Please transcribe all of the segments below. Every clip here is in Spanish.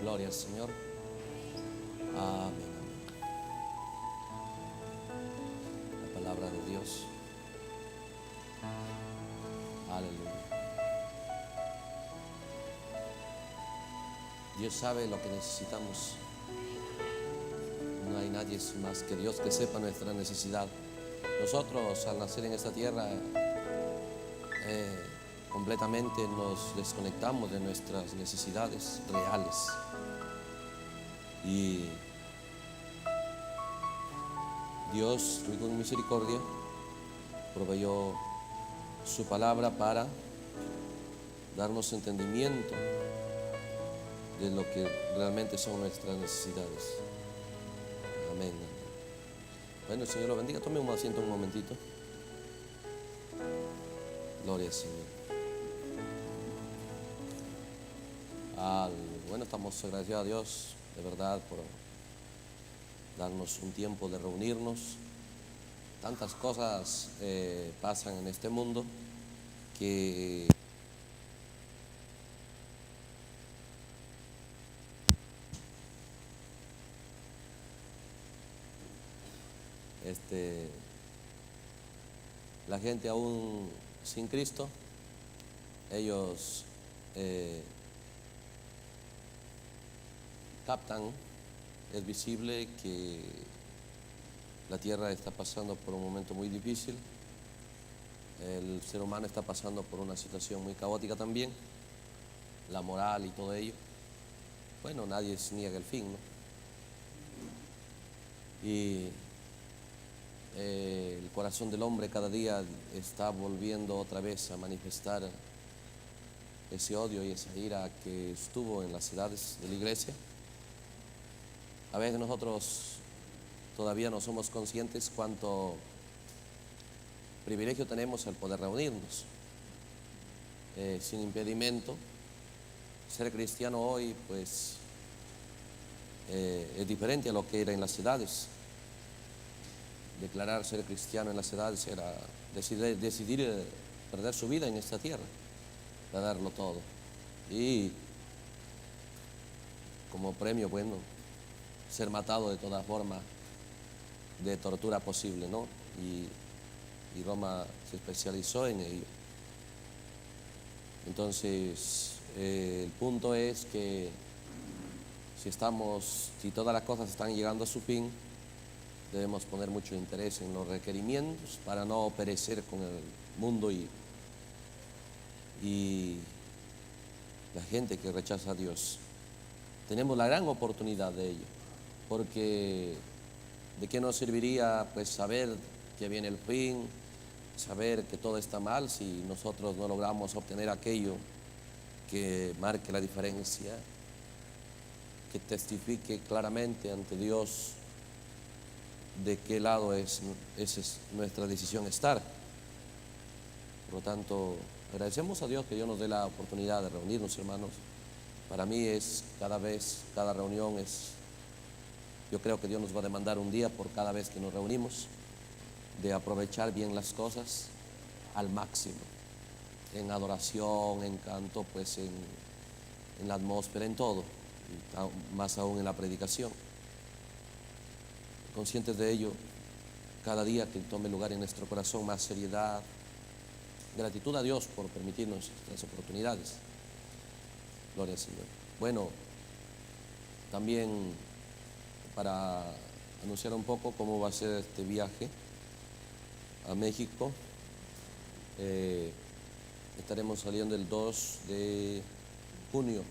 Gloria al Señor. Amén. La palabra de Dios. Aleluya. Dios sabe lo que necesitamos. No hay nadie más que Dios que sepa nuestra necesidad. Nosotros al nacer en esta tierra completamente nos desconectamos de nuestras necesidades reales. Y Dios, rico en misericordia, proveyó su palabra para darnos entendimiento de lo que realmente son nuestras necesidades. Amén. Bueno, el Señor lo bendiga. Tome un asiento un momentito. Gloria al Señor. Bueno, estamos agradecidos a Dios de verdad por darnos un tiempo de reunirnos. Tantas cosas pasan en este mundo que la gente aún sin Cristo, ellos captan, es visible que la tierra está pasando por un momento muy difícil. El ser humano está pasando por una situación muy caótica también, la moral y todo ello. Bueno, nadie se niega el fin, ¿no? Y el corazón del hombre cada día está volviendo otra vez a manifestar ese odio y esa ira que estuvo en las edades de la iglesia. A veces nosotros todavía no somos conscientes cuánto privilegio tenemos al poder reunirnos sin impedimento. Ser cristiano hoy pues es diferente a lo que era en las edades. Declarar ser cristiano en las edades era decidir perder su vida en esta tierra, perderlo todo. Y como premio, bueno, ser matado de toda forma de tortura posible, ¿no? Y Roma se especializó en ello. Entonces, el punto es que si todas las cosas están llegando a su fin, debemos poner mucho interés en los requerimientos para no perecer con el mundo y la gente que rechaza a Dios. Tenemos la gran oportunidad de ello, porque ¿de qué nos serviría pues saber que viene el fin, saber que todo está mal si nosotros no logramos obtener aquello que marque la diferencia, que testifique claramente ante Dios de qué lado esa es nuestra decisión estar? Por lo tanto, agradecemos a Dios que Dios nos dé la oportunidad de reunirnos, hermanos. Para mí es cada reunión yo creo que Dios nos va a demandar un día por cada vez que nos reunimos, de aprovechar bien las cosas al máximo, en adoración, en canto, pues en la atmósfera, en todo, y más aún en la predicación. Conscientes de ello, cada día que tome lugar en nuestro corazón más seriedad, gratitud a Dios por permitirnos estas oportunidades. Gloria al Señor. Bueno, también para anunciar un poco cómo va a ser este viaje a México, estaremos saliendo el 2 de junio.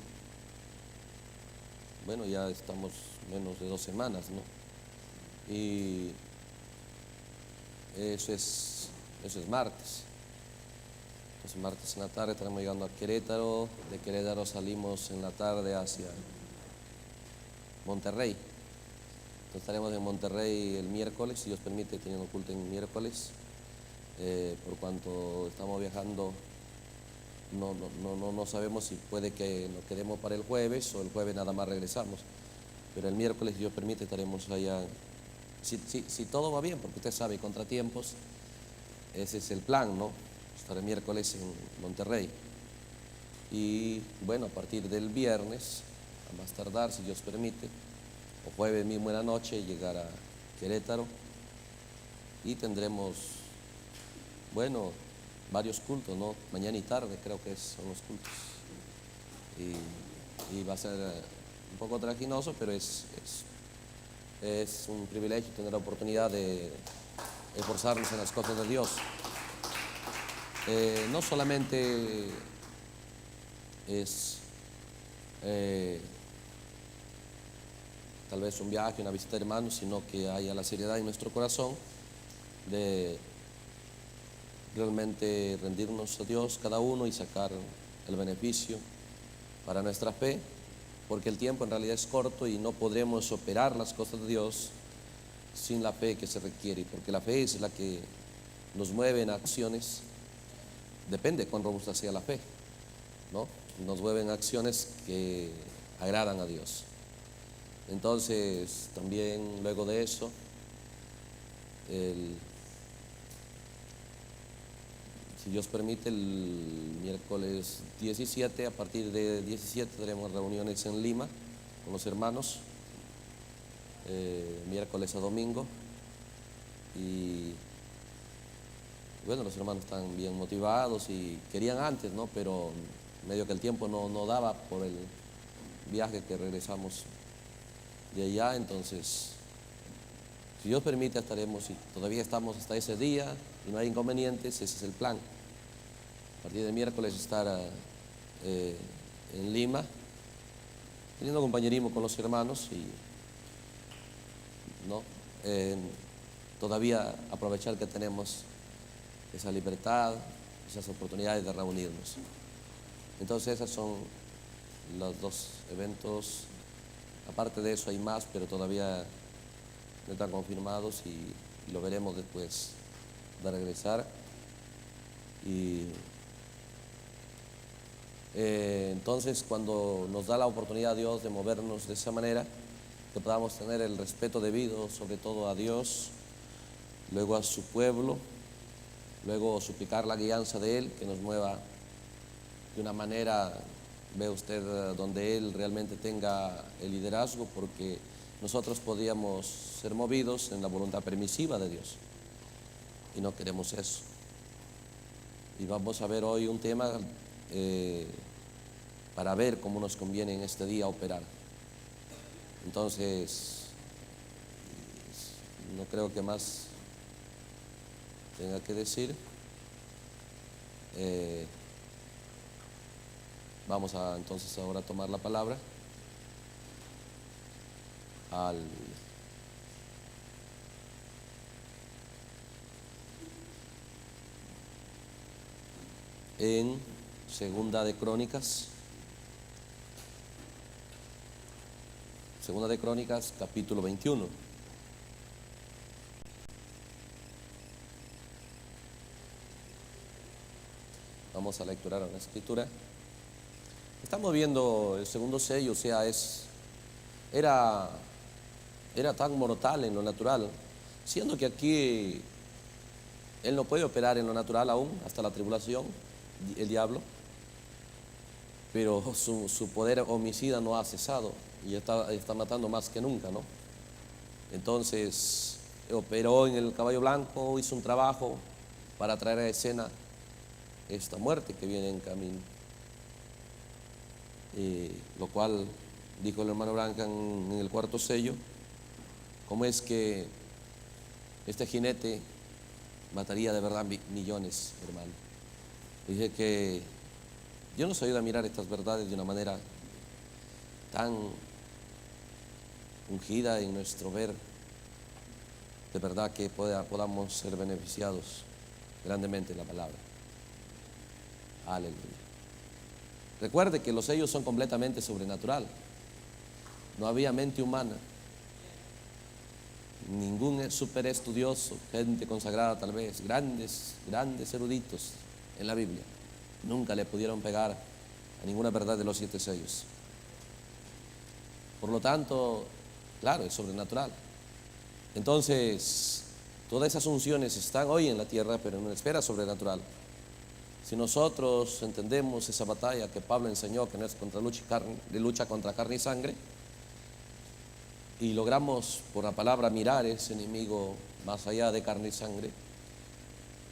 Bueno, ya estamos menos de 2 semanas, ¿no? Y eso es martes. Entonces martes en la tarde estaremos llegando a Querétaro. De Querétaro salimos en la tarde hacia Monterrey. Entonces estaremos en Monterrey el miércoles, si Dios permite, teniendo culto en miércoles. Por cuanto estamos viajando, no sabemos si puede que nos quedemos para el jueves o el jueves nada más regresamos. Pero el miércoles, si Dios permite, estaremos allá. Si todo va bien, porque usted sabe, contratiempos, ese es el plan, ¿no? Estar el miércoles en Monterrey. Y bueno, a partir del viernes a más tardar, si Dios permite, o jueves mismo en la noche, llegar a Querétaro y tendremos, bueno, varios cultos, ¿no? Mañana y tarde creo que son los cultos. Y va a ser un poco traginoso, pero es un privilegio tener la oportunidad de esforzarnos en las cosas de Dios. No solamente es tal vez un viaje, una visita de hermanos, sino que haya la seriedad en nuestro corazón de realmente rendirnos a Dios cada uno y sacar el beneficio para nuestra fe, porque el tiempo en realidad es corto y no podremos operar las cosas de Dios sin la fe que se requiere, porque la fe es la que nos mueve en acciones. Depende de cuán robusta sea la fe, ¿no? Nos mueven acciones que agradan a Dios. Entonces, también luego de eso, si Dios permite, el miércoles 17, a partir de 17 tenemos reuniones en Lima con los hermanos, miércoles a domingo, y bueno, los hermanos están bien motivados y querían antes, ¿no? Pero medio que el tiempo no daba por el viaje que regresamos de allá. Entonces, si Dios permite, estaremos, y todavía estamos hasta ese día y no hay inconvenientes, ese es el plan. A partir de miércoles estar en Lima, teniendo compañerismo con los hermanos y ¿no? Todavía aprovechar que tenemos esa libertad, esas oportunidades de reunirnos. Entonces esos son los dos eventos. Aparte de eso hay más, pero todavía no están confirmados y lo veremos después de regresar. Y entonces cuando nos da la oportunidad Dios de movernos de esa manera, que podamos tener el respeto debido sobre todo a Dios, luego a su pueblo, luego suplicar la guianza de Él, que nos mueva de una manera, ve usted, donde Él realmente tenga el liderazgo, porque nosotros podíamos ser movidos en la voluntad permisiva de Dios y no queremos eso. Y vamos a ver hoy un tema para ver cómo nos conviene en este día operar. Entonces, no creo que más tenga que decir. Vamos a entonces ahora tomar la palabra en Segunda de Crónicas, capítulo 21. Vamos a lecturar la escritura. Estamos viendo el segundo sello, o sea, era tan mortal en lo natural, siendo que aquí él no puede operar en lo natural aún, hasta la tribulación, el diablo, pero su poder homicida no ha cesado y está matando más que nunca, ¿no? Entonces operó en el caballo blanco, hizo un trabajo para traer a escena esta muerte que viene en camino, lo cual dijo el hermano Branham en el cuarto sello, cómo es que este jinete mataría de verdad millones, hermano. Dije que Dios nos ayuda a mirar estas verdades de una manera tan ungida en nuestro ver, de verdad que podamos ser beneficiados grandemente en la palabra. Aleluya. Recuerde que los sellos son completamente sobrenatural. No había mente humana. Ningún super estudioso, gente consagrada tal vez, grandes eruditos en la Biblia, nunca le pudieron pegar a ninguna verdad de los 7 sellos. Por lo tanto, claro, es sobrenatural. Entonces, todas esas unciones están hoy en la tierra, pero en una esfera sobrenatural. Si nosotros entendemos esa batalla que Pablo enseñó, que no es contra lucha contra carne y sangre, y logramos por la palabra mirar ese enemigo más allá de carne y sangre,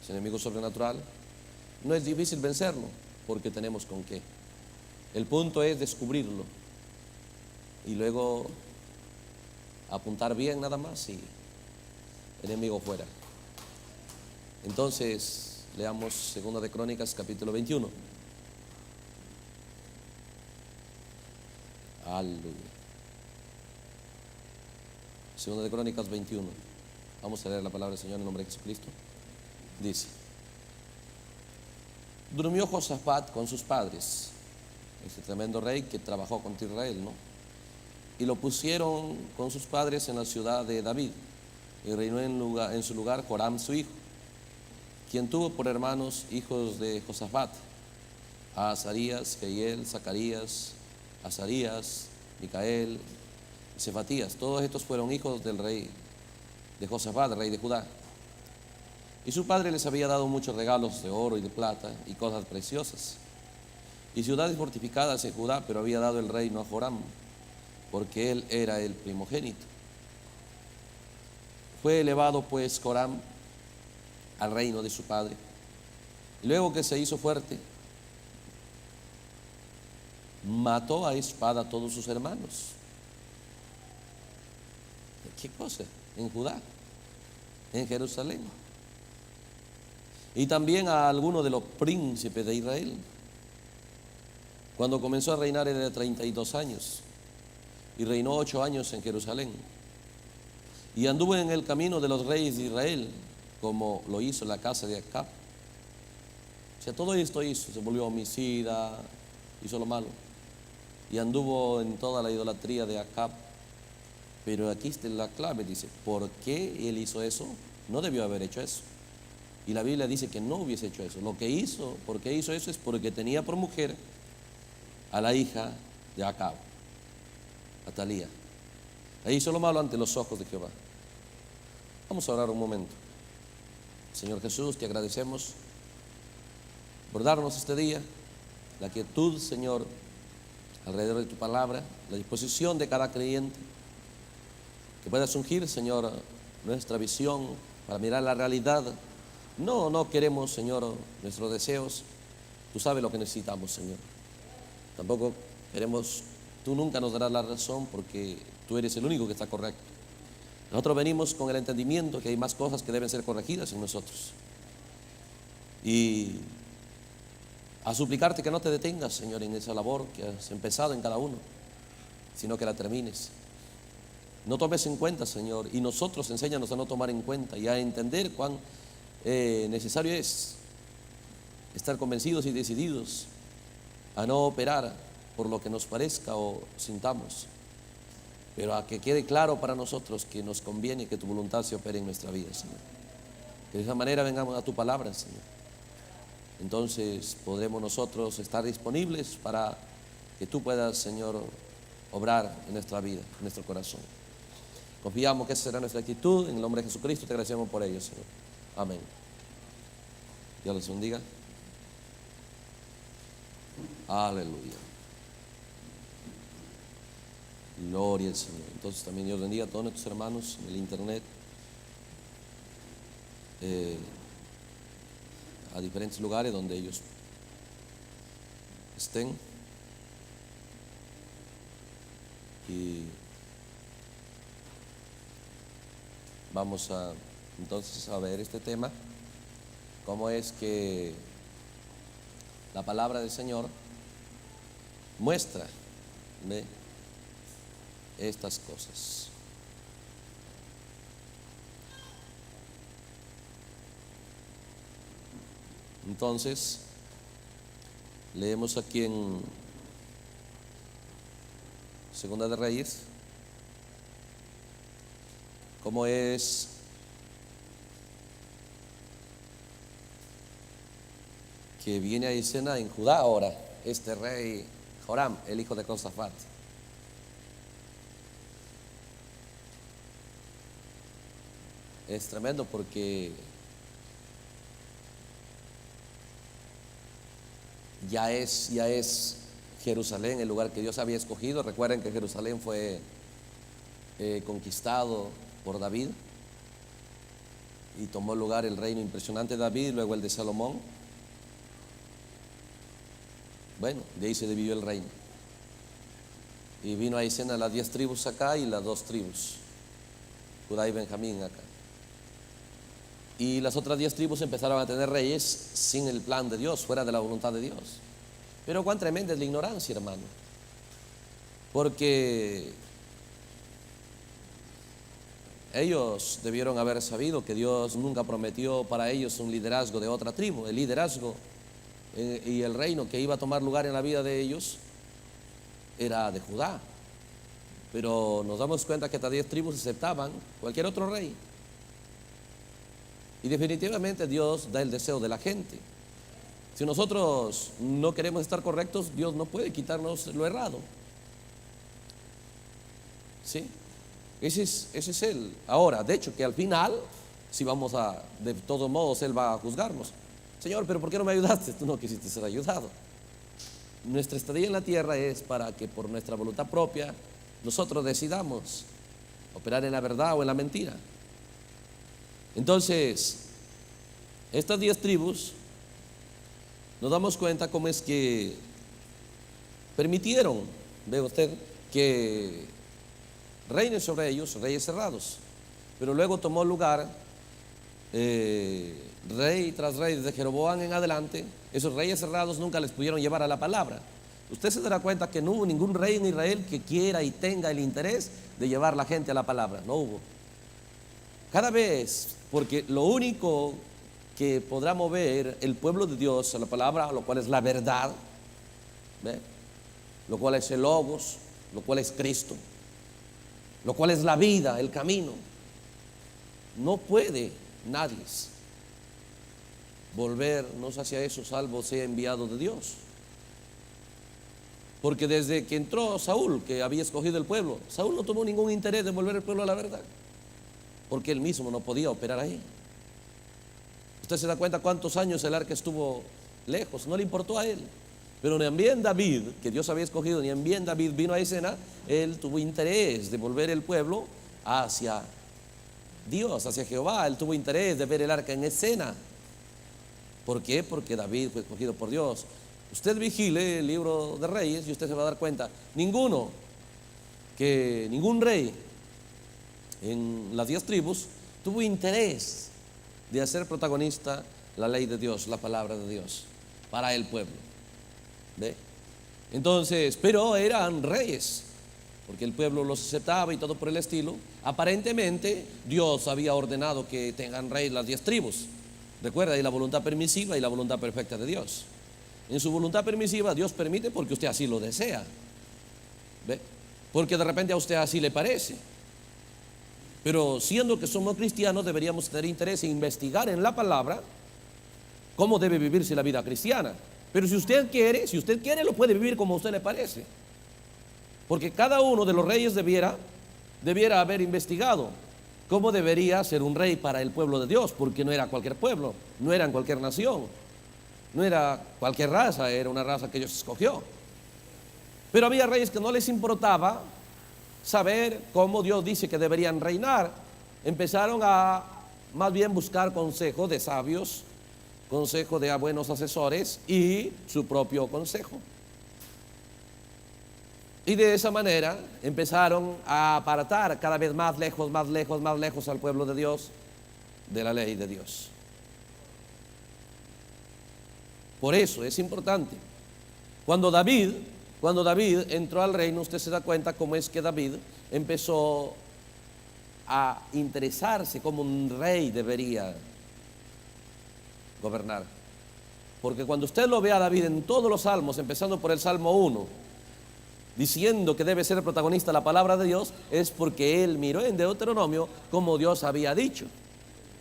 ese enemigo sobrenatural, no es difícil vencerlo, porque tenemos con qué. El punto es descubrirlo y luego apuntar bien nada más y enemigo fuera. Entonces, leamos Segunda de Crónicas, capítulo 21. Aleluya. Segunda de Crónicas 21. Vamos a leer la palabra del Señor en el nombre de Jesucristo. Dice: durmió Josafat con sus padres, ese tremendo rey que trabajó contra Israel, ¿no? Y lo pusieron con sus padres en la ciudad de David, y reinó en su lugar Joram su hijo, quien tuvo por hermanos hijos de Josafat, a Azarías, Jehiel, Zacarías, Azarías, Micael y Cefatías. Todos estos fueron hijos del rey de Josafat, rey de Judá. Y su padre les había dado muchos regalos de oro y de plata y cosas preciosas, y ciudades fortificadas en Judá, pero había dado el reino a Joram, porque él era el primogénito. Fue elevado pues Joram al reino de su padre, y luego que se hizo fuerte, mató a espada a todos sus hermanos. ¿Qué cosa? En Judá, en Jerusalén, y también a algunos de los príncipes de Israel. Cuando comenzó a reinar era de 32 años, y reinó 8 años en Jerusalén, y anduvo en el camino de los reyes de Israel, como lo hizo en la casa de Acab. O sea, todo esto hizo, se volvió homicida, hizo lo malo, y anduvo en toda la idolatría de Acab. Pero aquí está la clave, dice, ¿por qué él hizo eso? No debió haber hecho eso. Y la Biblia dice que no hubiese hecho eso. Lo que hizo, ¿por qué hizo eso? Es porque tenía por mujer a la hija de Acab, Atalía. Ahí hizo lo malo ante los ojos de Jehová. Vamos a orar un momento. Señor Jesús, te agradecemos por darnos este día la quietud, Señor, alrededor de tu palabra, la disposición de cada creyente, que puedas ungir, Señor, nuestra visión para mirar la realidad. No queremos, Señor, nuestros deseos. Tú sabes lo que necesitamos, Señor. Tampoco queremos, tú nunca nos darás la razón, porque tú eres el único que está correcto. Nosotros venimos con el entendimiento que hay más cosas que deben ser corregidas en nosotros, y a suplicarte que no te detengas, Señor, en esa labor que has empezado en cada uno, sino que la termines. No tomes en cuenta, Señor, y nosotros enséñanos a no tomar en cuenta y a entender cuán necesario es estar convencidos y decididos a no operar por lo que nos parezca o sintamos, pero a que quede claro para nosotros que nos conviene que tu voluntad se opere en nuestra vida, Señor. Que de esa manera vengamos a tu palabra, Señor. Entonces podremos nosotros estar disponibles para que tú puedas, Señor, obrar en nuestra vida, en nuestro corazón. Confiamos que esa será nuestra actitud. En el nombre de Jesucristo te agradecemos por ello, Señor. Amén. Dios les bendiga. Aleluya. Gloria al Señor. Entonces también Dios bendiga a todos nuestros hermanos en el internet, a diferentes lugares donde ellos estén. Y vamos a entonces a ver este tema, cómo es que la palabra del Señor muestra estas cosas. Entonces, leemos aquí en Segunda de Reyes cómo es que viene a escena en Judá ahora este rey Joram, el hijo de Josafat. Es tremendo porque ya es Jerusalén el lugar que Dios había escogido. Recuerden que Jerusalén fue conquistado por David y tomó lugar el reino impresionante de David, luego el de Salomón. Bueno, de ahí se dividió el reino y vino a escena las 10 tribus acá y las 2 tribus, Judá y Benjamín acá. Y las otras 10 tribus empezaron a tener reyes sin el plan de Dios, fuera de la voluntad de Dios. Pero cuán tremenda es la ignorancia, hermano. Porque ellos debieron haber sabido que Dios nunca prometió para ellos un liderazgo de otra tribu. El liderazgo y el reino que iba a tomar lugar en la vida de ellos era de Judá. Pero nos damos cuenta que estas 10 tribus aceptaban cualquier otro rey. Y definitivamente Dios da el deseo de la gente. Si nosotros no queremos estar correctos, Dios no puede quitarnos lo errado. ¿Sí? Ese es Él. Ahora, de hecho, que al final, si de todos modos, Él va a juzgarnos. Señor, pero ¿por qué no me ayudaste? Tú no quisiste ser ayudado. Nuestra estadía en la tierra es para que por nuestra voluntad propia nosotros decidamos operar en la verdad o en la mentira. Entonces, estas 10 tribus, nos damos cuenta cómo es que permitieron, ve usted, que reinen sobre ellos reyes cerrados. Pero luego tomó lugar rey tras rey, desde Jeroboam en adelante. Esos reyes cerrados nunca les pudieron llevar a la palabra. Usted se dará cuenta que no hubo ningún rey en Israel que quiera y tenga el interés de llevar la gente a la palabra. No hubo. Cada vez, porque lo único que podrá mover el pueblo de Dios a la palabra, lo cual es la verdad, ¿ve? Lo cual es el Logos, lo cual es Cristo, lo cual es la vida, el camino. No puede nadie volvernos hacia eso salvo sea enviado de Dios. Porque desde que entró Saúl, que había escogido el pueblo, Saúl no tomó ningún interés de volver el pueblo a la verdad, porque él mismo no podía operar ahí. Usted se da cuenta cuántos años el arca estuvo lejos, no le importó a él. Pero ni bien David, que Dios había escogido, ni bien David vino a escena, él tuvo interés de volver el pueblo hacia Dios, hacia Jehová. Él tuvo interés de ver el arca en escena. ¿Por qué? Porque David fue escogido por Dios. Usted vigile el libro de Reyes y usted se va a dar cuenta, ningún rey en las 10 tribus tuvo interés de hacer protagonista la ley de Dios, la palabra de Dios para el pueblo. ¿Ve? Entonces, pero eran reyes, porque el pueblo los aceptaba y todo por el estilo. Aparentemente Dios había ordenado que tengan rey las 10 tribus. Recuerda, hay la voluntad permisiva y la voluntad perfecta de Dios. En su voluntad permisiva Dios permite porque usted así lo desea. ¿Ve? Porque de repente a usted así le parece. Pero siendo que somos cristianos, deberíamos tener interés en investigar en la palabra cómo debe vivirse la vida cristiana. Pero si usted quiere, lo puede vivir como a usted le parece. Porque cada uno de los reyes debiera haber investigado cómo debería ser un rey para el pueblo de Dios, porque no era cualquier pueblo, no era en cualquier nación, no era cualquier raza, era una raza que Dios escogió. Pero había reyes que no les importaba saber cómo Dios dice que deberían reinar. Empezaron a más bien buscar consejo de sabios, consejo de buenos asesores y su propio consejo. Y de esa manera empezaron a apartar cada vez más lejos al pueblo de Dios de la ley de Dios. Por eso es importante. Cuando David entró al reino, usted se da cuenta cómo es que David empezó a interesarse como un rey debería gobernar. Porque cuando usted lo ve a David en todos los salmos, empezando por el Salmo 1, diciendo que debe ser el protagonista la palabra de Dios, es porque él miró en Deuteronomio como Dios había dicho,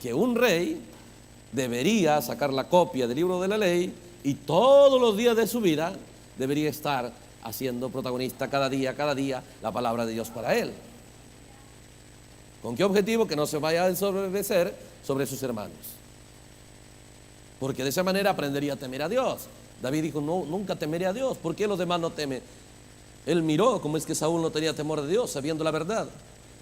que un rey debería sacar la copia del libro de la ley y todos los días de su vida debería estar haciendo protagonista cada día la palabra de Dios para él. ¿Con qué objetivo? Que no se vaya a ensoberbecer sobre sus hermanos, porque de esa manera aprendería a temer a Dios. David dijo, no, nunca temeré a Dios. ¿Por qué los demás no temen? Él miró cómo es que Saúl no tenía temor de Dios, sabiendo la verdad.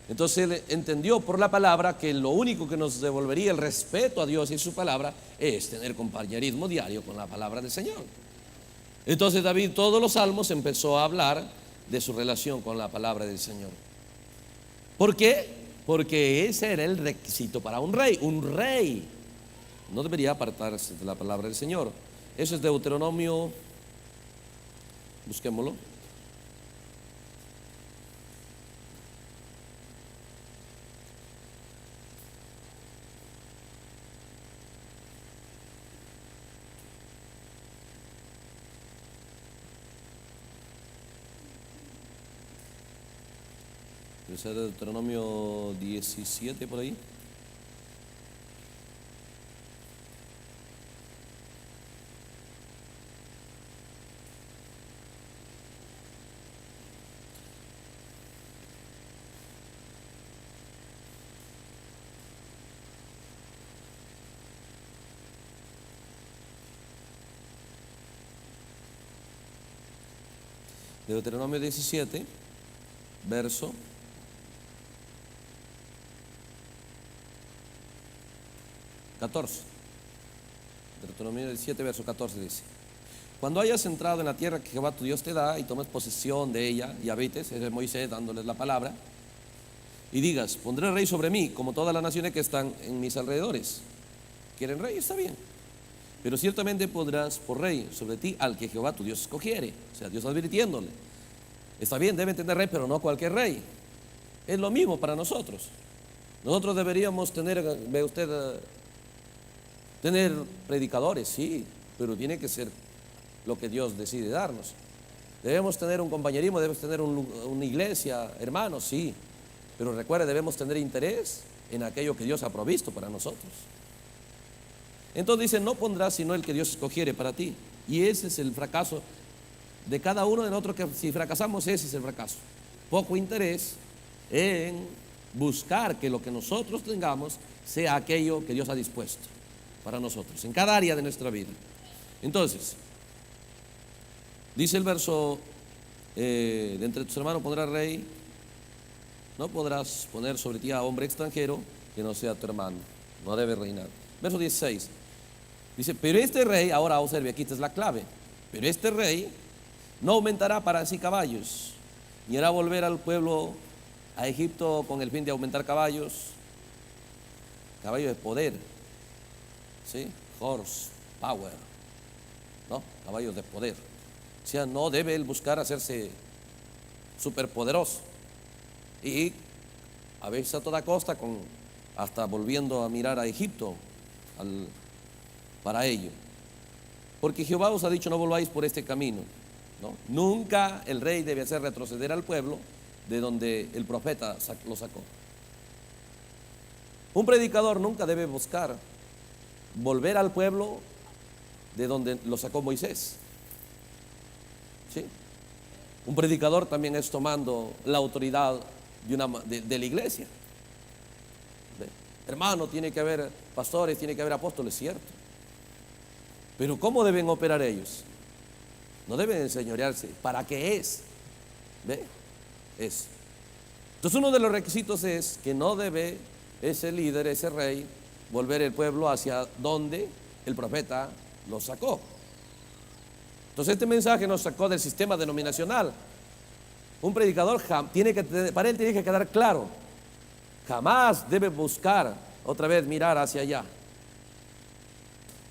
Entonces él entendió por la palabra que lo único que nos devolvería el respeto a Dios y su palabra es tener compañerismo diario con la palabra del Señor. Entonces David, todos los salmos, empezó a hablar de su relación con la palabra del Señor. ¿Por qué? Porque ese era el requisito para un rey. Un rey no debería apartarse de la palabra del Señor. Eso es Deuteronomio, busquémoslo. Debe ser Deuteronomio 17 por ahí. Deuteronomio 17, verso 14. Deuteronomio 17, verso 14 dice: cuando hayas entrado en la tierra que Jehová tu Dios te da y tomes posesión de ella y habites, es Moisés dándoles la palabra, y digas, pondré rey sobre mí como todas las naciones que están en mis alrededores. ¿Quieren rey? Está bien. Pero ciertamente pondrás por rey sobre ti al que Jehová tu Dios escogiere. O sea, Dios advirtiéndole. Está bien, deben tener rey, pero no cualquier rey. Es lo mismo para nosotros. Nosotros deberíamos tener, ve usted, tener predicadores, sí, pero tiene que ser lo que Dios decide darnos. Debemos tener un compañerismo, debemos tener una iglesia, hermanos, sí, pero recuerde, debemos tener interés en aquello que Dios ha provisto para nosotros. Entonces dice, no pondrás sino el que Dios escogiere para ti. Y ese es el fracaso de cada uno de nosotros, que si fracasamos, ese es el fracaso. Poco interés en buscar que lo que nosotros tengamos sea aquello que Dios ha dispuesto para nosotros, en cada área de nuestra vida. Entonces, dice el verso, de entre tus hermanos pondrás rey, no podrás poner sobre ti a hombre extranjero que no sea tu hermano, no debe reinar. Verso 16, dice, pero este rey, ahora observe, aquí esta es la clave, pero este rey no aumentará para sí caballos, ni hará volver al pueblo a Egipto con el fin de aumentar caballos de poder, ¿sí? Horse power, ¿no? Caballos de poder. O sea, no debe él buscar hacerse superpoderoso y a veces a toda costa, hasta volviendo a mirar a Egipto para ello. Porque Jehová os ha dicho, no volváis por este camino, ¿no? Nunca el rey debe hacer retroceder al pueblo de donde el profeta lo sacó. Un predicador nunca debe buscar volver al pueblo de donde lo sacó Moisés, ¿sí? Un predicador también es tomando la autoridad de la iglesia. Hermano, tiene que haber pastores, tiene que haber apóstoles, cierto. Pero ¿cómo deben operar ellos? No deben enseñorearse. ¿Para qué es? ¿Ve? Es. Entonces uno de los requisitos es que no debe ese líder, ese rey, volver el pueblo hacia donde el profeta lo sacó. Entonces este mensaje nos sacó del sistema denominacional. Un predicador para él tiene que quedar claro, jamás debe buscar otra vez mirar hacia allá,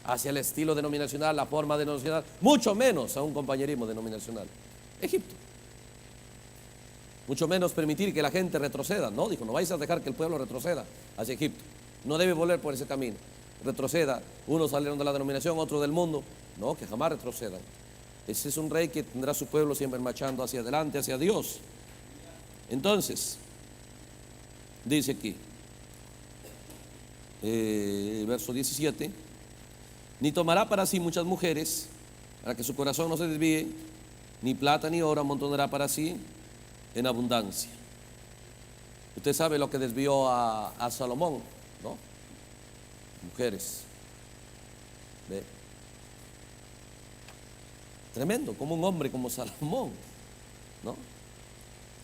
hacia el estilo denominacional, la forma denominacional, mucho menos a un compañerismo denominacional. Egipto. Mucho menos permitir que la gente retroceda. No, dijo, no vais a dejar que el pueblo retroceda hacia Egipto. No debe volver por ese camino. Retroceda. Unos salieron de la denominación, otros del mundo. No, que jamás retrocedan. Ese es un rey que tendrá a su pueblo siempre marchando hacia adelante, hacia Dios. Entonces, dice aquí, verso 17, ni tomará para sí muchas mujeres, para que su corazón no se desvíe, ni plata ni oro amontonará para sí en abundancia. Usted sabe lo que desvió a Salomón, ¿no? Mujeres. ¿Ve? Tremendo, como un hombre como Salomón, ¿no?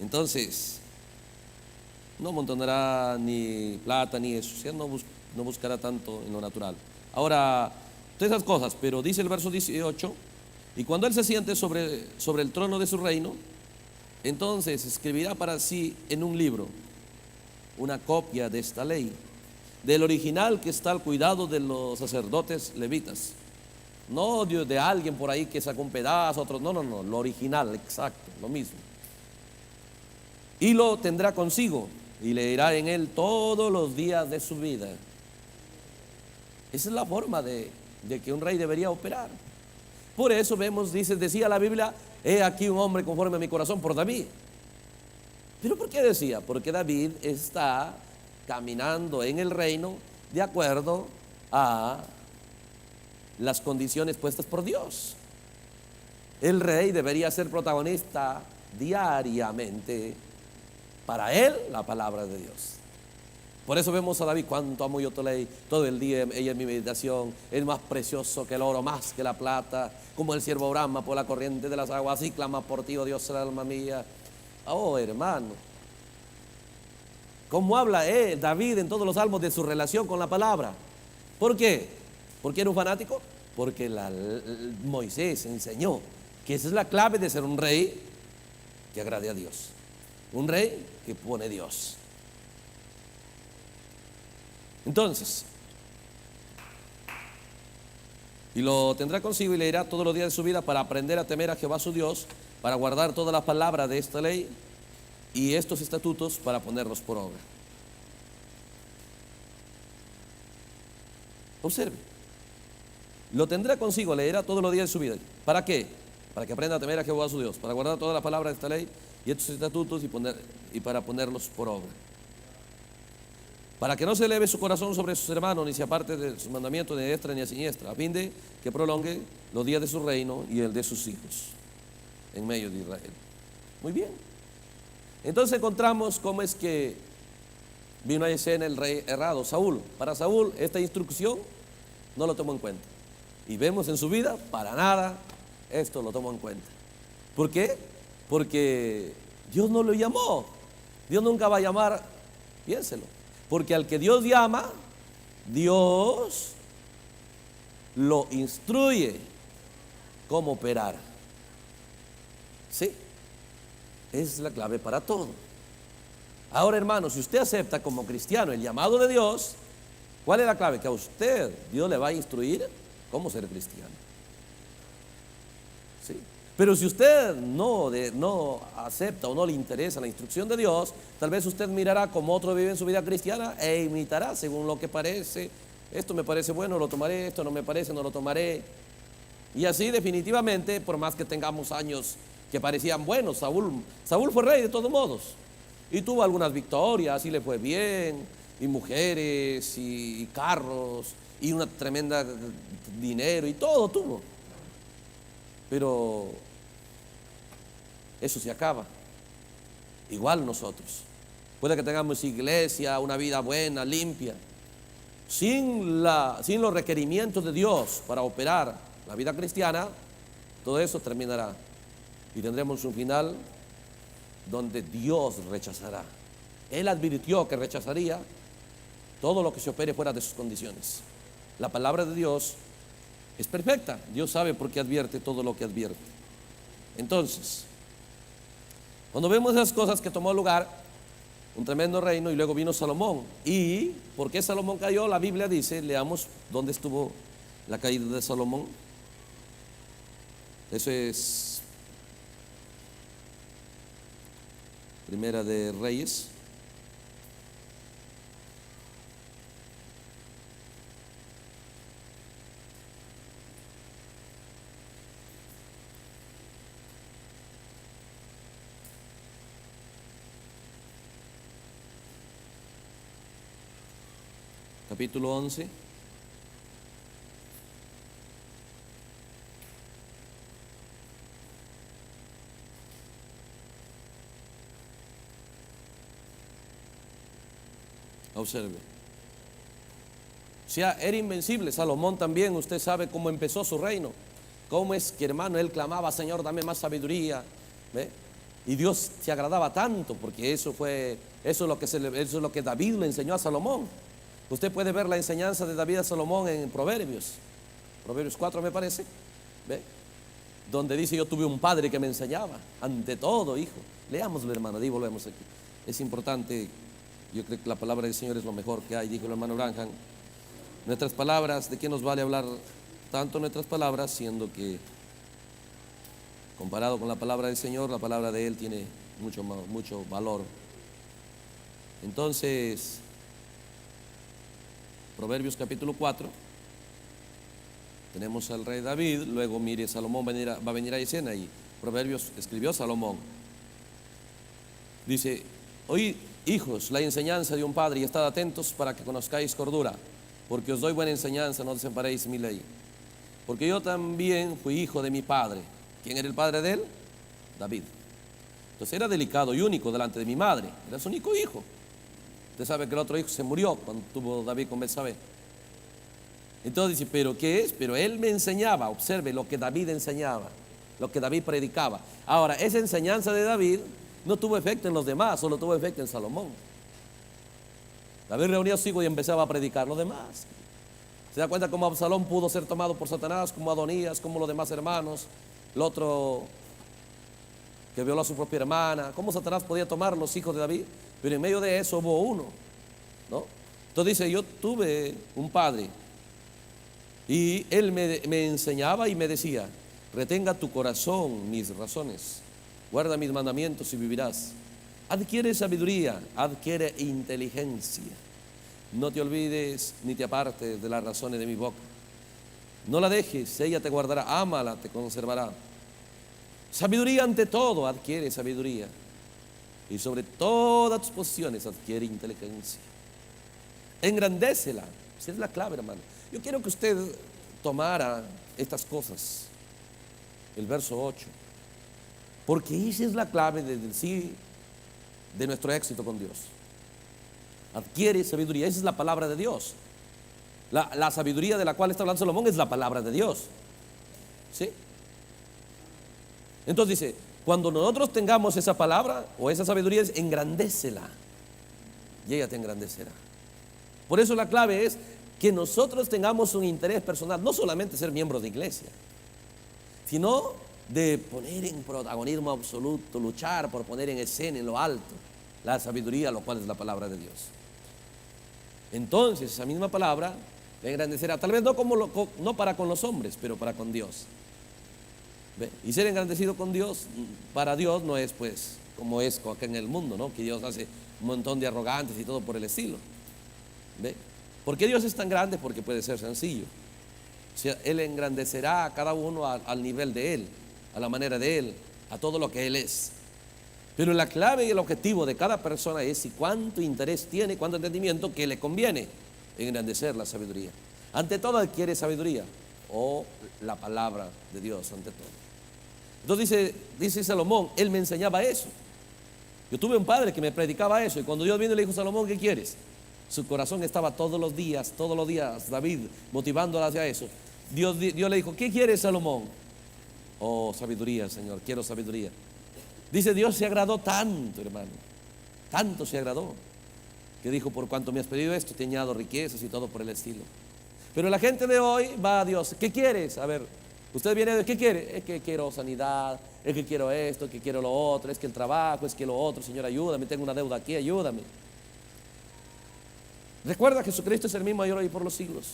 Entonces, no amontonará ni plata ni eso, o sea, no buscará tanto en lo natural. Ahora, todas esas cosas, pero dice el verso 18, y cuando él se siente sobre el trono de su reino, entonces escribirá para sí en un libro una copia de esta ley, del original que está al cuidado de los sacerdotes levitas, no de alguien por ahí que sacó un pedazo, otro, no, lo original, exacto, lo mismo. Y lo tendrá consigo y leerá en él todos los días de su vida. Esa es la forma de que un rey debería operar. Por eso vemos, decía la Biblia, he aquí un hombre conforme a mi corazón, por David. ¿Pero por qué decía? Porque David está caminando en el reino de acuerdo a las condiciones puestas por Dios. El rey debería ser protagonista diariamente para él la palabra de Dios. Por eso vemos a David: cuánto amo yo tu ley, todo el día ella es mi meditación, es más precioso que el oro, más que la plata, como el ciervo brama por la corriente de las aguas, así clama por ti, oh Dios, el alma mía. Oh, hermano, cómo habla David en todos los salmos de su relación con la palabra. ¿Por qué? ¿Por qué era un fanático? Porque Moisés enseñó que esa es la clave de ser un rey que agrade a Dios, un rey que pone a Dios. Entonces, y lo tendrá consigo y leerá todos los días de su vida para aprender a temer a Jehová su Dios, para guardar todas las palabras de esta ley y estos estatutos para ponerlos por obra. Observe, lo tendrá consigo, leerá todos los días de su vida. ¿Para qué? Para que aprenda a temer a Jehová su Dios, para guardar todas las palabras de esta ley y estos estatutos y para ponerlos por obra. Para que no se eleve su corazón sobre sus hermanos, ni se aparte de sus mandamientos ni a diestra ni a siniestra, a fin de que prolongue los días de su reino y el de sus hijos en medio de Israel. Muy bien. Entonces encontramos cómo es que vino a escena el rey errado, Saúl. Para Saúl esta instrucción no lo tomó en cuenta. Y vemos en su vida, para nada, esto lo tomó en cuenta. ¿Por qué? Porque Dios no lo llamó. Dios nunca va a llamar, piénselo. Porque al que Dios llama, Dios lo instruye cómo operar. Sí, es la clave para todo. Ahora, hermano, si usted acepta como cristiano el llamado de Dios, ¿cuál es la clave? Que a usted Dios le va a instruir cómo ser cristiano. Sí. Pero si usted no acepta o no le interesa la instrucción de Dios, tal vez usted mirará cómo otro vive en su vida cristiana e imitará según lo que parece. Esto me parece bueno, lo tomaré; esto no me parece, no lo tomaré. Y así definitivamente, por más que tengamos años que parecían buenos, Saúl fue rey de todos modos y tuvo algunas victorias y le fue bien, y mujeres y carros y una tremenda dinero y todo tuvo. Pero eso se acaba. Igual nosotros. Puede que tengamos iglesia, una vida buena, limpia, sin los requerimientos de Dios para operar la vida cristiana, todo eso terminará y tendremos un final donde Dios rechazará. Él advirtió que rechazaría todo lo que se opere fuera de sus condiciones. La palabra de Dios es perfecta. Dios sabe por qué advierte todo lo que advierte. Entonces, cuando vemos esas cosas que tomó lugar, un tremendo reino, y luego vino Salomón. ¿Y por qué Salomón cayó? La Biblia dice, leamos dónde estuvo la caída de Salomón. Eso es Primera de Reyes. Capítulo 11. Observe. O sea, era invencible. Salomón también, usted sabe cómo empezó su reino. cómo es que, hermano, él clamaba: Señor, dame más sabiduría. ¿Ve? Y Dios se agradaba tanto, porque eso es lo que David le enseñó a Salomón. Usted puede ver la enseñanza de David a Salomón en Proverbios 4, me parece, ¿ve? Donde dice: yo tuve un padre que me enseñaba, ante todo, hijo. Leámoslo, hermano, y volvemos aquí. Es importante, yo creo que la palabra del Señor es lo mejor que hay, dijo el hermano Branham. Nuestras palabras, ¿de qué nos vale hablar tanto nuestras palabras, siendo que comparado con la palabra del Señor, la palabra de Él tiene mucho valor? Entonces, Proverbios capítulo 4, tenemos al rey David. Luego, mire, Salomón va a venir a escena, y Proverbios escribió Salomón. Dice: oíd, hijos, la enseñanza de un padre, y estad atentos para que conozcáis cordura, porque os doy buena enseñanza, no desamparéis mi ley. Porque yo también fui hijo de mi padre. ¿Quién era el padre de él? David. Entonces era delicado y único delante de mi madre, era su único hijo. Usted sabe que el otro hijo se murió cuando tuvo David con Betsabé. Entonces dice: ¿pero qué es? Pero él me enseñaba. Observe lo que David enseñaba, lo que David predicaba. Ahora, esa enseñanza de David no tuvo efecto en los demás, solo tuvo efecto en Salomón. David reunía a sus hijos y empezaba a predicar los demás. ¿Se da cuenta cómo Absalón pudo ser tomado por Satanás, como Adonías, como los demás hermanos? El otro que violó a su propia hermana. ¿Cómo Satanás podía tomar los hijos de David? Pero en medio de eso hubo uno, ¿no? Entonces dice: yo tuve un padre, y él me enseñaba y me decía: retenga tu corazón mis razones, guarda mis mandamientos y vivirás. Adquiere sabiduría, adquiere inteligencia. No te olvides ni te apartes de las razones de mi boca. No la dejes, ella te guardará. Ámala, te conservará. Sabiduría ante todo, adquiere sabiduría. Y sobre todas tus posiciones adquiere inteligencia. Engrandécela. Esa es la clave, hermano. Yo quiero que usted tomara estas cosas, el verso 8, porque esa es la clave de nuestro éxito con Dios. Adquiere sabiduría, esa es la palabra de Dios. La sabiduría de la cual está hablando Salomón es la palabra de Dios, ¿sí? Entonces dice: cuando nosotros tengamos esa palabra o esa sabiduría, engrandécela, y ella te engrandecerá. Por eso la clave es que nosotros tengamos un interés personal, no solamente ser miembros de iglesia, sino de poner en protagonismo absoluto, luchar por poner en escena, en lo alto, la sabiduría, lo cual es la palabra de Dios. Entonces esa misma palabra le engrandecerá, tal vez no para con los hombres, pero para con Dios. ¿Ve? Y ser engrandecido con Dios, para Dios no es pues como es acá en el mundo, ¿no? Que Dios hace un montón de arrogantes y todo por el estilo. ¿Ve? ¿Por qué Dios es tan grande? Porque puede ser sencillo. O sea, Él engrandecerá a cada uno al nivel de Él, a la manera de Él, a todo lo que Él es. Pero la clave y el objetivo de cada persona es si cuánto interés tiene, cuánto entendimiento que le conviene engrandecer la sabiduría. Ante todo adquiere sabiduría, o la palabra de Dios ante todo. Entonces dice Salomón: él me enseñaba eso. Yo tuve un padre que me predicaba eso, y cuando Dios vino y le dijo: Salomón, ¿qué quieres? Su corazón estaba todos los días, David, motivándolo hacia eso. Dios le dijo: ¿qué quieres, Salomón? Oh, sabiduría, Señor, quiero sabiduría. Dice: Dios se agradó tanto, hermano, tanto se agradó, que dijo: por cuanto me has pedido esto, te añado riquezas y todo por el estilo. Pero la gente de hoy va a Dios: ¿qué quieres? A ver, usted viene, ¿qué quiere? Es que quiero sanidad, es que quiero esto, es que quiero lo otro, es que el trabajo, es que lo otro. Señor, ayúdame, tengo una deuda aquí, ayúdame. Recuerda, Jesucristo es el mismo ayer, hoy y por los siglos.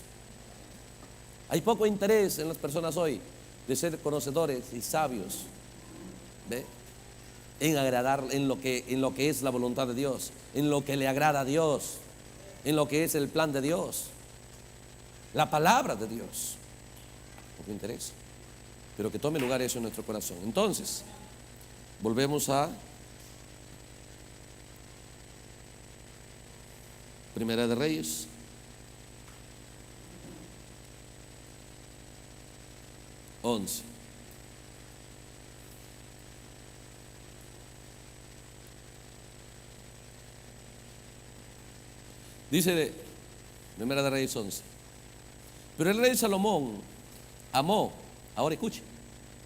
Hay poco interés en las personas hoy de ser conocedores y sabios, ¿ve? En agradar, en lo que es la voluntad de Dios, en lo que le agrada a Dios, en lo que es el plan de Dios, la palabra de Dios. Poco interés. Pero que tome lugar eso en nuestro corazón. Entonces, volvemos a Primera de Reyes. Dice Primera de Reyes 11: pero el rey Salomón amó Ahora escuche,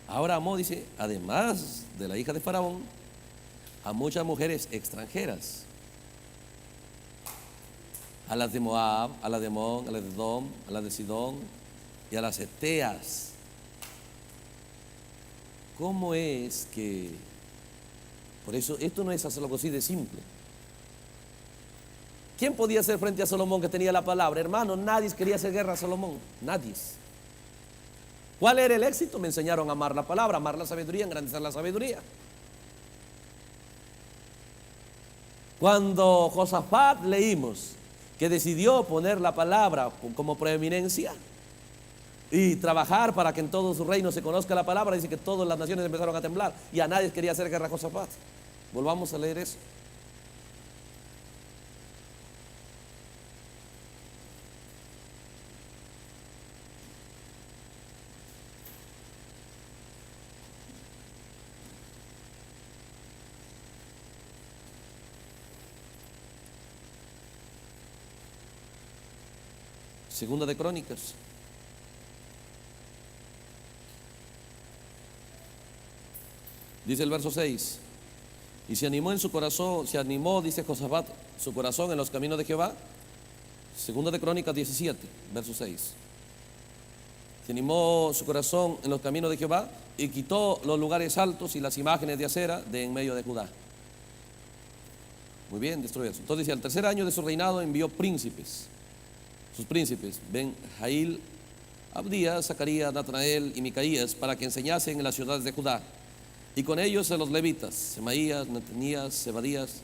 ahora amó, dice, además de la hija de Faraón, a muchas mujeres extranjeras, a las de Moab, a las de Amón, a las de Edom, a las de Sidón y a las heteas. ¿Cómo es que? Por eso esto no es algo así de simple. ¿Quién podía hacer frente a Salomón que tenía la palabra? Hermano, nadie quería hacer guerra a Salomón, nadie. ¿Cuál era el éxito? Me enseñaron a amar la palabra, amar la sabiduría, engrandecer la sabiduría. Cuando Josafat leímos que decidió poner la palabra como preeminencia y trabajar para que en todo su reino se conozca la palabra, dice que todas las naciones empezaron a temblar y a nadie quería hacer guerra a Josafat. Volvamos a leer eso. Segunda de Crónicas. Dice el verso 6. Y se animó en su corazón, dice Josafat, su corazón en los caminos de Jehová. Segunda de Crónicas 17, verso 6. Se animó su corazón en los caminos de Jehová y quitó los lugares altos y las imágenes de acera de en medio de Judá. Muy bien, destruyó eso. Entonces dice, al tercer año de su reinado envió príncipes. Sus príncipes, Ben-Jail, Abdías, Zacarías, Natanael y Micaías, para que enseñasen en las ciudades de Judá. Y con ellos a los levitas, Semaías, Netanías, Zebadías,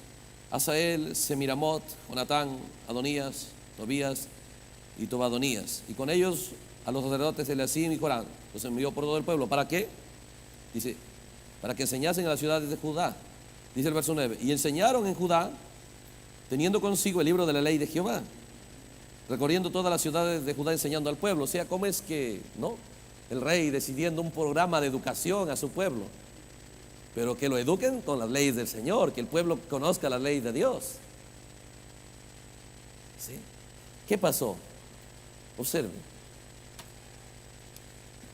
Asael, Semiramot, Jonatán, Adonías, Tobías y Tobadonías. Y con ellos a los sacerdotes Eliasim y Corán. Los envió por todo el pueblo. ¿Para qué? Dice, para que enseñasen en las ciudades de Judá. Dice el verso 9. Y enseñaron en Judá, teniendo consigo el libro de la ley de Jehová, recorriendo todas las ciudades de Judá enseñando al pueblo. O sea, ¿cómo es que, no? El rey decidiendo un programa de educación a su pueblo, pero que lo eduquen con las leyes del Señor, que el pueblo conozca las leyes de Dios. ¿Sí? ¿Qué pasó? Observen.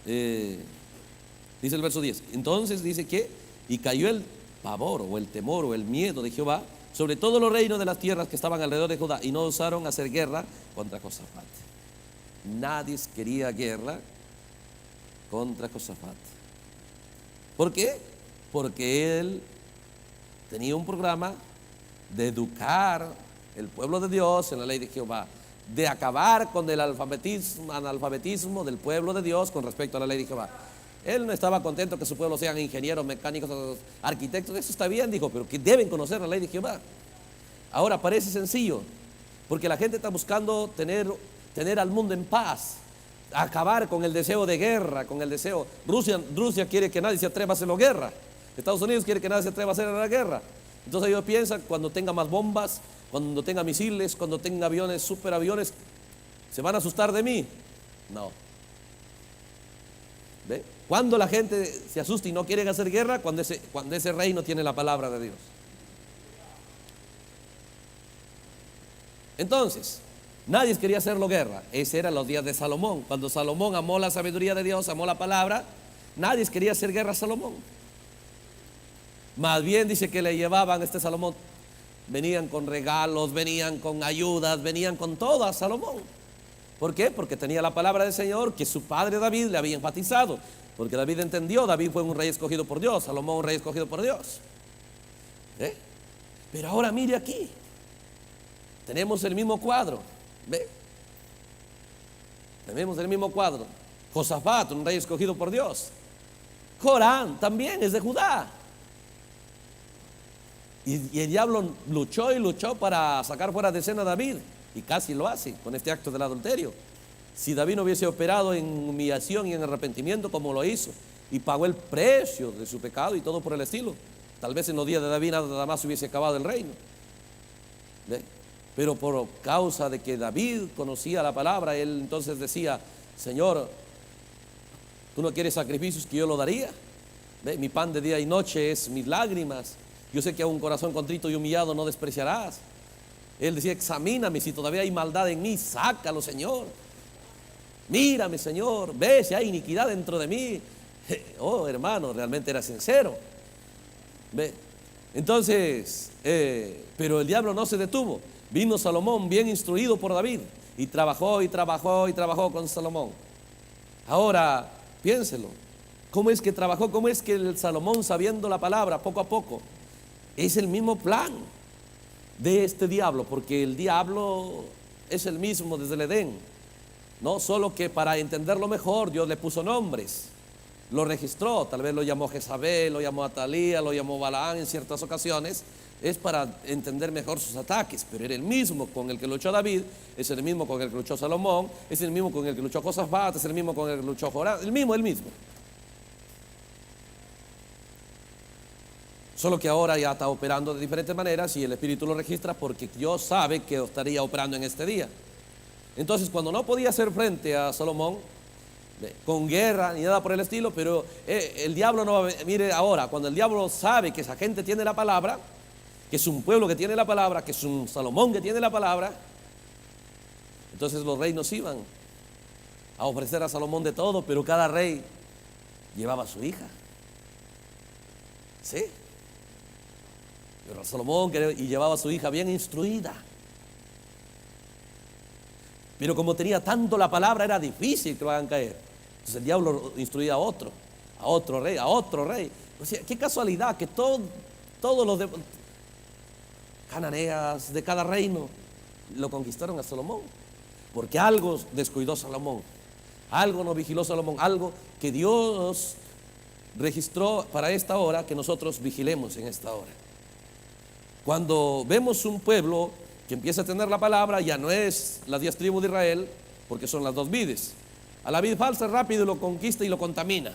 Dice el verso 10. Entonces dice que, y cayó el pavor o el temor o el miedo de Jehová sobre todos los reinos de las tierras que estaban alrededor de Judá, y no osaron hacer guerra contra Josafat. Nadie quería guerra contra Josafat. ¿Por qué? Porque él tenía un programa de educar el pueblo de Dios en la ley de Jehová, de acabar con el analfabetismo del pueblo de Dios con respecto a la ley de Jehová. Él no estaba contento que su pueblo sean ingenieros, mecánicos, arquitectos. Eso está bien, dijo, pero que deben conocer la ley de Jehová. Ahora parece sencillo, porque la gente está buscando tener al mundo en paz, acabar con el deseo de guerra, con el deseo. Rusia quiere que nadie se atreva a hacer la guerra. Estados Unidos quiere que nadie se atreva a hacer la guerra. Entonces ellos piensan, cuando tenga más bombas, cuando tenga misiles, cuando tenga aviones, superaviones, ¿se van a asustar de mí? No. ¿Ve? Cuando la gente se asusta y no quieren hacer guerra, cuando ese rey no tiene la palabra de Dios. Entonces, nadie quería hacerlo guerra. Ese eran los días de Salomón. Cuando Salomón amó la sabiduría de Dios, amó la palabra, nadie quería hacer guerra a Salomón. Más bien dice que le llevaban a Salomón, venían con regalos, venían con ayudas, venían con todo a Salomón. ¿Por qué? Porque tenía la palabra del Señor que su padre David le había enfatizado. Porque David entendió, David fue un rey escogido por Dios, Salomón un rey escogido por Dios. Pero ahora mire aquí, tenemos el mismo cuadro. ¿Ve? Tenemos el mismo cuadro. Josafat, un rey escogido por Dios. Corán también es de Judá. Y el diablo luchó y luchó para sacar fuera de escena a David, y casi lo hace con este acto del adulterio. Si David no hubiese operado en humillación y en arrepentimiento como lo hizo, y pagó el precio de su pecado y todo por el estilo, tal vez en los días de David nada más hubiese acabado el reino. ¿Ve? Pero por causa de que David conocía la palabra, él entonces decía: Señor, tú no quieres sacrificios, que yo lo daría. ¿Ve? Mi pan de día y noche es mis lágrimas. Yo sé que a un corazón contrito y humillado no despreciarás. Él decía: examíname, si todavía hay maldad en mí, sácalo, Señor. Mírame, Señor, ve si hay iniquidad dentro de mí. Oh, hermano, realmente era sincero. Ve. Entonces, pero el diablo no se detuvo. Vino Salomón bien instruido por David y trabajó y trabajó y trabajó con Salomón. Ahora, piénselo. ¿Cómo es que trabajó? ¿Cómo es que el Salomón, sabiendo la palabra poco a poco? Es el mismo plan de este diablo, porque el diablo es el mismo desde el Edén, ¿no? Solo que para entenderlo mejor, Dios le puso nombres, lo registró, tal vez lo llamó Jezabel, lo llamó Atalía, lo llamó Balaán en ciertas ocasiones. Es para entender mejor sus ataques, pero era el mismo con el que luchó David, es el mismo con el que luchó Salomón, es el mismo con el que luchó Josafat, es el mismo con el que luchó Joram, el mismo. Solo que ahora ya está operando de diferentes maneras y el Espíritu lo registra porque Dios sabe que estaría operando en este día. Entonces, cuando no podía hacer frente a Salomón con guerra ni nada por el estilo, pero el diablo no va a, mire ahora, cuando el diablo sabe que esa gente tiene la palabra, que es un pueblo que tiene la palabra, que es un Salomón que tiene la palabra, entonces los reinos iban a ofrecer a Salomón de todo, pero cada rey llevaba a su hija. ¿Sí? Pero Salomón y llevaba a su hija bien instruida. Pero como tenía tanto la palabra, era difícil que lo hagan caer. Entonces el diablo instruía a otro rey, a otro rey. O sea, qué casualidad que todos los cananeas de cada reino lo conquistaron a Salomón. Porque algo descuidó Salomón, algo no vigiló Salomón, algo que Dios registró para esta hora, que nosotros vigilemos en esta hora. Cuando vemos un pueblo que empieza a tener la palabra, ya no es las 10 tribus de Israel, porque son las dos vides. A la vid falsa rápido lo conquista y lo contamina.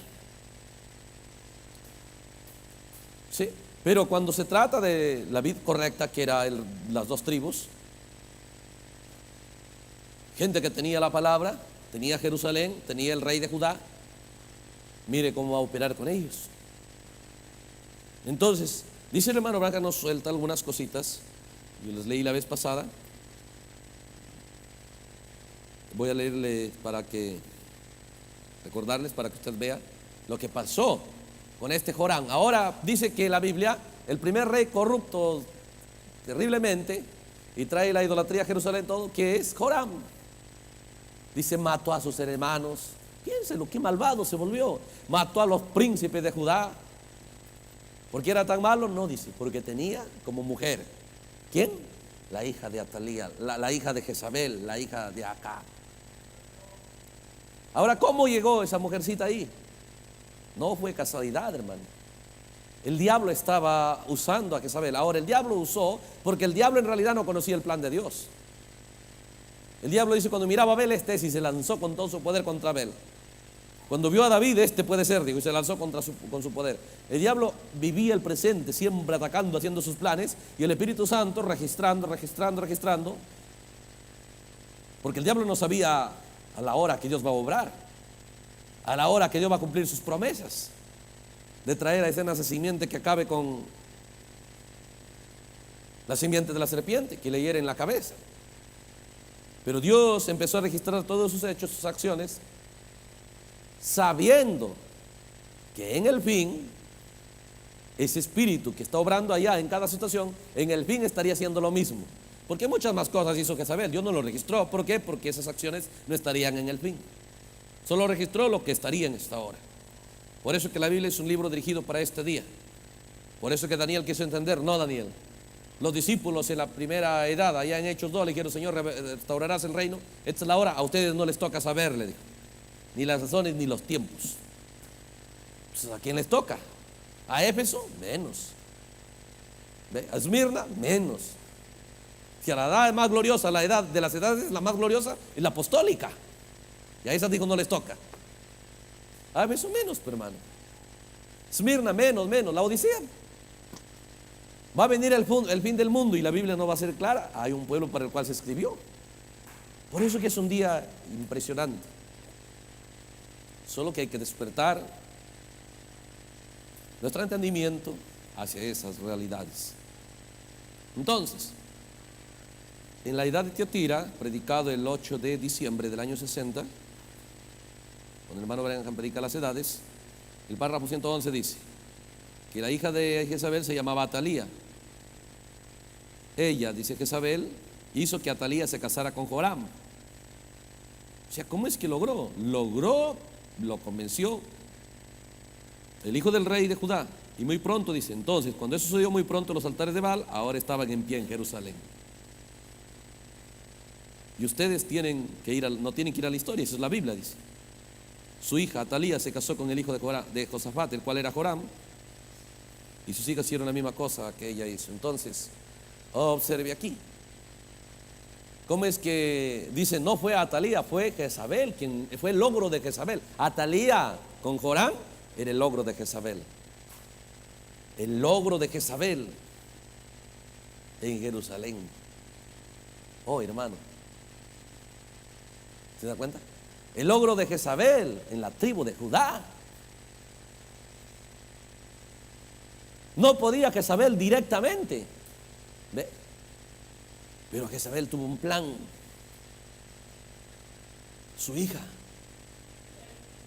¿Sí? Pero cuando se trata de la vid correcta, que era las dos tribus, gente que tenía la palabra, tenía Jerusalén, tenía el rey de Judá, mire cómo va a operar con ellos. Entonces, dice el hermano Branca, nos suelta algunas cositas. Yo les leí la vez pasada. Voy a leerle recordarles para que usted vea lo que pasó con este Joram. Ahora dice que la Biblia, el primer rey corrupto terriblemente y trae la idolatría a Jerusalén, todo, que es Joram. Dice, mató a sus hermanos. Piénselo, qué malvado se volvió. Mató a los príncipes de Judá. ¿Por qué era tan malo? No dice, porque tenía como mujer, ¿quién? La hija de Atalía, la hija de Jezabel, la hija de Acá. Ahora, ¿cómo llegó esa mujercita ahí? No fue casualidad, hermano. El diablo estaba usando a Jezabel. Ahora, el diablo usó, porque el diablo en realidad no conocía el plan de Dios. El diablo dice, cuando miraba a Abel, y se lanzó con todo su poder contra Abel. Cuando vio a David, puede ser, digo, y se lanzó con su poder. El diablo vivía el presente, siempre atacando, haciendo sus planes, y el Espíritu Santo registrando, porque el diablo no sabía a la hora que Dios va a obrar, a la hora que Dios va a cumplir sus promesas, de traer a escena esa simiente que acabe con la simiente de la serpiente, que le hiere en la cabeza. Pero Dios empezó a registrar todos sus hechos, sus acciones, sabiendo que en el fin, ese espíritu que está obrando allá en cada situación, en el fin estaría haciendo lo mismo. Porque muchas más cosas hizo Jezabel, Dios no lo registró. ¿Por qué? Porque esas acciones no estarían en el fin. Solo registró lo que estaría en esta hora. Por eso que la Biblia es un libro dirigido para este día. Por eso que Daniel quiso entender, no Daniel. Los discípulos en la primera edad, allá en Hechos 2, le dijeron, Señor, restaurarás el reino. Esta es la hora, a ustedes no les toca saber, le dijo, ni las razones ni los tiempos. Pues, ¿a quién les toca? A Éfeso, menos. A Esmirna, menos. Si a la edad más gloriosa, la edad de las edades, la más gloriosa es la apostólica, y a esas dijo no les toca. A Éfeso menos, pero hermano. Esmirna, menos. La Odisea. Va a venir el fin del mundo y la Biblia no va a ser clara. Hay un pueblo para el cual se escribió. Por eso que es un día impresionante. Solo que hay que despertar nuestro entendimiento hacia esas realidades. Entonces, en la edad de Tiatira, predicado el 8 de diciembre del año 60, cuando el hermano Branham predica las edades, el párrafo 111 dice que la hija de Jezabel se llamaba Atalía. Ella, dice Jezabel, hizo que Atalía se casara con Joram. O sea, ¿cómo es que logró? Lo convenció el hijo del rey de Judá. Y muy pronto, dice, entonces, cuando eso sucedió muy pronto, los altares de Baal ahora estaban en pie en Jerusalén. Y ustedes tienen que ir, no tienen que ir a la historia, eso es la Biblia, dice. Su hija Atalía se casó con el hijo de Josafat, el cual era Joram, y sus hijas hicieron la misma cosa que ella hizo. Entonces, observe aquí. ¿Cómo es que dice no fue Atalía, fue Jezabel, quien fue el logro de Jezabel? Atalía con Joram era el logro de Jezabel. El logro de Jezabel en Jerusalén. Oh, hermano, ¿se da cuenta? El logro de Jezabel en la tribu de Judá. No podía Jezabel directamente, ¿ve? Pero Jezabel tuvo un plan. Su hija.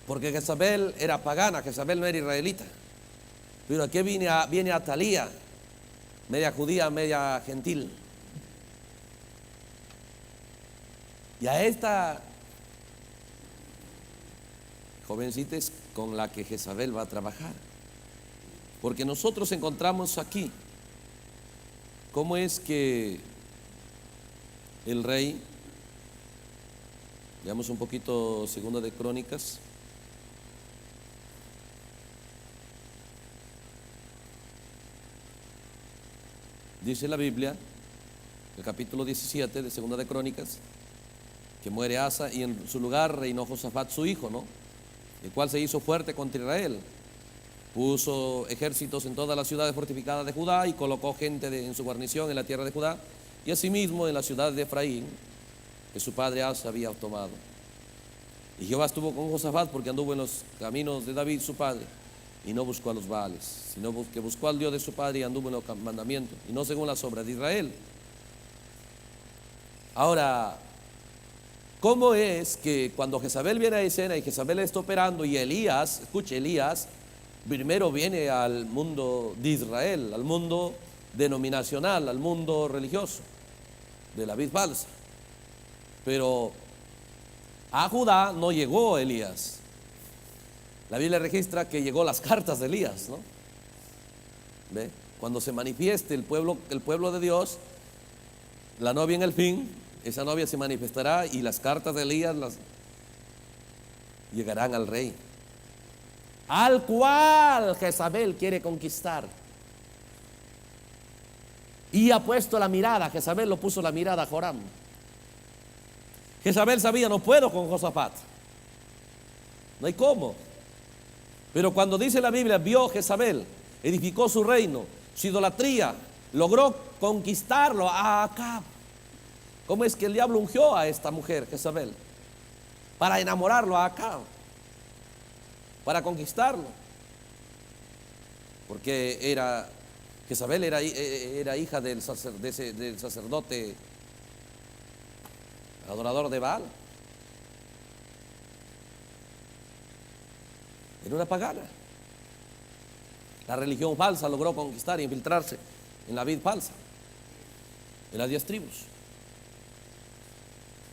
Porque Jezabel era pagana, Jezabel no era israelita. Pero aquí viene Atalía, media judía, media gentil. Y a esta jovencita es con la que Jezabel va a trabajar. Porque nosotros encontramos aquí cómo es que el rey, veamos un poquito Segunda de Crónicas. Dice la Biblia, el capítulo 17 de Segunda de Crónicas, que muere Asa y en su lugar reinó Josafat su hijo, ¿no? El cual se hizo fuerte contra Israel. Puso ejércitos en todas las ciudades fortificadas de Judá y colocó gente en su guarnición en la tierra de Judá y asimismo en la ciudad de Efraín, que su padre Asa había tomado. Y Jehová estuvo con Josafat porque anduvo en los caminos de David su padre y no buscó a los Baales, sino que buscó al Dios de su padre y anduvo en los mandamientos y no según las obras de Israel. Ahora, ¿cómo es que cuando Jezabel viene a escena y Jezabel está operando y Elías, escuche, Elías primero viene al mundo de Israel, al mundo denominacional, al mundo religioso de la vid falsa? Pero a Judá no llegó Elías. La Biblia registra que llegó las cartas de Elías, ¿no? ¿Ve? Cuando se manifieste el pueblo de Dios, la novia en el fin, esa novia se manifestará y las cartas de Elías llegarán al rey, al cual Jezabel quiere conquistar. Y ha puesto la mirada, Jezabel lo puso la mirada a Joram. Jezabel sabía, no puedo con Josafat, no hay cómo. Pero cuando dice la Biblia, vio Jezabel, edificó su reino, su idolatría, logró conquistarlo a Acab. ¿Cómo es que el diablo ungió a esta mujer, Jezabel? Para enamorarlo a Acab, para conquistarlo. Porque Jezabel era hija del sacerdote adorador de Baal. Era una pagana. La religión falsa logró conquistar y infiltrarse en la vid falsa, en las 10 tribus.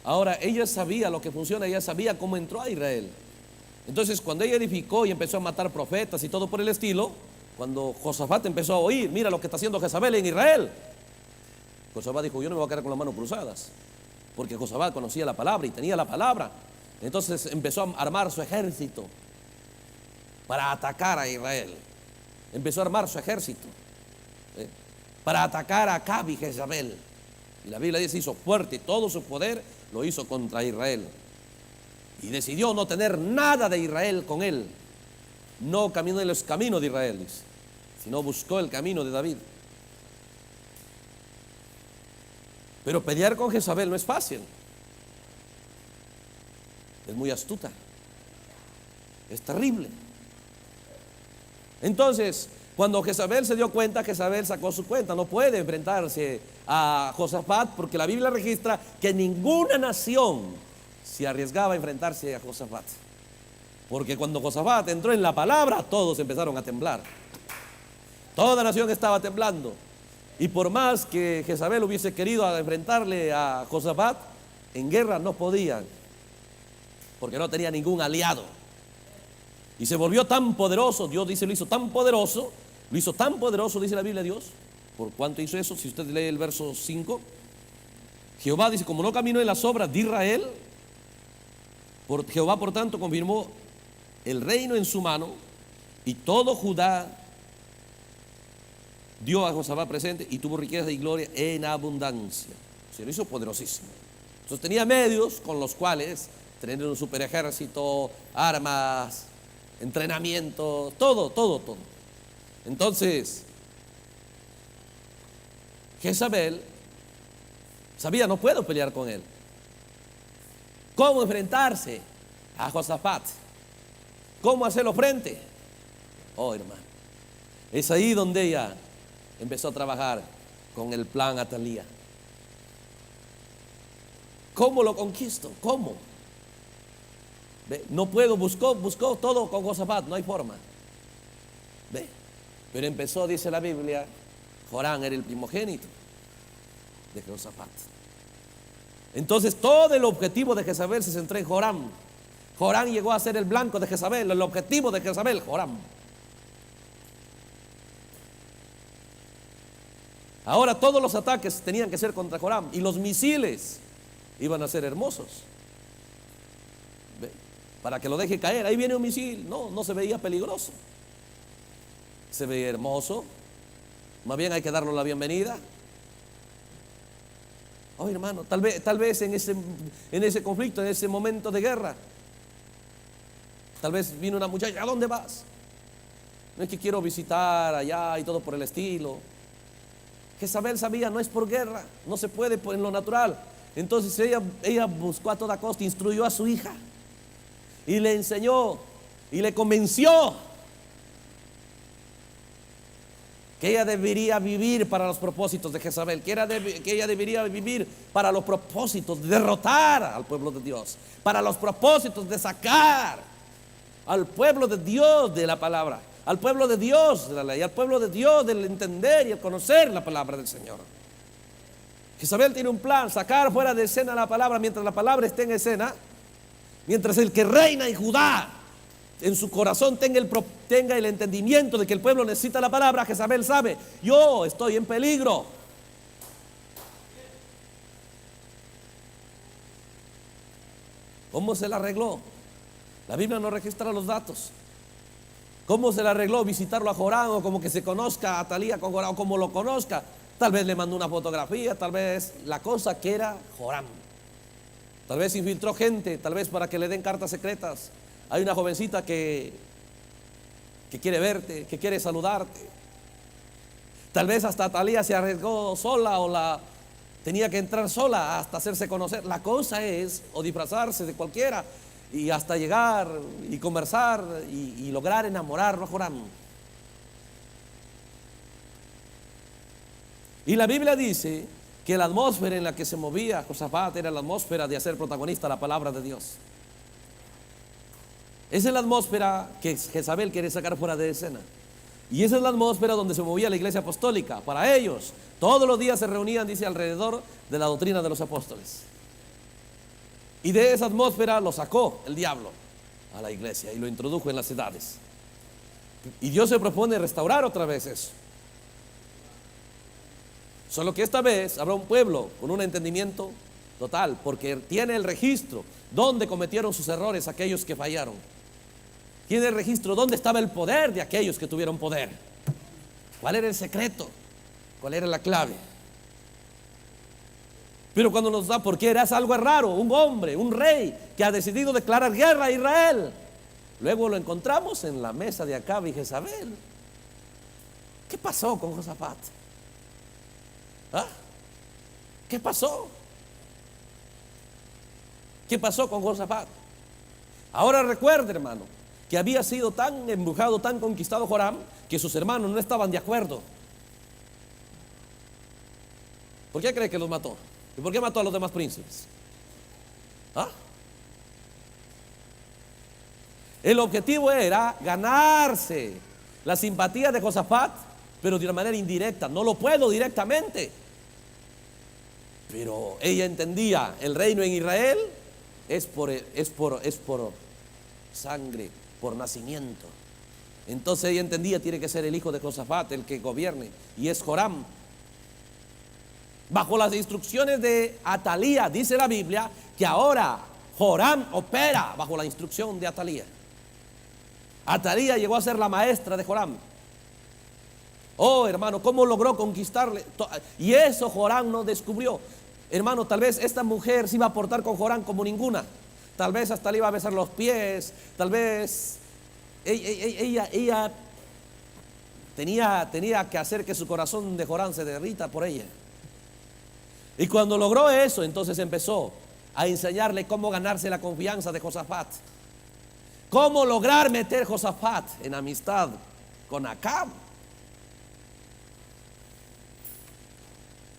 Ahora, ella sabía lo que funciona, ella sabía cómo entró a Israel. Entonces, cuando ella edificó y empezó a matar profetas y todo por el estilo, cuando Josafat empezó a oír, mira lo que está haciendo Jezabel en Israel, Josafat dijo, yo no me voy a quedar con las manos cruzadas, porque Josafat conocía la palabra y tenía la palabra. Entonces empezó a armar su ejército para atacar a Israel. Empezó a armar su ejército para atacar a Acab y Jezabel. Y la Biblia dice, hizo fuerte, todo su poder lo hizo contra Israel. Y decidió no tener nada de Israel con él. No caminó en los caminos de Israel, dice, sino buscó el camino de David. Pero pelear con Jezabel no es fácil. Es muy astuta. Es terrible. Entonces, cuando Jezabel se dio cuenta, Jezabel sacó su cuenta. No puede enfrentarse a Josafat porque la Biblia registra que ninguna nación se arriesgaba a enfrentarse a Josafat. Porque cuando Josafat entró en la palabra, todos empezaron a temblar. Toda la nación estaba temblando. Y por más que Jezabel hubiese querido enfrentarle a Josafat, en guerra no podían, porque no tenía ningún aliado. Y se volvió tan poderoso, Dios dice, lo hizo tan poderoso, dice la Biblia, Dios. ¿Por cuánto hizo eso? Si usted lee el verso 5, Jehová dice, como no caminó en las obras de Israel, Jehová por tanto confirmó el reino en su mano, y todo Judá dio a Josafat presente y tuvo riqueza y gloria en abundancia. Se lo hizo poderosísimo. Entonces tenía medios con los cuales tener un super ejército, armas, entrenamiento, todo. Entonces Jezabel sabía, no puedo pelear con él. ¿Cómo enfrentarse a Josafat? ¿Cómo hacerlo frente? Oh, hermano, es ahí donde ella empezó a trabajar con el plan Atalía. ¿Cómo lo conquisto? ¿Cómo? ¿Ve? No puedo, buscó todo con Josafat, no hay forma. ¿Ve? Pero empezó, dice la Biblia, Joram era el primogénito de Josafat. Entonces todo el objetivo de Jezabel se centró en Joram. Joram llegó a ser el blanco de Jezabel, el objetivo de Jezabel, Joram. Ahora todos los ataques tenían que ser contra Joram, y los misiles iban a ser hermosos. ¿Ve? Para que lo deje caer, ahí viene un misil. No se veía peligroso, se veía hermoso. Más bien hay que darle la bienvenida. Oh, hermano, tal vez en ese conflicto, en ese momento de guerra, tal vez vino una muchacha, ¿a dónde vas? No es que quiero visitar allá y todo por el estilo. Jezabel sabía, no es por guerra, no se puede en lo natural. Entonces ella buscó a toda costa, instruyó a su hija y le enseñó y le convenció que ella debería vivir para los propósitos de Jezabel, que ella debería vivir para los propósitos de derrotar al pueblo de Dios, para los propósitos de sacar al pueblo de Dios de la palabra, al pueblo de Dios de la ley, al pueblo de Dios del entender y el conocer la palabra del Señor. Jezabel tiene un plan, sacar fuera de escena la palabra mientras la palabra esté en escena, mientras el que reina en Judá en su corazón tenga el entendimiento de que el pueblo necesita la palabra. Jezabel sabe, yo estoy en peligro. ¿Cómo se la arregló? La Biblia no registra los datos. ¿Cómo se la arregló? Visitarlo a Joram, o como que se conozca a Atalía con Joram, o como lo conozca. Tal vez le mandó una fotografía, tal vez la cosa que era Joram. Tal vez infiltró gente, tal vez para que le den cartas secretas. Hay una jovencita que quiere verte, que quiere saludarte. Tal vez hasta Atalía se arriesgó sola, o tenía que entrar sola hasta hacerse conocer. La cosa es, o disfrazarse de cualquiera y hasta llegar y conversar y lograr enamorarlo a Joram. Y la Biblia dice que la atmósfera en la que se movía Josafat era la atmósfera de hacer protagonista la palabra de Dios. Esa es la atmósfera que Jezabel quiere sacar fuera de escena. Y esa es la atmósfera donde se movía la iglesia apostólica. Para ellos, todos los días se reunían, dice, alrededor de la doctrina de los apóstoles. Y de esa atmósfera lo sacó el diablo a la iglesia y lo introdujo en las ciudades. Y Dios se propone restaurar otra vez eso. Solo que esta vez habrá un pueblo con un entendimiento total, porque tiene el registro donde cometieron sus errores aquellos que fallaron. Tiene el registro donde estaba el poder de aquellos que tuvieron poder. ¿Cuál era el secreto? ¿Cuál era la clave? Pero cuando nos da, porque era algo raro, un hombre, un rey que ha decidido declarar guerra a Israel. Luego lo encontramos en la mesa de Acab y Jezabel. ¿Qué pasó con Josafat? ¿Ah? ¿Qué pasó? ¿Qué pasó con Josafat? Ahora recuerde, hermano, que había sido tan embrujado, tan conquistado Joram, que sus hermanos no estaban de acuerdo. ¿Por qué cree que los mató? ¿Y por qué mató a los demás príncipes? ¿Ah? El objetivo era ganarse la simpatía de Josafat, pero de una manera indirecta. No lo puedo directamente, pero ella entendía, el reino en Israel es por sangre, por nacimiento. Entonces ella entendía, tiene que ser el hijo de Josafat el que gobierne, y es Joram. Bajo las instrucciones de Atalía, dice la Biblia que ahora Joram opera bajo la instrucción de Atalía. Atalía llegó a ser la maestra de Joram. Oh, hermano, ¿cómo logró conquistarle? Y eso Joram no descubrió. Hermano, tal vez esta mujer se iba a portar con Joram como ninguna. Tal vez hasta le iba a besar los pies. Tal vez ella tenía que hacer que su corazón de Joram se derrita por ella. Y cuando logró eso, entonces empezó a enseñarle cómo ganarse la confianza de Josafat. Cómo lograr meter Josafat en amistad con Acab.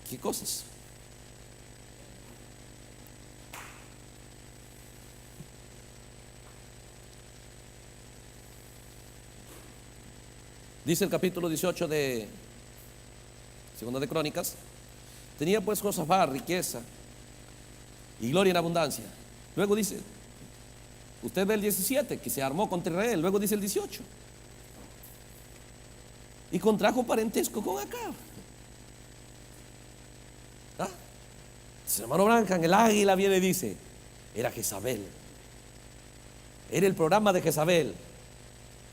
¿Qué cosas? Dice el capítulo 18 de Segunda de Crónicas: tenía pues Josafat riqueza y gloria en abundancia. Luego dice, usted ve el 17, que se armó contra Israel. Luego dice el 18, y contrajo parentesco con Acab. El hermano Branham, el águila, viene y dice, era Jezabel. Era el programa de Jezabel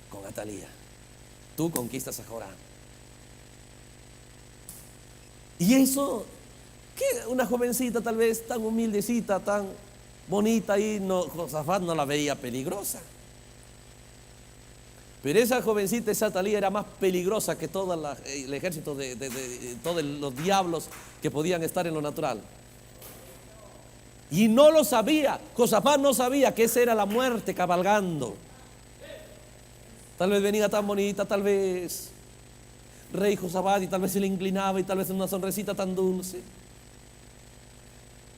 con Atalía. Tú conquistas a Joram. Y eso, que una jovencita tal vez tan humildecita, tan bonita, y Josafat no la veía peligrosa. Pero esa jovencita, esa Atalía, era más peligrosa que todo el ejército de todos los diablos que podían estar en lo natural. Y no lo sabía. Josafat no sabía que esa era la muerte cabalgando. Tal vez venía tan bonita, tal vez rey Josafat, y tal vez se le inclinaba, y tal vez una sonrisita tan dulce.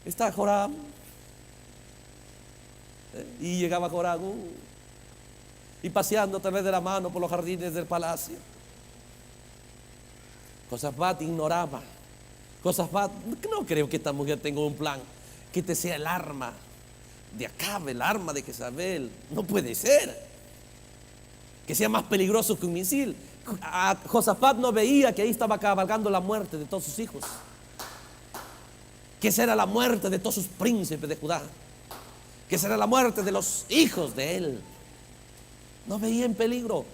Está Joram. Y llegaba Joram y paseando tal vez de la mano por los jardines del palacio. Josafat ignoraba. Josafat, no creo que esta mujer tenga un plan que te sea el arma de Acab, el arma de Jezabel. No puede ser que sea más peligroso que un misil. Josafat no veía que ahí estaba cabalgando la muerte de todos sus hijos, que esa era la muerte de todos sus príncipes de Judá, que esa era la muerte de los hijos de él. No veía en peligro.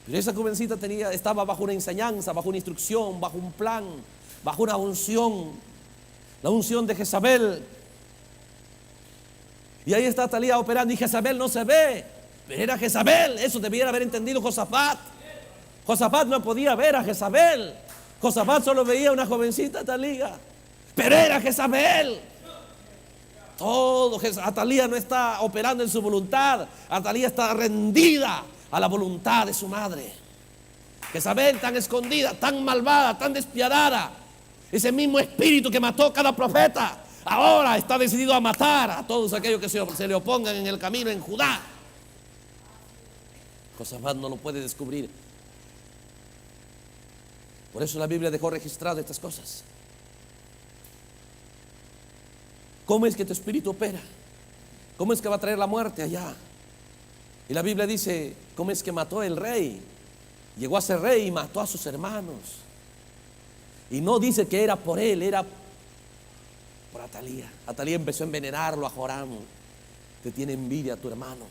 Pero esa jovencita estaba bajo una enseñanza, bajo una instrucción, bajo un plan, bajo una unción, la unción de Jezabel. Y ahí está Atalía operando, y Jezabel no se ve, pero era Jezabel. Eso debiera haber entendido Josafat. Josafat no podía ver a Jezabel. Josafat solo veía una jovencita Atalía, pero era Jezabel. Atalía no está operando en su voluntad. Atalía está rendida a la voluntad de su madre. Jezabel, tan escondida, tan malvada, tan despiadada, ese mismo espíritu que mató a cada profeta, ahora está decidido a matar a todos aquellos que se le opongan en el camino en Judá. Josafat no lo puede descubrir. Por eso la Biblia dejó registrado estas cosas. ¿Cómo es que tu espíritu opera? ¿Cómo es que va a traer la muerte allá? Y la Biblia dice, ¿cómo es que mató el rey? Llegó a ser rey y mató a sus hermanos. Y no dice que era por él, era por Atalía. Atalía empezó a envenenarlo a Joram. Te tiene envidia a tu hermano,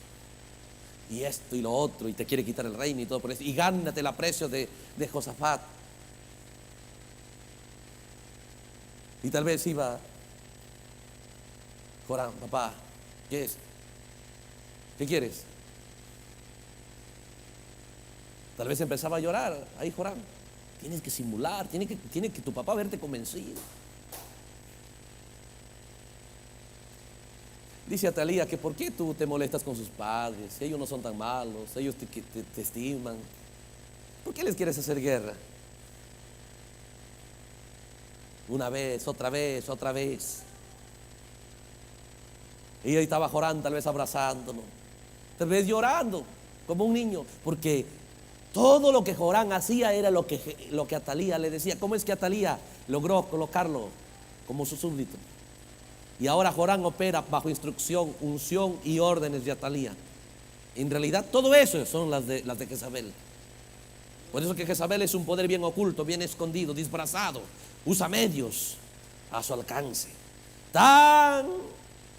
y esto y lo otro, y te quiere quitar el reino y todo por eso. Y gánate el aprecio de Josafat. Y tal vez iba Joram, papá, ¿qué es? ¿Qué quieres? Tal vez empezaba a llorar. Ahí Joram, tienes que simular, tiene que tu papá verte convencido. Dice Atalía que ¿por qué tú te molestas con sus padres? Ellos no son tan malos, ellos te estiman. ¿Por qué les quieres hacer guerra? Una vez, otra vez, otra vez. Y ahí estaba Joram tal vez abrazándolo, tal vez llorando como un niño, porque todo lo que Joram hacía era lo que Atalía le decía. ¿Cómo es que Atalía logró colocarlo como su súbdito? Y ahora Joram opera bajo instrucción, unción y órdenes de Atalía. En realidad todo eso son las de Jezabel. Por eso que Jezabel es un poder bien oculto, bien escondido, disfrazado. Usa medios a su alcance, tan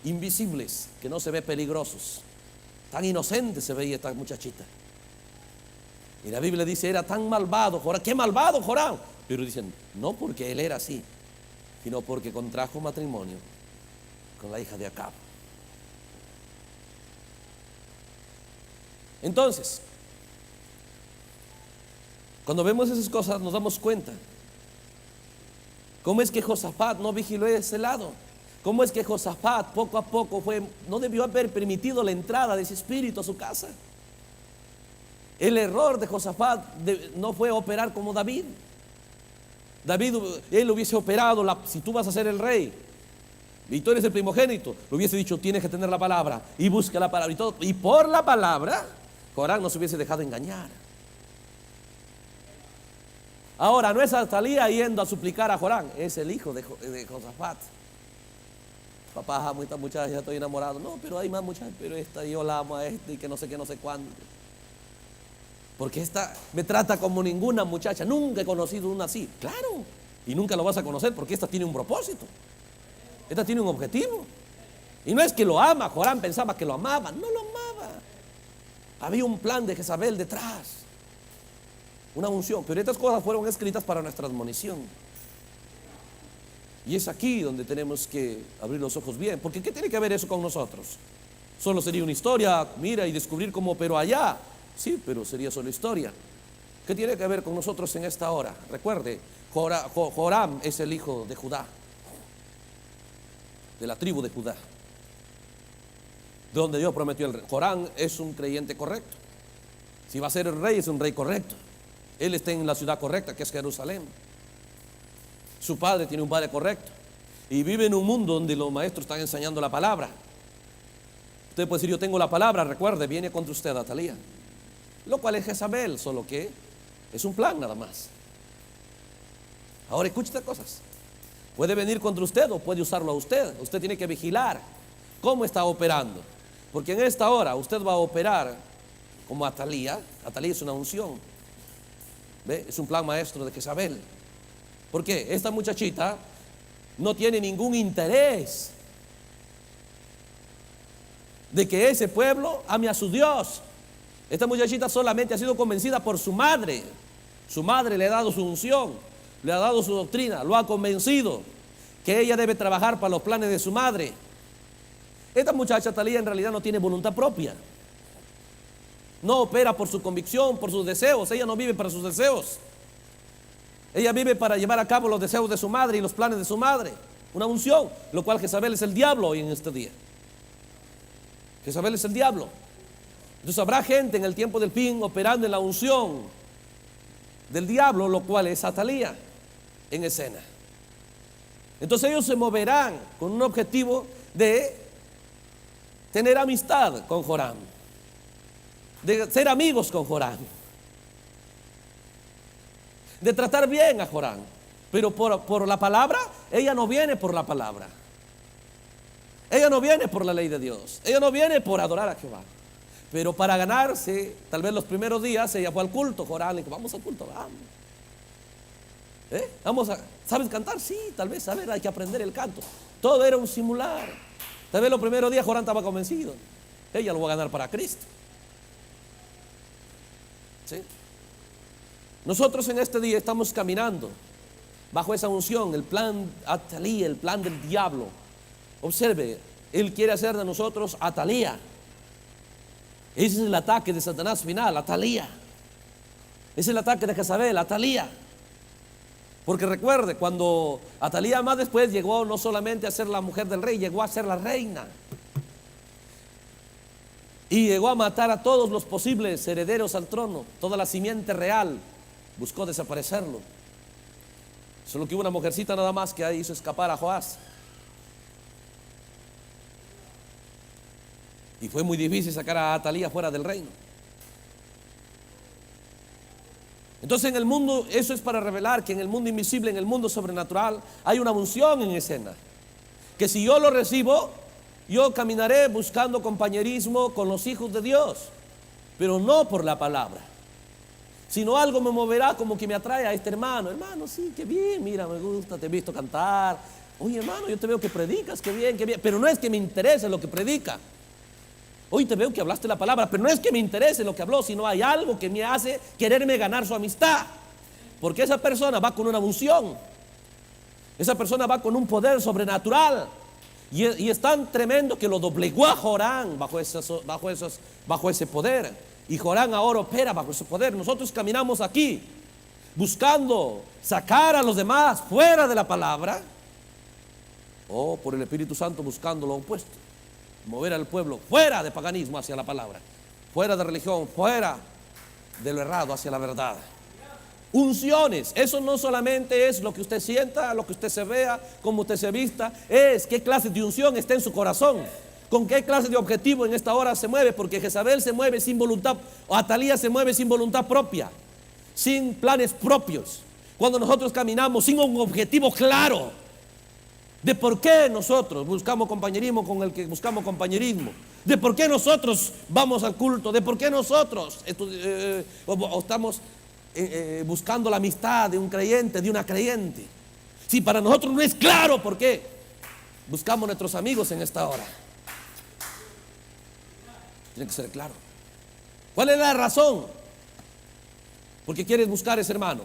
invisibles que no se ve peligrosos. Tan inocente se veía esta muchachita. Y la Biblia dice, era tan malvado Joram. ¡Qué malvado Joram! Pero dicen, no porque él era así, sino porque contrajo matrimonio con la hija de Acab. Entonces, cuando vemos esas cosas nos damos cuenta cómo es que Josafat no vigiló ese lado. Cómo es que Josafat poco a poco no debió haber permitido la entrada de ese espíritu a su casa. El error de Josafat no fue operar como David. David, él hubiese operado, si tú vas a ser el rey y tú eres el primogénito, le hubiese dicho, tienes que tener la palabra y busca la palabra y todo. Y por la palabra, Joram no se hubiese dejado engañar. Ahora, no es Atalía yendo a suplicar a Joram, es el hijo de Josafat. Papá, amo a esta muchacha, ya estoy enamorado. No, pero hay más muchachas, pero esta yo la amo a esta y que no sé qué, no sé cuándo. Porque esta me trata como ninguna muchacha. Nunca he conocido una así. Claro, y nunca lo vas a conocer porque esta tiene un propósito. Esta tiene un objetivo. Y no es que lo ama, Joram pensaba que lo amaba. No lo amaba. Había un plan de Jezabel detrás. Una unción. Pero estas cosas fueron escritas para nuestra admonición. Y es aquí donde tenemos que abrir los ojos bien. Porque ¿qué tiene que ver eso con nosotros? Solo sería una historia, mira, y descubrir cómo operó allá. Sí, pero sería solo historia. ¿Qué tiene que ver con nosotros en esta hora? Recuerde, Joram es el hijo de Judá, de la tribu de Judá, de donde Dios prometió el rey. Joram es un creyente correcto. Si va a ser el rey, es un rey correcto. Él está en la ciudad correcta, que es Jerusalén. Su padre tiene un padre correcto y vive en un mundo donde los maestros están enseñando la palabra. Usted puede decir, yo tengo la palabra. Recuerde, viene contra usted Atalía, lo cual es Jezabel, solo que es un plan nada más. Ahora escuche estas cosas. Puede venir contra usted o puede usarlo a usted. Usted tiene que vigilar cómo está operando, porque en esta hora usted va a operar como Atalía. Atalía es una unción. ¿Ve? Es un plan maestro de Jezabel. ¿Por qué? Esta muchachita no tiene ningún interés de que ese pueblo ame a su Dios. Esta muchachita solamente ha sido convencida por su madre. Su madre le ha dado su unción, le ha dado su doctrina, lo ha convencido que ella debe trabajar para los planes de su madre. Esta muchacha Atalía en realidad no tiene voluntad propia. No opera por su convicción, por sus deseos. Ella no vive para sus deseos. Ella vive para llevar a cabo los deseos de su madre y los planes de su madre. Una unción, lo cual Jezabel es el diablo hoy en este día. Jezabel es el diablo. Entonces habrá gente en el tiempo del fin operando en la unción del diablo, lo cual es Atalía en escena. Entonces ellos se moverán con un objetivo de tener amistad con Joram, de ser amigos con Joram, de tratar bien a Joram. Pero por la palabra, ella no viene por la palabra. Ella no viene por la ley de Dios. Ella no viene por adorar a Jehová. Pero para ganarse, tal vez los primeros días, ella fue al culto. Joram le dijo, vamos al culto, vamos. ¿Sabes cantar? Sí, tal vez, a ver, hay que aprender el canto. Todo era un simular. Tal vez los primeros días Joram estaba convencido. Ella lo va a ganar para Cristo. ¿Sí? Nosotros en este día estamos caminando bajo esa unción, el plan Atalía, el plan del diablo. Observe, él quiere hacer de nosotros Atalía. Ese es el ataque de Satanás final, Atalía. Es el ataque de Jezabel, Atalía. Porque recuerde, cuando Atalía más después llegó no solamente a ser la mujer del rey, llegó a ser la reina. Y llegó a matar a todos los posibles herederos al trono. Toda la simiente real buscó desaparecerlo. Solo que hubo una mujercita nada más que hizo escapar a Joás. Y fue muy difícil sacar a Atalía fuera del reino. Entonces en el mundo, eso es para revelar que en el mundo invisible, en el mundo sobrenatural, hay una unción en escena. Que si yo lo recibo, yo caminaré buscando compañerismo con los hijos de Dios, pero no por la palabra, sino algo me moverá como que me atrae a este hermano. Hermano, sí, qué bien, mira, me gusta, te he visto cantar. Oye, hermano, yo te veo que predicas, qué bien, qué bien. Pero no es que me interese lo que predica. Hoy te veo que hablaste la palabra, pero no es que me interese lo que habló, sino hay algo que me hace quererme ganar su amistad. Porque esa persona va con una unción, esa persona va con un poder sobrenatural. Y es tan tremendo que lo doblegó a Jorán bajo ese poder. Y Jorán ahora opera bajo ese poder. Nosotros caminamos aquí buscando sacar a los demás fuera de la palabra, o por el Espíritu Santo buscando lo opuesto, mover al pueblo fuera de paganismo hacia la palabra, fuera de religión, fuera de lo errado hacia la verdad. Unciones, eso no solamente es lo que usted sienta, lo que usted se vea, cómo usted se vista, es qué clase de unción está en su corazón, con qué clase de objetivo en esta hora se mueve, porque Jezabel se mueve sin voluntad, o Atalía se mueve sin voluntad propia, sin planes propios. Cuando nosotros caminamos sin un objetivo claro de por qué nosotros buscamos compañerismo con el que buscamos compañerismo, de por qué nosotros vamos al culto, de por qué nosotros estamos buscando la amistad de un creyente, de una creyente. Si para nosotros no es claro por qué buscamos nuestros amigos en esta hora, tiene que ser claro. ¿Cuál es la razón? Porque quieres buscar a ese hermano.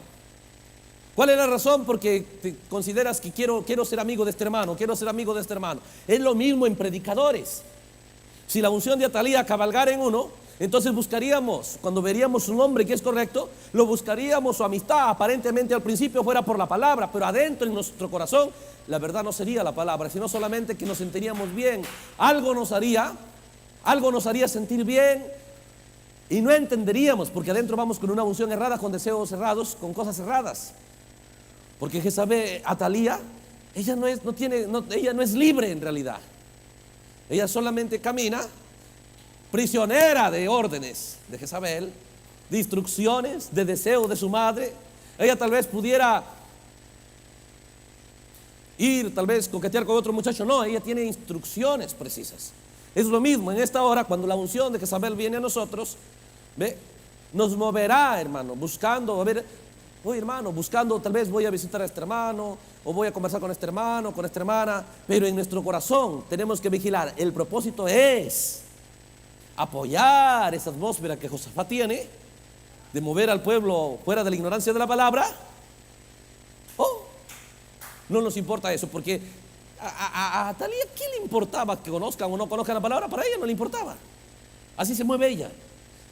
¿Cuál es la razón? Porque te consideras que quiero ser amigo de este hermano, quiero ser amigo de este hermano. Es lo mismo en predicadores. Si la unción de Atalía cabalgara en uno, entonces buscaríamos, cuando veríamos su nombre que es correcto, lo buscaríamos su amistad. Aparentemente al principio fuera por la palabra, pero adentro en nuestro corazón la verdad no sería la palabra, sino solamente que nos sentiríamos bien. Algo nos haría sentir bien y no entenderíamos, porque adentro vamos con una unción errada, con deseos errados, con cosas erradas. Porque Jezabel, Atalía, ella no es libre en realidad. Ella solamente camina prisionera de órdenes de Jezabel, de instrucciones, de deseo de su madre. Ella tal vez pudiera ir, tal vez coquetear con otro muchacho. No, ella tiene instrucciones precisas. Es lo mismo en esta hora, cuando la unción de Jezabel viene a nosotros, ¿ve? Nos moverá, hermano, buscando, a ver, oye, hermano, buscando, tal vez voy a visitar a este hermano, o voy a conversar con este hermano, con esta hermana, pero en nuestro corazón tenemos que vigilar. El propósito es apoyar esa atmósfera que Josafat tiene, de mover al pueblo fuera de la ignorancia de la palabra. No nos importa eso, porque a Atalía, ¿qué le importaba que conozcan o no conozcan la palabra? Para ella no le importaba. Así se mueve ella.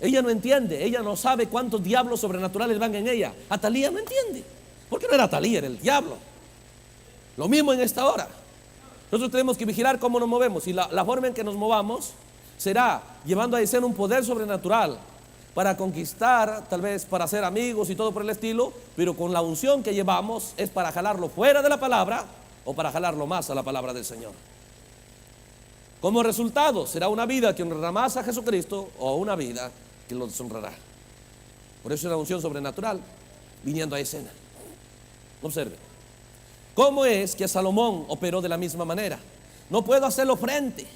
Ella no entiende, ella no sabe cuántos diablos sobrenaturales van en ella. Atalía no entiende, porque no era Atalía, era el diablo. Lo mismo en esta hora. Nosotros tenemos que vigilar cómo nos movemos, y la forma en que nos movamos será llevando a escena un poder sobrenatural para conquistar, tal vez para ser amigos y todo por el estilo, pero con la unción que llevamos es para jalarlo fuera de la palabra o para jalarlo más a la palabra del Señor. Como resultado será una vida que honrará más a Jesucristo o una vida que lo deshonrará. Por eso es una unción sobrenatural viniendo a escena. Observe cómo es que Salomón operó de la misma manera. No puedo hacerlo frente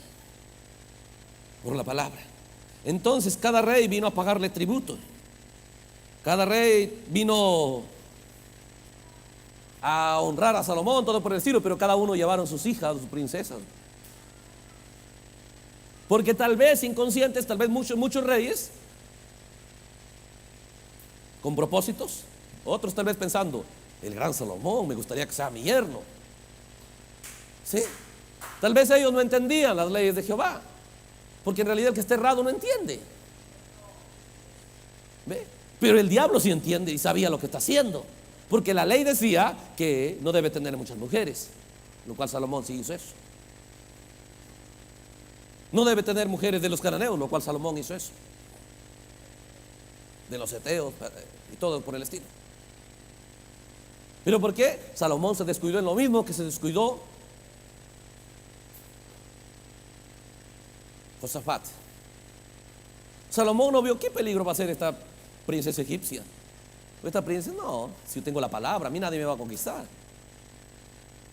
por la palabra. Entonces cada rey vino a pagarle tributo. Cada rey vino a honrar a Salomón, todo por el estilo, pero cada uno llevaron sus hijas, sus princesas. Porque tal vez inconscientes, tal vez muchos reyes con propósitos, otros tal vez pensando, el gran Salomón, me gustaría que sea mi yerno. ¿Sí? Tal vez ellos no entendían las leyes de Jehová, porque en realidad el que está errado no entiende. ¿Ve? Pero el diablo sí entiende y sabía lo que está haciendo, porque la ley decía que no debe tener muchas mujeres, lo cual Salomón sí hizo eso. No debe tener mujeres de los cananeos, lo cual Salomón hizo eso, de los heteos y todo por el estilo. ¿Pero por qué? Salomón se descuidó en lo mismo que se descuidó Josafat. Salomón no vio qué peligro va a ser esta princesa egipcia. Esta princesa, no, si yo tengo la palabra, a mí nadie me va a conquistar.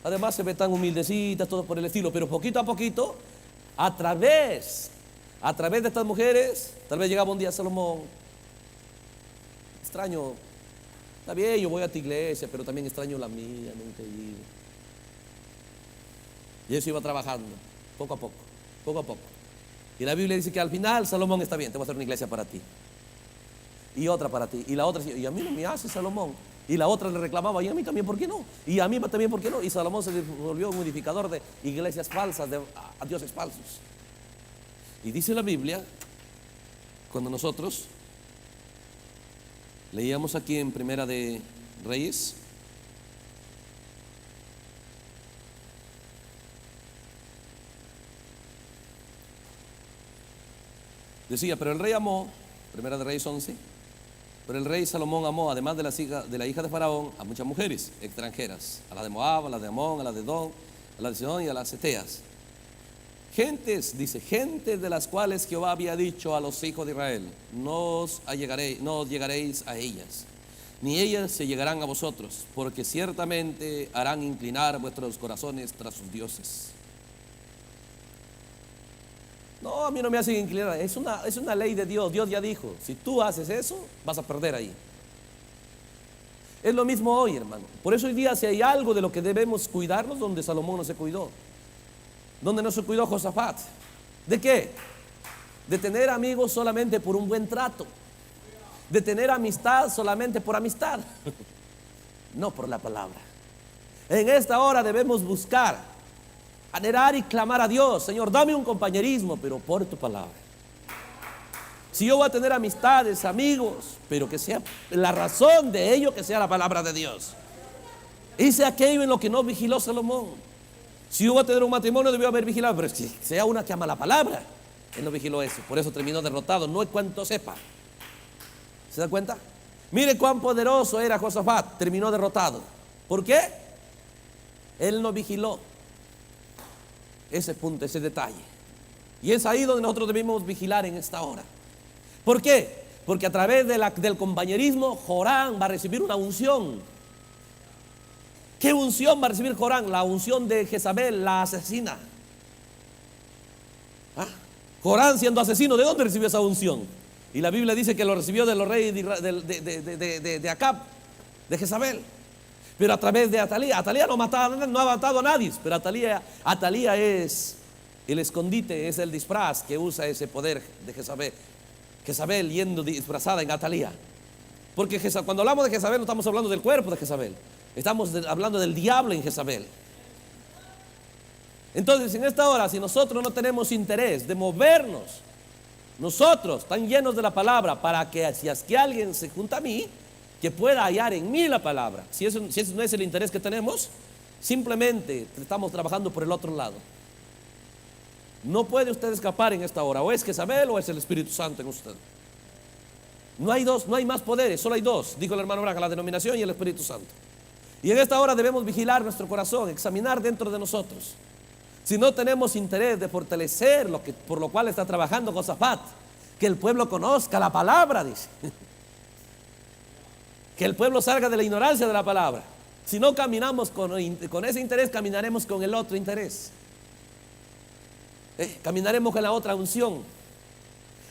Además se ve tan humildecita, todo por el estilo, pero poquito a poquito, a través de estas mujeres, tal vez llegaba un día Salomón, extraño, está bien, yo voy a tu iglesia, pero también extraño la mía, nunca he ido. Y eso iba trabajando, poco a poco, poco a poco. Y la Biblia dice que al final Salomón está bien, te voy a hacer una iglesia para ti. Y otra para ti. Y la otra, y a mí no me hace Salomón. Y la otra le reclamaba, y a mí también, ¿por qué no? Y a mí también, ¿por qué no? Y Salomón se volvió un edificador de iglesias falsas, a dioses falsos. Y dice la Biblia, cuando nosotros leíamos aquí en Primera de Reyes, decía, pero el rey amó, Primera de Reyes 11, pero el rey Salomón amó, además de la hija de Faraón, a muchas mujeres extranjeras, a la de Moab, a la de Amón, a la de Edom, a la de Sidón y a las Eteas. Gentes, dice, gentes de las cuales Jehová había dicho a los hijos de Israel, no os llegaréis a ellas, ni ellas se llegarán a vosotros, porque ciertamente harán inclinar vuestros corazones tras sus dioses. No, a mí no me hacen inclinar, es una ley de Dios. Dios ya dijo, si tú haces eso, vas a perder ahí. Es lo mismo hoy, hermano. Por eso hoy día, si hay algo de lo que debemos cuidarnos, donde Salomón no se cuidó, donde no se cuidó Josafat. ¿De qué? De tener amigos solamente por un buen trato, de tener amistad solamente por amistad, no por la palabra. En esta hora debemos buscar, anhelar y clamar a Dios: Señor, dame un compañerismo, pero por tu palabra. Si yo voy a tener amistades, amigos, pero que sea la razón de ello, que sea la palabra de Dios. Hice aquello en lo que no vigiló Salomón. Si yo voy a tener un matrimonio, debió haber vigilado, pero que sea una que ama la palabra. Él no vigiló eso, por eso terminó derrotado. No es cuanto sepa. ¿Se da cuenta? Mire cuán poderoso era Josafat, terminó derrotado. ¿Por qué? Él no vigiló ese punto, ese detalle. Y es ahí donde nosotros debemos vigilar en esta hora. ¿Por qué? Porque a través del compañerismo, Joram va a recibir una unción. ¿Qué unción va a recibir Joram? La unción de Jezabel, la asesina. Joram, siendo asesino, ¿de dónde recibió esa unción? Y la Biblia dice que lo recibió de los reyes de Acab, de Jezabel. Pero a través de Atalía. Atalía no ha matado a nadie, pero Atalía es el escondite, es el disfraz que usa ese poder de Jezabel. Jezabel yendo disfrazada en Atalía. Porque cuando hablamos de Jezabel, no estamos hablando del cuerpo de Jezabel, estamos hablando del diablo en Jezabel. Entonces, en esta hora, si nosotros no tenemos interés de movernos, nosotros tan llenos de la palabra, para que si es que alguien se junta a mí, que pueda hallar en mí la palabra. Si eso no es el interés que tenemos, simplemente estamos trabajando por el otro lado. No puede usted escapar en esta hora. O es Jezabel o es el Espíritu Santo en usted. No hay dos, no hay más poderes, solo hay dos, dijo el hermano Braga, la denominación y el Espíritu Santo. Y en esta hora debemos vigilar nuestro corazón, examinar dentro de nosotros. Si no tenemos interés de fortalecer por lo cual está trabajando Josafat, que el pueblo conozca la palabra, dice. Que el pueblo salga de la ignorancia de la palabra. Si no caminamos con ese interés, caminaremos con el otro interés. Caminaremos con la otra unción.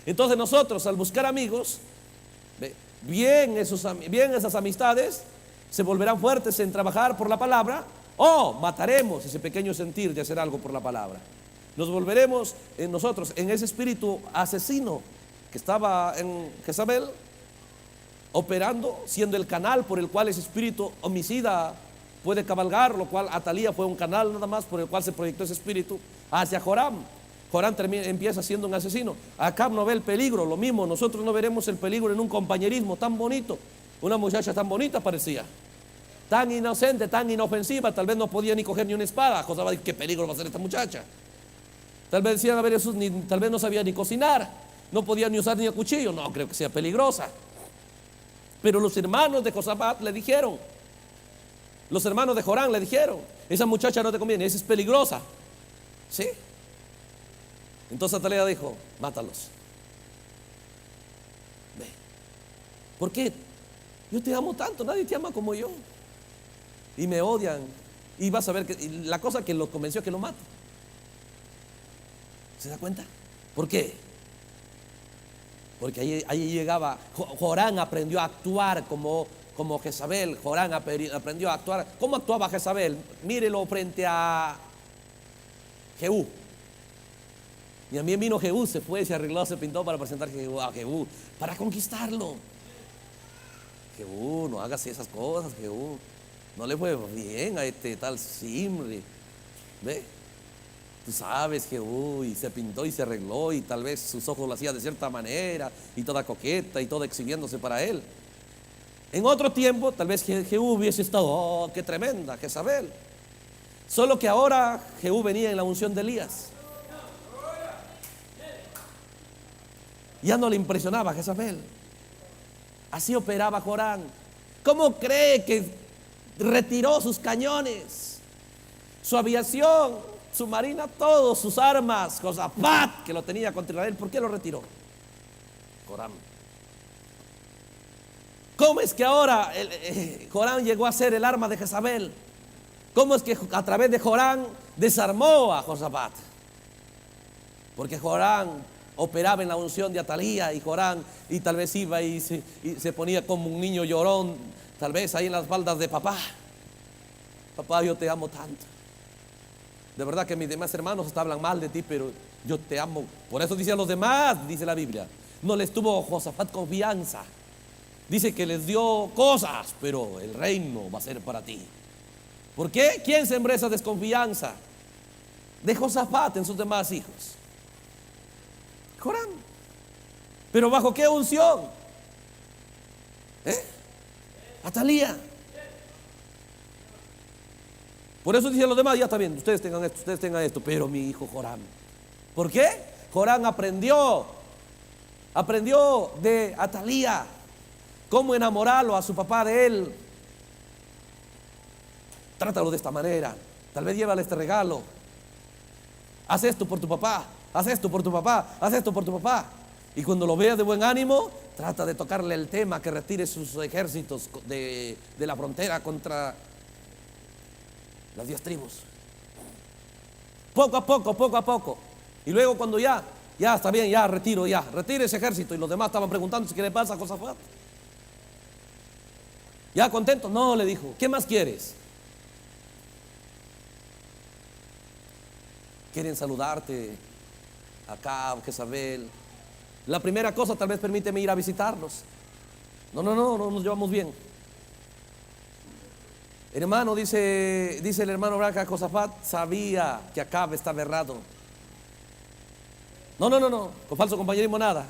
Entonces nosotros, al buscar amigos, bien esas amistades se volverán fuertes en trabajar por la palabra, o mataremos ese pequeño sentir de hacer algo por la palabra. Nos volveremos nosotros en ese espíritu asesino que estaba en Jezabel, operando, siendo el canal por el cual ese espíritu homicida puede cabalgar, lo cual Atalía fue un canal nada más por el cual se proyectó ese espíritu hacia Joram. Joram empieza siendo un asesino. Acab no ve el peligro, lo mismo, nosotros no veremos el peligro en un compañerismo tan bonito. Una muchacha tan bonita parecía, tan inocente, tan inofensiva, tal vez no podía ni coger ni una espada. José, ¿qué peligro va a ser esta muchacha? Tal vez decían, a ver, tal vez no sabía ni cocinar, no podía ni usar ni el cuchillo. No creo que sea peligrosa. Pero los hermanos de Josafat le dijeron, los hermanos de Joram le dijeron, esa muchacha no te conviene, esa es peligrosa. ¿Sí? Entonces Atalía dijo: mátalos. Ve, ¿por qué? Yo te amo tanto, nadie te ama como yo. Y me odian. Y vas a ver que la cosa que lo convenció es que lo mate. ¿Se da cuenta? ¿Por qué? Porque ahí llegaba. Jorán aprendió a actuar como Jezabel. Jorán aprendió a actuar. ¿Cómo actuaba Jezabel? Mírelo frente a Jehú. Y también vino Jehú, se fue, se arregló, se pintó para presentar a Jehú, para conquistarlo. Jehú, no hagas esas cosas, Jehú. No le fue bien a este tal Zimri. Ve, tú sabes, Jehú, y se pintó y se arregló, y tal vez sus ojos lo hacía de cierta manera, y toda coqueta, y toda exhibiéndose para él. En otro tiempo, tal vez Jehú hubiese estado: oh, qué tremenda Jezabel. Solo que ahora Jehú venía en la unción de Elías. Ya no le impresionaba a Jezabel. Así operaba Jorán. ¿Cómo cree que retiró sus cañones, su aviación, su marina, todos sus armas, Josafat, que lo tenía contra Israel? ¿Por qué lo retiró? Jorán. ¿Cómo es que ahora Jorán llegó a ser el arma de Jezabel? ¿Cómo es que a través de Jorán desarmó a Josafat? Porque Jorán operaba en la unción de Atalía, y Jorán, y tal vez iba y se ponía como un niño llorón, tal vez ahí en las faldas de papá. Papá, yo te amo tanto. De verdad que mis demás hermanos hasta hablan mal de ti, pero yo te amo. Por eso dice a los demás, dice la Biblia, no les tuvo Josafat confianza. Dice que les dio cosas, pero el reino va a ser para ti. ¿Por qué? ¿Quién sembró esa desconfianza de Josafat en sus demás hijos? Jorán. ¿Pero bajo qué unción? Atalía. Por eso dicen los demás: ya está bien, ustedes tengan esto, pero mi hijo Jorán. ¿Por qué? Jorán aprendió de Atalía cómo enamorarlo a su papá de él. Trátalo de esta manera, tal vez llévale este regalo. Haz esto por tu papá, haz esto por tu papá, haz esto por tu papá. Y cuando lo veas de buen ánimo, trata de tocarle el tema, que retire sus ejércitos de la frontera contra las 10 tribus. Poco a poco, poco a poco. Y luego cuando ya está bien, retire ese ejército. Y los demás estaban preguntando: ¿qué le pasa a Josafat? ¿Ya contento? No, le dijo. ¿Qué más quieres? Quieren saludarte, Acab, Jezabel. La primera cosa, tal vez permíteme ir a visitarlos. No nos llevamos bien. Hermano, dice el hermano Braca, Josafat sabía que Acab estaba errado. No, con falso compañerismo nada.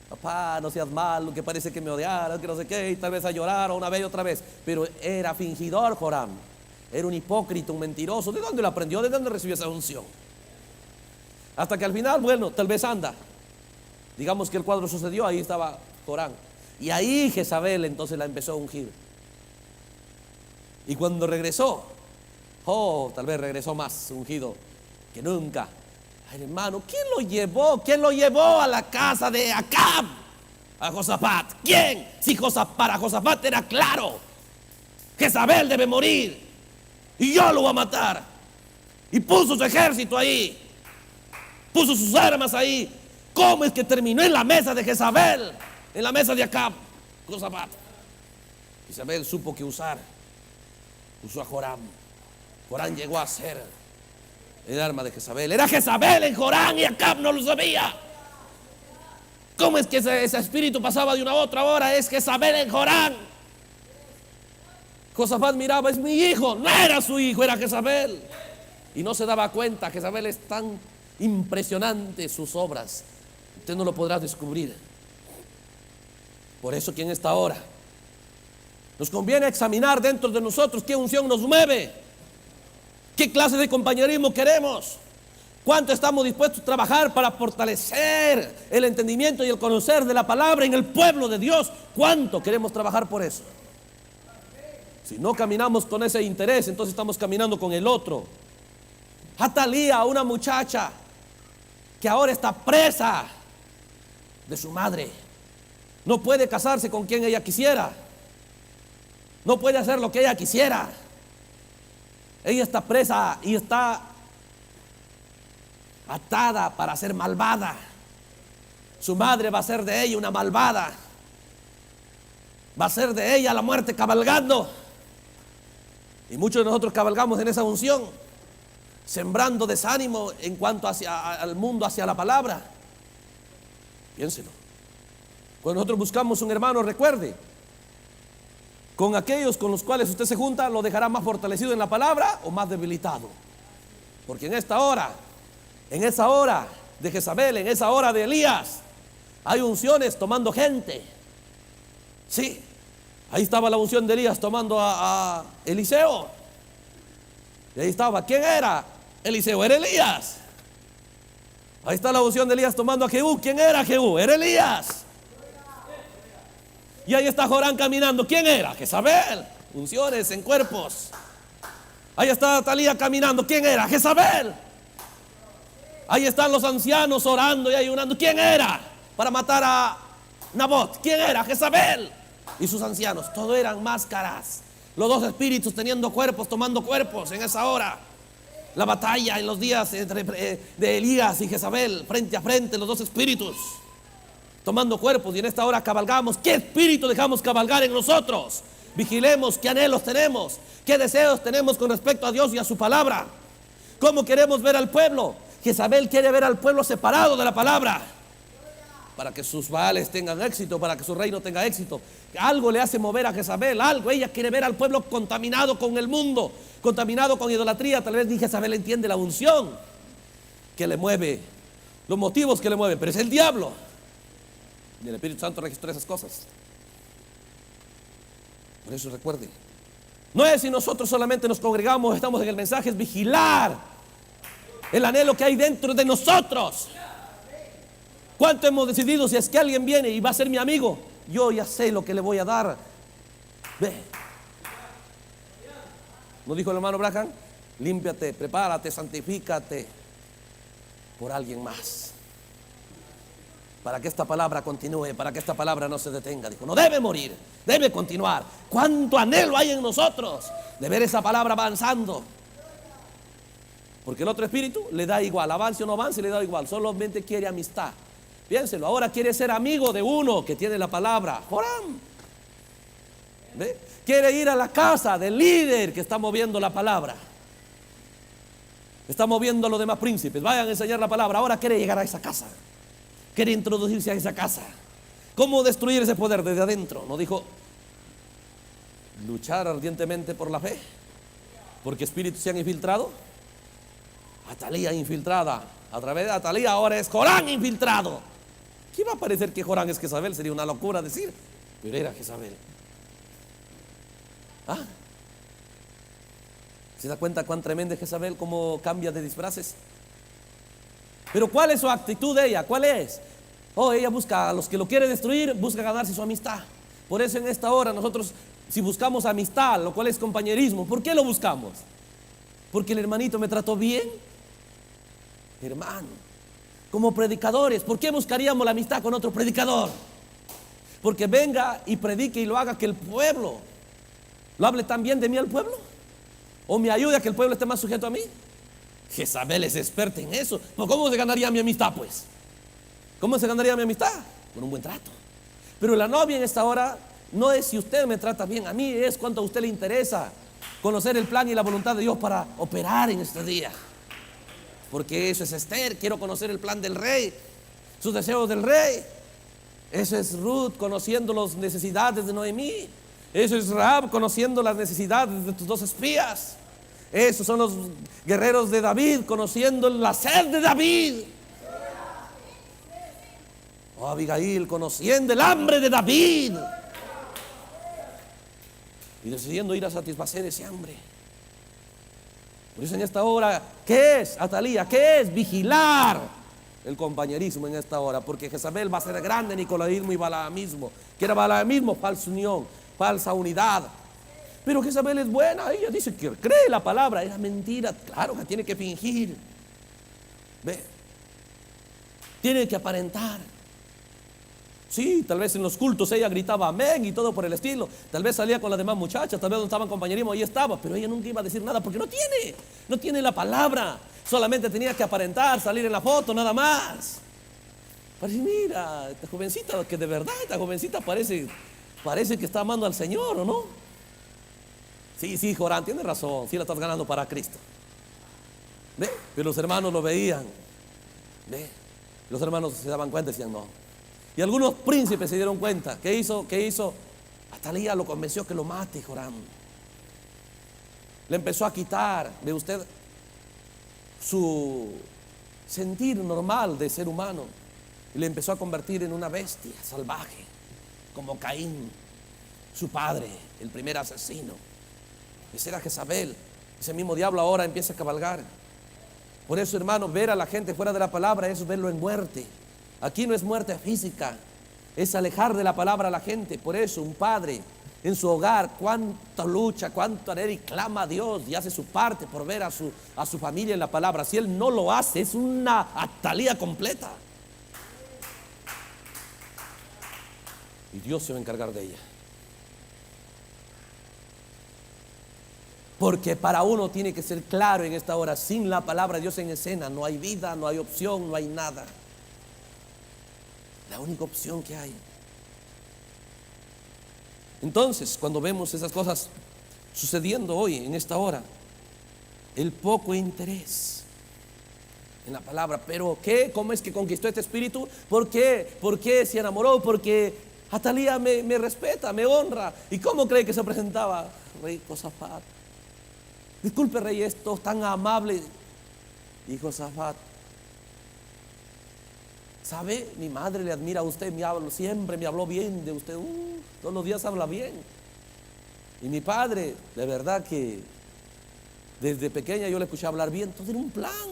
Papá, no seas malo, que parece que me odiaras, que no sé qué, y tal vez a llorar una vez y otra vez. Pero era fingidor Jorán. Era un hipócrita, un mentiroso. ¿De dónde lo aprendió? ¿De dónde recibió esa unción? Hasta que al final, bueno, tal vez anda. Digamos que el cuadro sucedió, ahí estaba Jorán. Y ahí Jezabel entonces la empezó a ungir. Y cuando regresó, tal vez regresó más ungido que nunca. Ay, hermano, ¿quién lo llevó? ¿Quién lo llevó a la casa de Acab? A Josafat. ¿Quién? Si para Josafat era claro: Jezabel debe morir y yo lo voy a matar. Y puso su ejército ahí, puso sus armas ahí. ¿Cómo es que terminó en la mesa de Jezabel? En la mesa de Acab, Josafat. Jezabel supo que usó a Jorán. Jorán llegó a ser el arma de Jezabel. Era Jezabel en Jorán y Acab no lo sabía. ¿Cómo es que ese espíritu pasaba de una a otra hora? Es Jezabel en Jorán. Josafat miraba: es mi hijo. No era su hijo, era Jezabel. Y no se daba cuenta. Jezabel es tan impresionante, sus obras, usted no lo podrá descubrir. Por eso que en esta hora nos conviene examinar dentro de nosotros qué unción nos mueve, qué clase de compañerismo queremos, cuánto estamos dispuestos a trabajar para fortalecer el entendimiento y el conocer de la palabra en el pueblo de Dios. Cuánto queremos trabajar por eso. Si no caminamos con ese interés, entonces estamos caminando con el otro. Atalía, una muchacha que ahora está presa de su madre. No puede casarse con quien ella quisiera. No puede hacer lo que ella quisiera. Ella está presa y está atada para ser malvada. Su madre va a ser de ella una malvada. Va a ser de ella la muerte cabalgando. Y muchos de nosotros cabalgamos en esa unción, sembrando desánimo en cuanto al mundo, hacia la palabra. Piénselo. Cuando nosotros buscamos un hermano, recuerde, con aquellos con los cuales usted se junta, lo dejará más fortalecido en la palabra o más debilitado. Porque en esa hora de Jezabel, en esa hora de Elías, hay unciones tomando gente. Sí, ahí estaba la unción de Elías tomando a Eliseo. Y ahí estaba, ¿quién era? Eliseo, era Elías. Ahí está la unción de Elías tomando a Jehú. ¿Quién era Jehú? Era Elías. Y ahí está Jorán caminando. ¿Quién era? Jezabel. Unciones en cuerpos. Ahí está Atalía caminando. ¿Quién era? Jezabel. Ahí están los ancianos orando y ayunando. ¿Quién era? Para matar a Nabot. ¿Quién era? Jezabel. Y sus ancianos, todos eran máscaras. Los dos espíritus teniendo cuerpos, tomando cuerpos en esa hora. La batalla en los días de Elías y Jezabel, frente a frente, los dos espíritus tomando cuerpos. Y en esta hora cabalgamos. ¿Qué espíritu dejamos cabalgar en nosotros? Vigilemos qué anhelos tenemos, qué deseos tenemos con respecto a Dios y a su palabra. ¿Cómo queremos ver al pueblo? Jezabel quiere ver al pueblo separado de la palabra, para que sus baales tengan éxito, para que su reino tenga éxito. Algo le hace mover a Jezabel, algo. Ella quiere ver al pueblo contaminado con el mundo, contaminado con idolatría. Tal vez ni Jezabel entiende la unción que le mueve, los motivos que le mueven, pero es el diablo. Y el Espíritu Santo registró esas cosas. Por eso recuerden, no es si nosotros solamente nos congregamos, estamos en el mensaje, es vigilar el anhelo que hay dentro de nosotros. ¿Cuánto hemos decidido? Si es que alguien viene y va a ser mi amigo, yo ya sé lo que le voy a dar. Ve. ¿No dijo el hermano Abraham? Límpiate, prepárate, santifícate por alguien más, para que esta palabra continúe, para que esta palabra no se detenga. Dijo, no debe morir, debe continuar. ¿Cuánto anhelo hay en nosotros de ver esa palabra avanzando? Porque el otro espíritu le da igual, avance o no avance, le da igual, solamente quiere amistad. Piénselo, ahora quiere ser amigo de uno que tiene la palabra. Joram. ¿Ve? Quiere ir a la casa del líder que está moviendo la palabra, está moviendo a los demás príncipes. Vayan a enseñar la palabra. Ahora quiere llegar a esa casa, quiere introducirse a esa casa. ¿Cómo destruir ese poder desde adentro? ¿No dijo luchar ardientemente por la fe? Porque espíritus se han infiltrado. Atalía infiltrada, a través de Atalía ahora es Jorán infiltrado. ¿Qué va a parecer que Jorán es Jezabel? Sería una locura decir, pero era Jezabel. ¿Ah? ¿Se da cuenta cuán tremenda es Jezabel? Cómo cambia de disfraces. Pero ¿cuál es su actitud de ella? ¿Cuál es? Oh, ella busca a los que lo quiere destruir, busca ganarse su amistad. Por eso en esta hora nosotros, si buscamos amistad, lo cual es compañerismo, ¿por qué lo buscamos? Porque el hermanito me trató bien. Hermano, como predicadores, ¿por qué buscaríamos la amistad con otro predicador? Porque venga y predique y lo haga que el pueblo lo hable tan bien de mí al pueblo, o me ayude a que el pueblo esté más sujeto a mí. Jezabel es experta en eso. ¿Cómo se ganaría mi amistad, pues? ¿Cómo se ganaría mi amistad? Con un buen trato. Pero la novia en esta hora no es si usted me trata bien a mí, es cuánto a usted le interesa conocer el plan y la voluntad de Dios para operar en este día. Porque eso es Esther, quiero conocer el plan del rey, sus deseos del rey. Eso es Ruth, conociendo las necesidades de Noemí. Eso es Rahab, conociendo las necesidades de tus dos espías. Esos son los guerreros de David, conociendo la sed de David. Oh, Abigail, conociendo el hambre de David y decidiendo ir a satisfacer ese hambre. Por eso en esta hora, ¿qué es, Atalía? ¿Qué es? Vigilar el compañerismo en esta hora. Porque Jezabel va a ser grande nicolaísmo y balaamismo. Que era balaamismo, falsa unión, falsa unidad. Pero Jezabel es buena, ella dice que cree la palabra. Era mentira, claro que tiene que fingir. Ve, Tiene que aparentar. Sí, tal vez en los cultos ella gritaba amén y todo por el estilo. Tal vez salía con las demás muchachas, tal vez no estaban compañerismo, ahí estaba, pero ella nunca iba a decir nada porque no tiene la palabra. Solamente tenía que aparentar, salir en la foto, nada más. Parece, mira, esta jovencita, que de verdad esta jovencita parece que está amando al Señor, ¿o no? Sí, Jorán, tiene razón, sí la estás ganando para Cristo. ¿Ve? Pero los hermanos lo veían. ¿Ve? Los hermanos se daban cuenta y decían no. Y algunos príncipes se dieron cuenta. ¿Qué hizo? Atalía lo convenció que lo mate, Joram. Le empezó a quitar, ve usted, su sentir normal de ser humano. Y le empezó a convertir en una bestia salvaje, como Caín, su padre, el primer asesino. Ese era Jezabel. Ese mismo diablo ahora empieza a cabalgar. Por eso, hermano, ver a la gente fuera de la palabra es verlo en muerte. Aquí no es muerte física, es alejar de la palabra a la gente. Por eso un padre en su hogar, cuánta lucha, cuánto anhela y clama a Dios y hace su parte por ver a su familia en la palabra. Si él no lo hace, es una Atalía completa. Y Dios se va a encargar de ella. Porque para uno tiene que ser claro en esta hora, sin la palabra de Dios en escena no hay vida, no hay opción, no hay nada. La única opción que hay. Entonces, cuando vemos esas cosas sucediendo hoy, en esta hora, el poco interés en la palabra. ¿Pero qué? ¿Cómo es que conquistó este espíritu? ¿Por qué? ¿Por qué se enamoró? Porque Atalía me respeta, me honra. ¿Y cómo cree que se presentaba? Rey Josafat. Disculpe, rey, esto tan amable. Y Josafat, ¿sabe? Mi madre le admira a usted, siempre me habló bien de usted. Todos los días habla bien. Y mi padre, de verdad que desde pequeña yo le escuché hablar bien. Todo era un plan.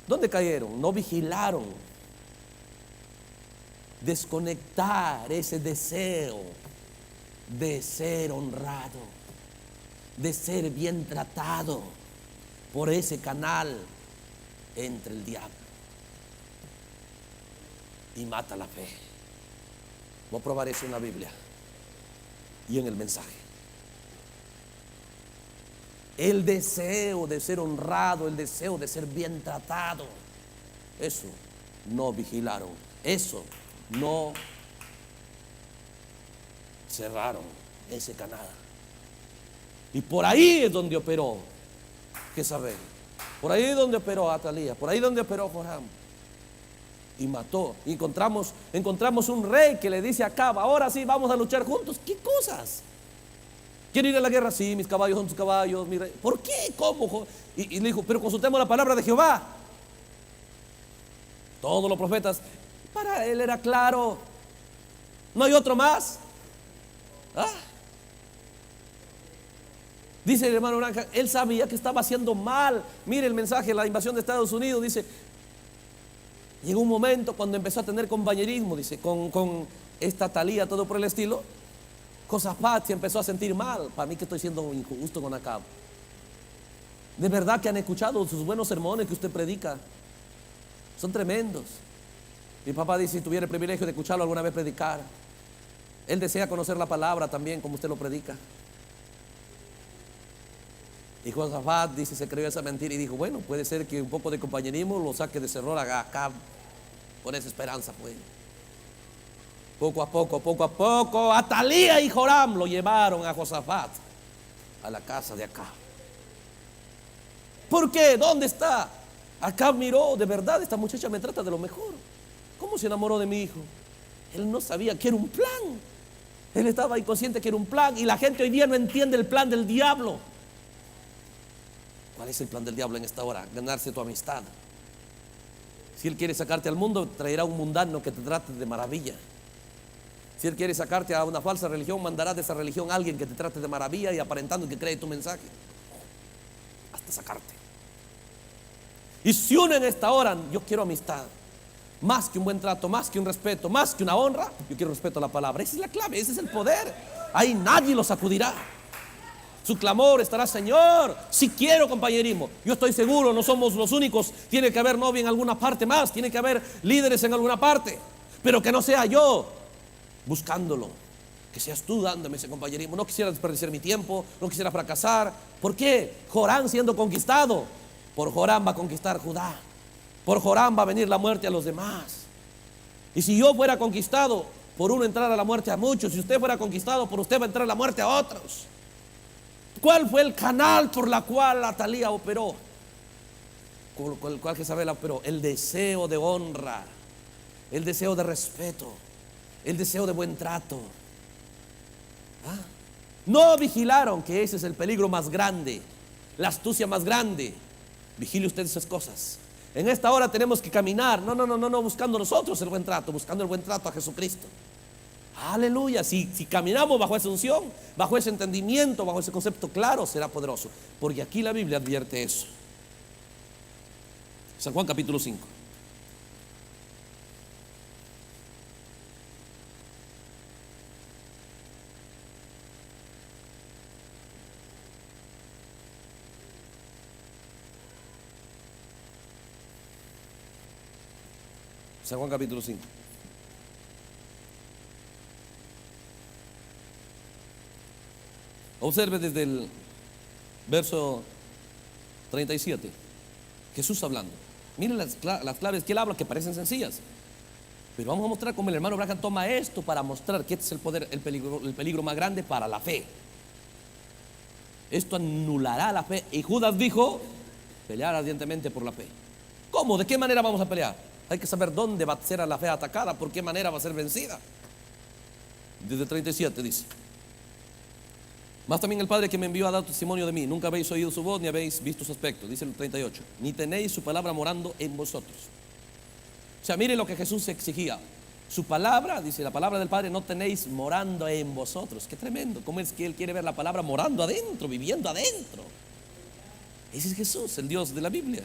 ¿Dónde cayeron? No vigilaron. Desconectar ese deseo de ser honrado, de ser bien tratado por ese canal entre el diablo y mata la fe. Voy a probar eso en la Biblia y en el mensaje. El deseo de ser honrado, el deseo de ser bien tratado, eso no vigilaron, eso no cerraron ese canal. Y por ahí es donde operó Jezabel. Por ahí es donde operó Atalía. Por ahí es donde operó Joram. Y mató. Y encontramos un rey que le dice a Acab: ahora sí vamos a luchar juntos. ¿Qué cosas? ¿Quiere ir a la guerra? Sí, mis caballos son tus caballos, mi rey. ¿Por qué? ¿Cómo? Y le dijo: pero consultemos la palabra de Jehová. Todos los profetas, para él era claro. No hay otro más. Dice el hermano Granja, él sabía que estaba haciendo mal. Mire el mensaje, la invasión de Estados Unidos. Dice, llegó un momento cuando empezó a tener compañerismo, dice, con esta Atalía, todo por el estilo. Josafat se empezó a sentir mal. Para mí que estoy siendo injusto con Acab. De verdad que han escuchado sus buenos sermones que usted predica. Son tremendos. Mi papá dice, si tuviera el privilegio de escucharlo alguna vez predicar, él desea conocer la palabra también como usted lo predica. Y Josafat dice, se creyó esa mentira y dijo, bueno, puede ser que un poco de compañerismo lo saque de ese error a Acab. Con esa esperanza pues. Poco a poco, Atalía y Joram lo llevaron a Josafat a la casa de Acab. ¿Por qué? ¿Dónde está? Acab miró, de verdad, esta muchacha me trata de lo mejor. ¿Cómo se enamoró de mi hijo? Él no sabía que era un plan. Él estaba inconsciente que era un plan. Y la gente hoy día no entiende el plan del diablo. ¿Cuál es el plan del diablo en esta hora? Ganarse tu amistad. Si él quiere sacarte al mundo, traerá un mundano que te trate de maravilla. Si él quiere sacarte a una falsa religión, mandará de esa religión a alguien que te trate de maravilla y aparentando que cree tu mensaje, hasta sacarte. Y si uno en esta hora, yo quiero amistad, más que un buen trato, más que un respeto, más que una honra, yo quiero respeto a la palabra. Esa es la clave, ese es el poder. Ahí nadie lo sacudirá. Su clamor estará: Señor, si quiero compañerismo. Yo estoy seguro, no somos los únicos. Tiene que haber novia en alguna parte más, tiene que haber líderes en alguna parte, pero que no sea yo buscándolo, que seas tú dándome ese compañerismo. No quisiera desperdiciar mi tiempo, no quisiera fracasar. ¿Por qué? Jorán siendo conquistado, por Jorán va a conquistar Judá, por Jorán va a venir la muerte a los demás. Y si yo fuera conquistado, por uno entrar a la muerte a muchos. Si usted fuera conquistado, por usted va a entrar a la muerte a otros. ¿Cuál fue el canal por la cual Atalía operó? Con el cual Jezabel operó: el deseo de honra, el deseo de respeto, el deseo de buen trato. No vigilaron que ese es el peligro más grande, la astucia más grande. Vigile usted esas cosas. En esta hora tenemos que caminar, no buscando nosotros el buen trato, buscando el buen trato a Jesucristo. Aleluya. Si caminamos bajo esa unción, bajo ese entendimiento, bajo ese concepto claro, será poderoso. Porque aquí la Biblia advierte eso. San Juan capítulo 5. San Juan capítulo 5. Observe desde el verso 37. Jesús hablando. Miren las claves que él habla, que parecen sencillas, pero vamos a mostrar cómo el hermano Branham toma esto para mostrar que este es el poder, el peligro más grande para la fe. Esto anulará la fe. Y Judas dijo: pelear ardientemente por la fe. ¿Cómo? ¿De qué manera vamos a pelear? Hay que saber dónde va a ser la fe atacada, por qué manera va a ser vencida. Desde 37 dice: más también el Padre que me envió a dar testimonio de mí. Nunca habéis oído su voz ni habéis visto su aspecto. Dice el 38: ni tenéis su palabra morando en vosotros. O sea, miren lo que Jesús exigía. Su palabra, dice la palabra del Padre, no tenéis morando en vosotros. Qué tremendo. ¿Cómo es que Él quiere ver la palabra morando adentro, viviendo adentro? Ese es Jesús, el Dios de la Biblia.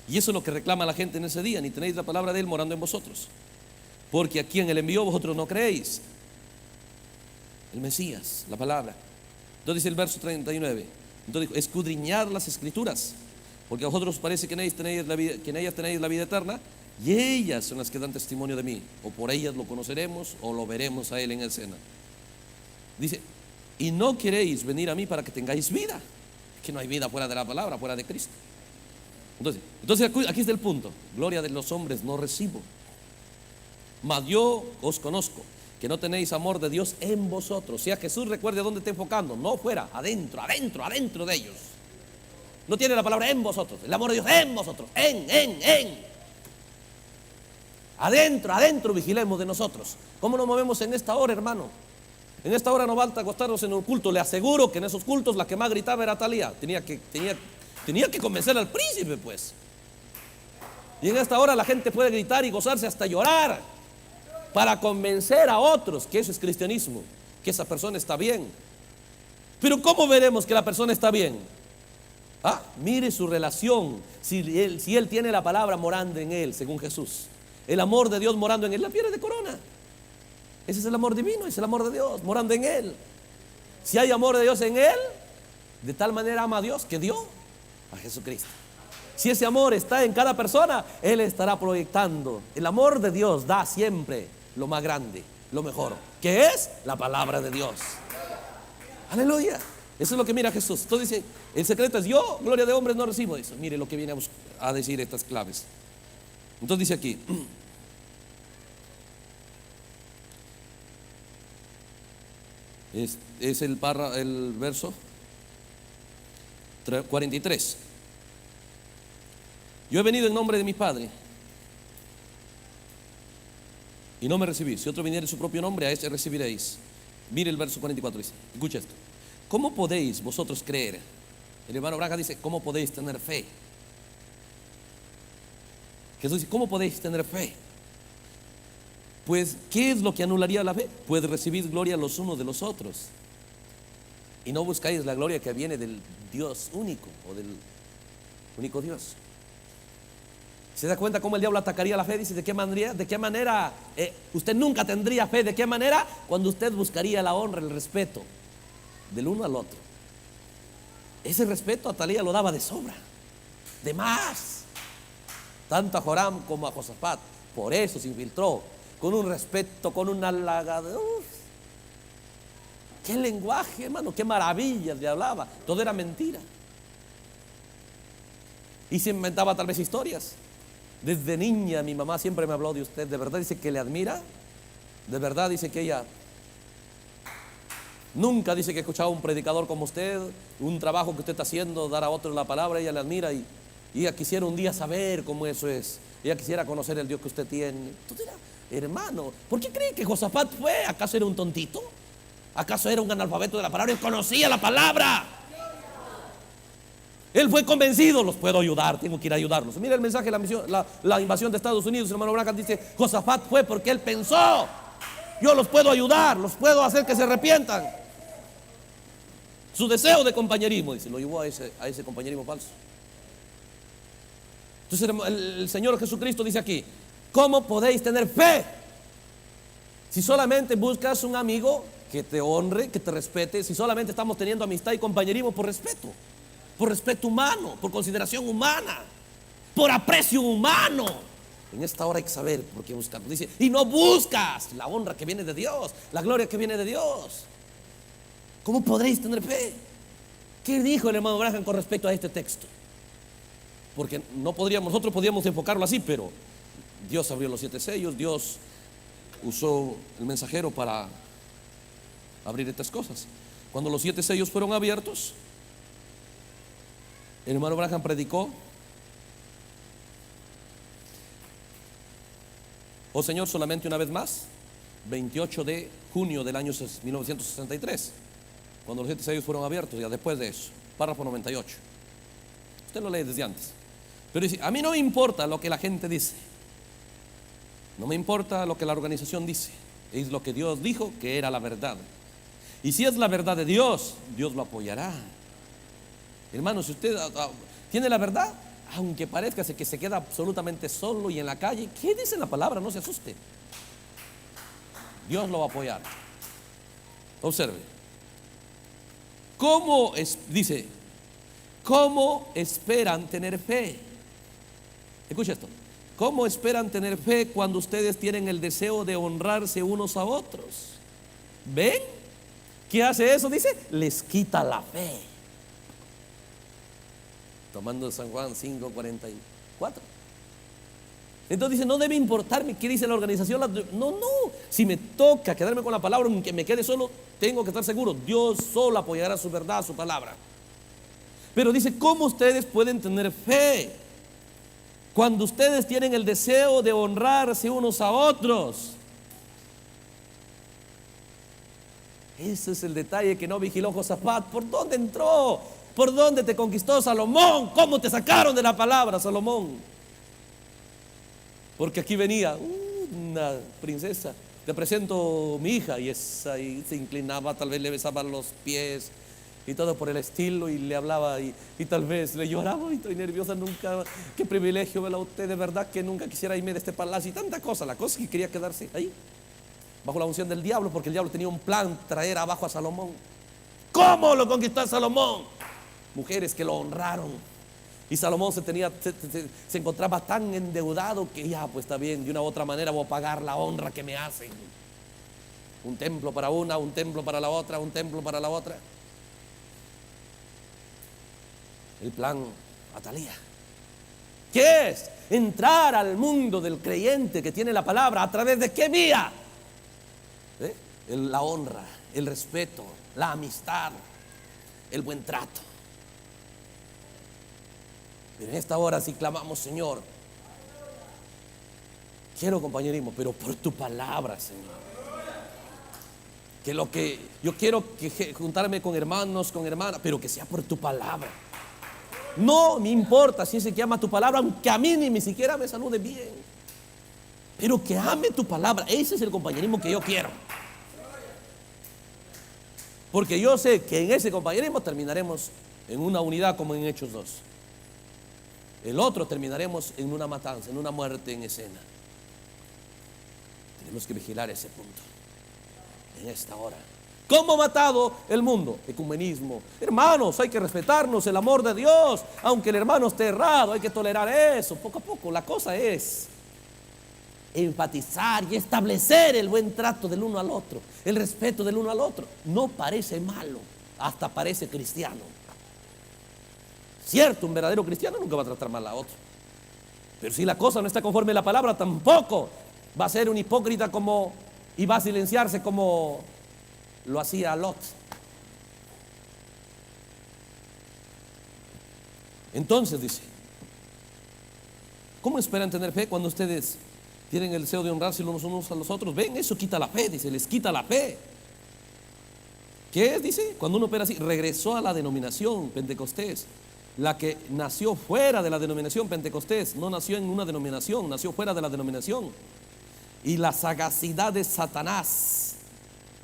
Y eso es lo que reclama la gente en ese día: ni tenéis la palabra de Él morando en vosotros. Porque a quien Él envió vosotros no creéis. El Mesías, la palabra. Entonces dice el verso 39. Entonces dijo: escudriñad las escrituras, porque a vosotros parece que en ellas tenéis la vida eterna, y ellas son las que dan testimonio de mí. O por ellas lo conoceremos o lo veremos a Él en escena. Dice: y no queréis venir a mí para que tengáis vida. Que no hay vida fuera de la palabra, fuera de Cristo. Entonces aquí está el punto: gloria de los hombres no recibo, mas yo os conozco, que no tenéis amor de Dios en vosotros. O sea, Jesús, recuerde dónde está enfocando: no fuera, adentro de ellos. No tiene la palabra en vosotros, el amor de Dios en vosotros, adentro vigilemos de nosotros. ¿Cómo nos movemos en esta hora, hermano? En esta hora no falta acostarnos en un culto. Le aseguro que en esos cultos la que más gritaba era Atalía. Tenía que convencer al príncipe, pues. Y en esta hora la gente puede gritar y gozarse, hasta llorar, para convencer a otros que eso es cristianismo, que esa persona está bien. Pero ¿cómo veremos que la persona está bien? Mire su relación. Si él tiene la palabra morando en él, según Jesús, el amor de Dios morando en él, la pierde corona. Ese es el amor divino, es el amor de Dios morando en él. Si hay amor de Dios en él, de tal manera ama a Dios que dio a Jesucristo. Si ese amor está en cada persona, Él estará proyectando. El amor de Dios da siempre lo más grande, lo mejor, que es la palabra de Dios. Aleluya. Eso es lo que mira Jesús. Entonces dice: el secreto es: yo, gloria de hombres, no recibo eso. Mire lo que viene a decir estas claves. Entonces dice aquí: es el verso 43. Yo he venido en nombre de mi Padre y no me recibís. Si otro viniera en su propio nombre, a ese recibiréis. Mire el verso 44, dice: escucha esto. ¿Cómo podéis vosotros creer? El hermano Branham dice: ¿cómo podéis tener fe? Jesús dice: ¿cómo podéis tener fe? Pues, ¿qué es lo que anularía la fe? Pues recibid gloria los unos de los otros, y no buscáis la gloria que viene del Dios único, o del único Dios. ¿Se da cuenta cómo el diablo atacaría la fe? Dice: ¿de qué manera usted nunca tendría fe? ¿De qué manera? Cuando usted buscaría la honra, el respeto del uno al otro. Ese respeto Atalía lo daba de sobra, de más, tanto a Joram como a Josafat. Por eso se infiltró, con un respeto, con una halagadera. Qué lenguaje, hermano, qué maravillas le hablaba. Todo era mentira. Y se inventaba tal vez historias. Desde niña mi mamá siempre me habló de usted. De verdad dice que le admira. De verdad dice que ella nunca dice que ha escuchado a un predicador como usted, un trabajo que usted está haciendo, dar a otros la palabra. Ella le admira y ella quisiera un día saber cómo eso es. Ella quisiera conocer el Dios que usted tiene. Entonces, hermano, ¿por qué cree que Josafat fue? ¿Acaso era un tontito? ¿Acaso era un analfabeto de la palabra? Él conocía la palabra. Él fue convencido. Los puedo ayudar, tengo que ir a ayudarlos. Mira el mensaje de la invasión de Estados Unidos. El hermano Branham dice: Josafat fue porque él pensó: yo los puedo ayudar, los puedo hacer que se arrepientan. Su deseo de compañerismo, dice, lo llevó a ese compañerismo falso. Entonces el Señor Jesucristo dice aquí: ¿cómo podéis tener fe si solamente buscas un amigo que te honre, que te respete? Si solamente estamos teniendo amistad y compañerismo por respeto humano, por consideración humana, por aprecio humano. En esta hora hay que saber por qué buscar. Dice: y no buscas la honra que viene de Dios, la gloria que viene de Dios. ¿Cómo podréis tener fe? ¿Qué dijo el hermano Branham con respecto a este texto? Porque nosotros podíamos enfocarlo así, pero Dios abrió los 7 sellos, Dios usó el mensajero para abrir estas cosas. Cuando los 7 sellos fueron abiertos, el hermano Branham predicó: oh Señor, solamente una vez más, 28 de junio del año 1963, cuando los 7 sellos fueron abiertos. Ya después de eso, párrafo 98. Usted lo lee desde antes. Pero dice: a mí no me importa lo que la gente dice, no me importa lo que la organización dice, es lo que Dios dijo que era la verdad. Y si es la verdad de Dios, Dios lo apoyará. Hermano, si usted tiene la verdad, aunque parezca que se queda absolutamente solo y en la calle, ¿qué dice la palabra? No se asuste, Dios lo va a apoyar. Observe dice: ¿cómo esperan tener fe? Escucha esto: ¿cómo esperan tener fe cuando ustedes tienen el deseo de honrarse unos a otros? ¿Ven? ¿Qué hace eso? Dice: les quita la fe. Tomando San Juan 5:44. Entonces dice: no debe importarme qué dice la organización. No, si me toca quedarme con la palabra, aunque me quede solo, tengo que estar seguro, Dios solo apoyará su verdad, su palabra. Pero dice: ¿cómo ustedes pueden tener fe cuando ustedes tienen el deseo de honrarse unos a otros? Ese es el detalle que no vigiló Josafat. ¿Por dónde entró? ¿Por dónde te conquistó Salomón? ¿Cómo te sacaron de la palabra, Salomón? Porque aquí venía una princesa: te presento mi hija. Y esa y se inclinaba, tal vez le besaba los pies y todo por el estilo, y le hablaba y tal vez le lloraba: y estoy nerviosa, nunca, qué privilegio, ¿verdad? Usted, de verdad que nunca quisiera irme de este palacio, y tanta cosa. La cosa es que quería quedarse ahí bajo la unción del diablo, porque el diablo tenía un plan: traer abajo a Salomón. ¿Cómo lo conquistó a Salomón? Mujeres que lo honraron. Y Salomón se encontraba tan endeudado que ya, pues está bien, de una u otra manera voy a pagar la honra que me hacen. Un templo para una, un templo para la otra, un templo para la otra. El plan Atalía, ¿qué es? Entrar al mundo del creyente que tiene la palabra. ¿A través de qué vía? La honra, el respeto, la amistad, el buen trato. Pero en esta hora, si clamamos: Señor, quiero compañerismo, pero por tu palabra, Señor. Que lo que yo quiero, que juntarme con hermanos, con hermanas, pero que sea por tu palabra. No me importa si ese que ama tu palabra, aunque a mí ni siquiera me salude bien, pero que ame tu palabra. Ese es el compañerismo que yo quiero. Porque yo sé que en ese compañerismo terminaremos en una unidad, como en Hechos 2. El otro terminaremos en una matanza, en una muerte en escena. Tenemos que vigilar ese punto en esta hora. ¿Cómo ha matado el mundo? Ecumenismo. Hermanos, hay que respetarnos, el amor de Dios. Aunque el hermano esté errado, hay que tolerar eso. Poco a poco, la cosa es enfatizar y establecer el buen trato del uno al otro, el respeto del uno al otro. No parece malo, hasta parece cristiano. Cierto, un verdadero cristiano nunca va a tratar mal a otro. Pero si la cosa no está conforme a la palabra, tampoco va a ser un hipócrita y va a silenciarse como lo hacía Lot. Entonces dice, ¿cómo esperan tener fe cuando ustedes tienen el deseo de honrarse los unos a los otros? Ven, eso quita la fe, dice, les quita la fe. ¿Qué es? Dice, cuando uno opera así, regresó a la denominación Pentecostés. La que nació fuera de la denominación Pentecostés, no nació en una denominación, nació fuera de la denominación. Y la sagacidad de Satanás,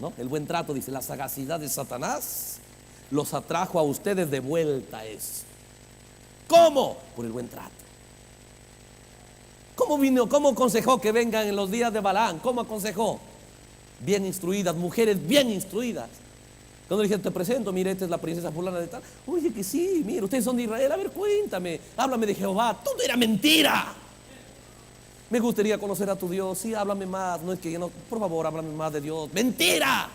¿no? El buen trato, dice, la sagacidad de Satanás los atrajo a ustedes de vuelta a eso. ¿Cómo? Por el buen trato. ¿Cómo vino? ¿Cómo aconsejó que vengan en los días de Balaam? ¿Cómo aconsejó? Bien instruidas, mujeres bien instruidas. Cuando le dije, te presento, mire, esta es la princesa fulana de tal. Oye, que sí, mire, ustedes son de Israel, a ver, cuéntame, háblame de Jehová. Todo era mentira. Me gustaría conocer a tu Dios. Sí, háblame más. No es que yo no, por favor, háblame más de Dios. Mentira.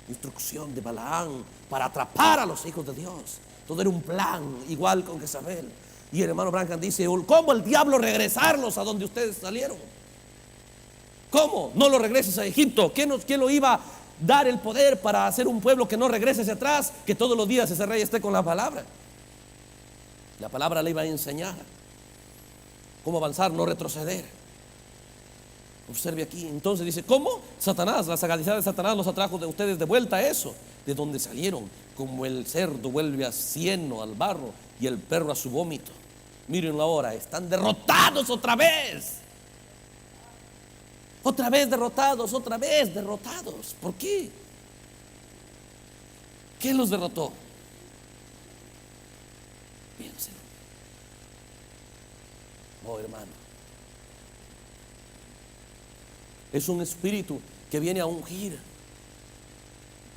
Instrucción de Balaam para atrapar a los hijos de Dios. Todo era un plan, igual con Jezabel. Y el hermano Branham dice, ¿cómo el diablo regresarlos a donde ustedes salieron? ¿Cómo? No lo regreses a Egipto. ¿Quién lo iba a dar el poder para hacer un pueblo que no regrese hacia atrás? Que todos los días ese rey esté con la palabra. La palabra le iba a enseñar cómo avanzar, no retroceder. Observe aquí, entonces dice, ¿cómo? Satanás, la sagacidad de Satanás los atrajo de ustedes de vuelta a eso, de donde salieron, como el cerdo vuelve a cieno, al barro, y el perro a su vómito. Mírenlo ahora, están derrotados otra vez. Otra vez derrotados, otra vez derrotados. ¿Por qué? ¿Qué los derrotó? Piénselo. Oh, hermano. Es un espíritu que viene a ungir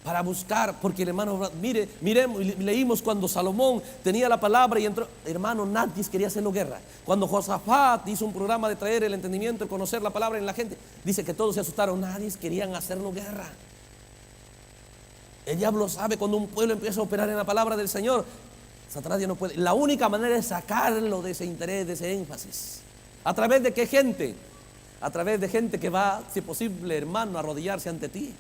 para buscar, porque el hermano, miremos, leímos cuando Salomón tenía la palabra y entró, hermano, nadie quería hacerlo guerra. Cuando Josafat hizo un programa de traer el entendimiento, conocer la palabra en la gente, dice que todos se asustaron, nadie querían hacerlo guerra. El diablo sabe cuando un pueblo empieza a operar en la palabra del Señor, Satanás ya no puede. La única manera es sacarlo de ese interés, de ese énfasis. ¿A través de qué gente? A través de gente que va, si es posible, hermano, a arrodillarse ante ti.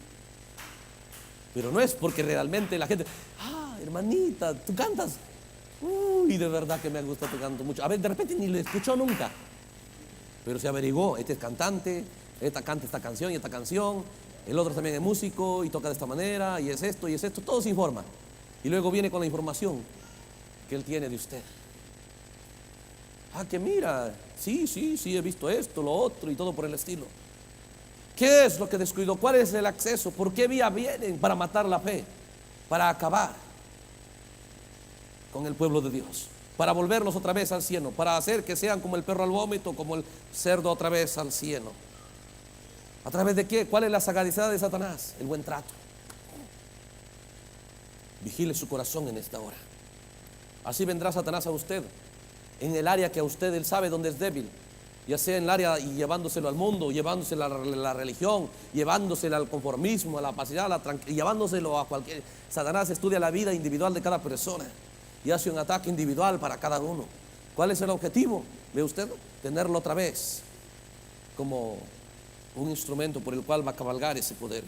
Pero no es porque realmente la gente, hermanita, tú cantas. Uy, de verdad que me gusta tu canto mucho. A ver, de repente ni lo escuchó nunca. Pero se averiguó, este es cantante, esta canta esta canción y esta canción. El otro también es músico y toca de esta manera, y es esto, todo se informa. Y luego viene con la información que él tiene de usted. Que mira, sí, he visto esto, lo otro y todo por el estilo. ¿Qué es lo que descuidó? ¿Cuál es el acceso? ¿Por qué vía vienen? Para matar la fe, para acabar con el pueblo de Dios, para volverlos otra vez al cielo, para hacer que sean como el perro al vómito, como el cerdo otra vez al cielo. ¿A través de qué? ¿Cuál es la sagacidad de Satanás? El buen trato. Vigile su corazón en esta hora. Así vendrá Satanás a usted en el área que a usted él sabe dónde es débil, ya sea en el área y llevándoselo al mundo, llevándoselo a la religión, llevándoselo al conformismo, a la apacidad, llevándoselo a cualquier. Satanás estudia la vida individual de cada persona y hace un ataque individual para cada uno. ¿Cuál es el objetivo? ¿Ve usted? Tenerlo otra vez como un instrumento por el cual va a cabalgar ese poder.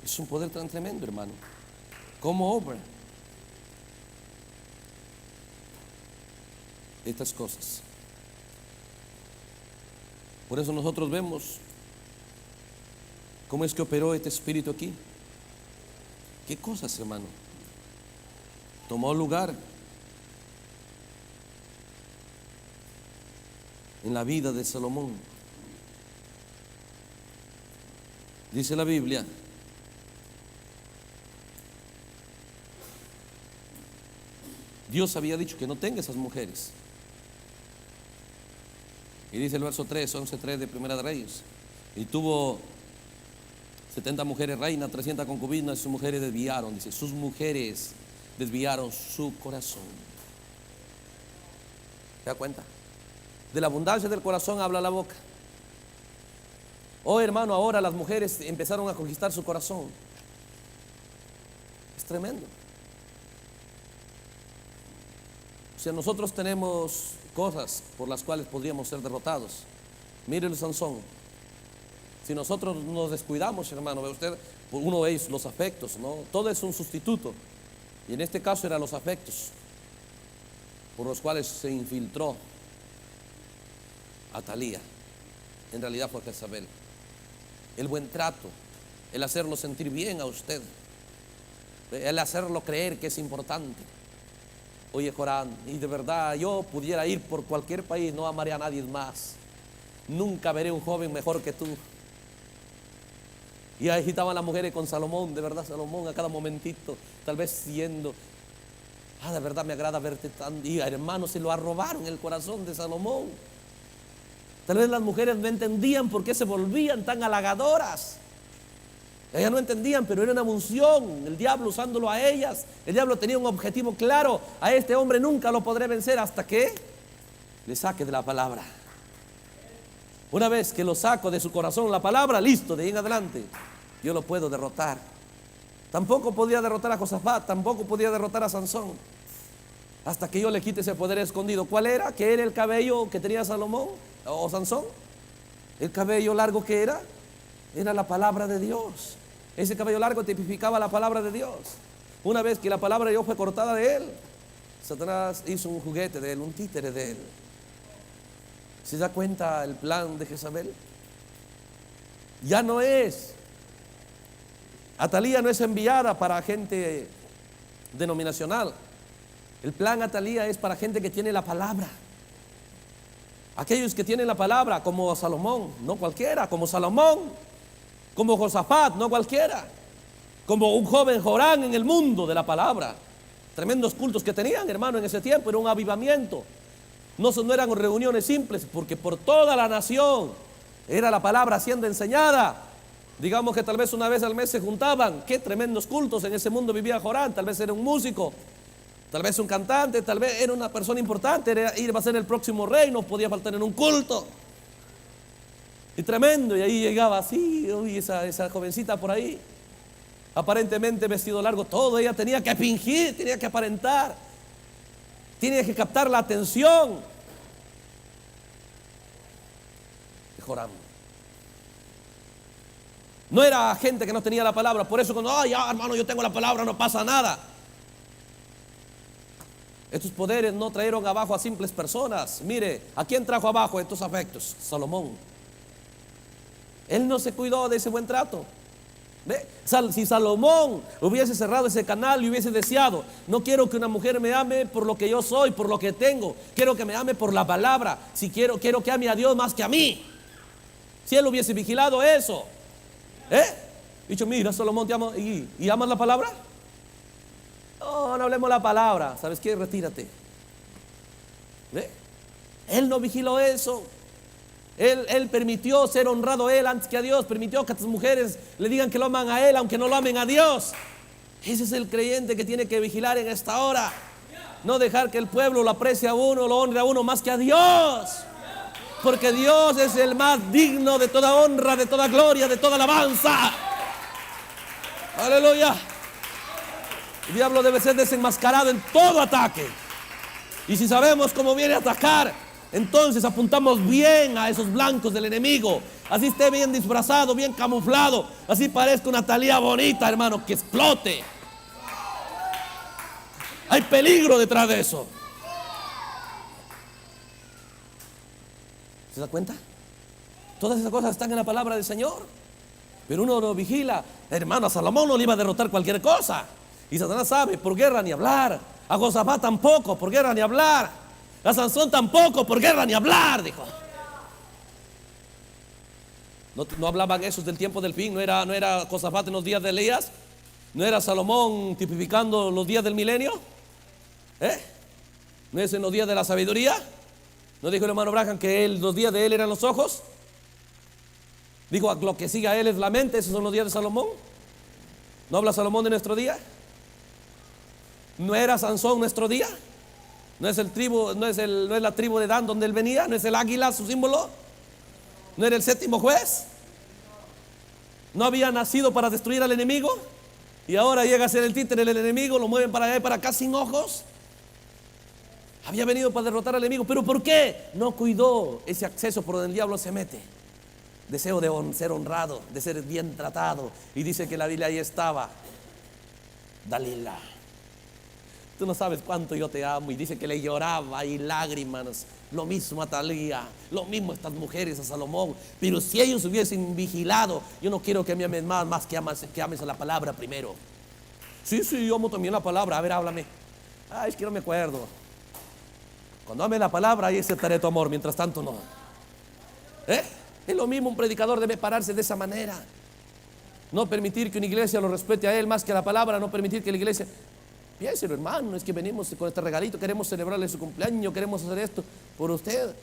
Es un poder tan tremendo, hermano. ¿Cómo obra estas cosas? Por eso nosotros vemos cómo es que operó este espíritu aquí. ¿Qué cosas, hermano? Tomó lugar en la vida de Salomón. Dice la Biblia Dios había dicho que no tenga esas mujeres. Y dice el verso 3, 11:3 de Primera de Reyes: y tuvo 70 mujeres reinas, 300 concubinas, y sus mujeres desviaron, dice, sus mujeres desviaron su corazón. ¿Se da cuenta? De la abundancia del corazón habla la boca. Oh hermano, ahora las mujeres empezaron a conquistar su corazón. Es tremendo. O sea, nosotros tenemos cosas por las cuales podríamos ser derrotados. Mire el Sansón. Si nosotros nos descuidamos, hermano, ve usted, uno es los afectos, ¿no? Todo es un sustituto. Y en este caso eran los afectos por los cuales se infiltró Atalía. En realidad fue Jezabel. El buen trato, el hacerlo sentir bien a usted, el hacerlo creer que es importante. Oye, Corán, y de verdad yo pudiera ir por cualquier país, no amaré a nadie más. Nunca veré un joven mejor que tú. Y agitaban las mujeres con Salomón, de verdad Salomón a cada momentito, tal vez siendo, de verdad me agrada verte tan. Y hermano, se lo robaron el corazón de Salomón. Tal vez las mujeres no entendían por qué se volvían tan halagadoras. Ellas no entendían, pero era una unción, el diablo usándolo a ellas. El diablo tenía un objetivo claro: a este hombre nunca lo podré vencer hasta que le saque de la palabra. Una vez que lo saco de su corazón la palabra, listo, de ahí en adelante yo lo puedo derrotar. Tampoco podía derrotar a Josafat, tampoco podía derrotar a Sansón, hasta que yo le quite ese poder escondido. ¿Cuál era? ¿Qué era el cabello que tenía Salomón o Sansón? El cabello largo que era la palabra de Dios. Ese cabello largo tipificaba la palabra de Dios. Una vez que la palabra de Dios fue cortada de él, Satanás hizo un juguete de él, un títere de él. ¿Se da cuenta el plan de Jezabel? Ya no es, Atalía no es enviada para gente denominacional. El plan Atalía es para gente que tiene la palabra. Aquellos que tienen la palabra, como Salomón, no cualquiera, como Salomón, como Josafat, no cualquiera, como un joven Jorán en el mundo de la palabra. Tremendos cultos que tenían, hermano, en ese tiempo, era un avivamiento. No eran reuniones simples, porque por toda la nación era la palabra siendo enseñada. Digamos que tal vez una vez al mes se juntaban. Qué tremendos cultos. En ese mundo vivía Jorán. Tal vez era un músico, tal vez un cantante, tal vez era una persona importante, iba a ser el próximo rey, no podía faltar en un culto. Y tremendo. Y ahí llegaba así, uy, esa jovencita por ahí, aparentemente vestido largo, todo. Ella tenía que fingir, tenía que aparentar, tenía que captar la atención de Joram. No era gente que no tenía la palabra. Por eso cuando, ya hermano, yo tengo la palabra, no pasa nada. Estos poderes no trajeron abajo a simples personas. Mire, ¿a quién trajo abajo estos afectos? Salomón. Él no se cuidó de ese buen trato. ¿Ve? Si Salomón hubiese cerrado ese canal y hubiese deseado, no quiero que una mujer me ame por lo que yo soy, por lo que tengo, quiero que me ame por la palabra. Si quiero que ame a Dios más que a mí. Si él hubiese vigilado eso, dicho, mira, Salomón, te amo, ¿y amas la palabra? No hablemos la palabra. ¿Sabes qué? Retírate. ¿Ve? Él no vigiló eso. Él permitió ser honrado a él antes que a Dios. Permitió que estas mujeres le digan que lo aman a él, aunque no lo amen a Dios. Ese es el creyente que tiene que vigilar en esta hora. No dejar que el pueblo lo aprecie a uno, lo honre a uno más que a Dios. Porque Dios es el más digno de toda honra, de toda gloria, de toda alabanza. Aleluya. El diablo debe ser desenmascarado en todo ataque. Y si sabemos cómo viene a atacar, entonces apuntamos bien a esos blancos del enemigo. Así esté bien disfrazado, bien camuflado, así parezca una Talía bonita, hermano, que explote. Hay peligro detrás de eso. ¿Se da cuenta? Todas esas cosas están en la palabra del Señor. Pero uno no vigila. Hermano, a Salomón no le iba a derrotar cualquier cosa. Y Satanás sabe, por guerra ni hablar. A Josafat tampoco, por guerra ni hablar. A Sansón tampoco, por guerra ni hablar, dijo. No hablaban esos del tiempo del fin. No era Josafat en los días de Elías. No era Salomón tipificando los días del milenio. ¿No es en los días de la sabiduría? ¿No dijo el hermano Branham que los días de él eran los ojos? Dijo, lo que sigue a él es la mente. Esos son los días de Salomón. ¿No habla Salomón de nuestro día? ¿No era Sansón nuestro día? ¿No es la tribu de Dan donde él venía? ¿No es el águila su símbolo? ¿No era el séptimo juez? ¿No había nacido para destruir al enemigo? Y ahora llega a ser el títere del enemigo, lo mueven para allá y para acá sin ojos. Había venido para derrotar al enemigo, pero ¿por qué? No cuidó ese acceso por donde el diablo se mete. Deseo de ser honrado, de ser bien tratado. Y dice que la Biblia ahí estaba, Dalila, tú no sabes cuánto yo te amo. Y dice que le lloraba y lágrimas. Lo mismo a Talía, lo mismo a estas mujeres, a Salomón. Pero si ellos hubiesen vigilado, yo no quiero que me ames más que ames a la palabra primero. Sí, yo amo también la palabra. A ver, háblame. Es que no me acuerdo. Cuando ame la palabra, ahí aceptaré tu amor. Mientras tanto, no. Es lo mismo, un predicador debe pararse de esa manera. No permitir que una iglesia lo respete a él más que a la palabra. No permitir que la iglesia... Piénselo, hermano, es que venimos con este regalito, queremos celebrarle su cumpleaños, queremos hacer esto por usted.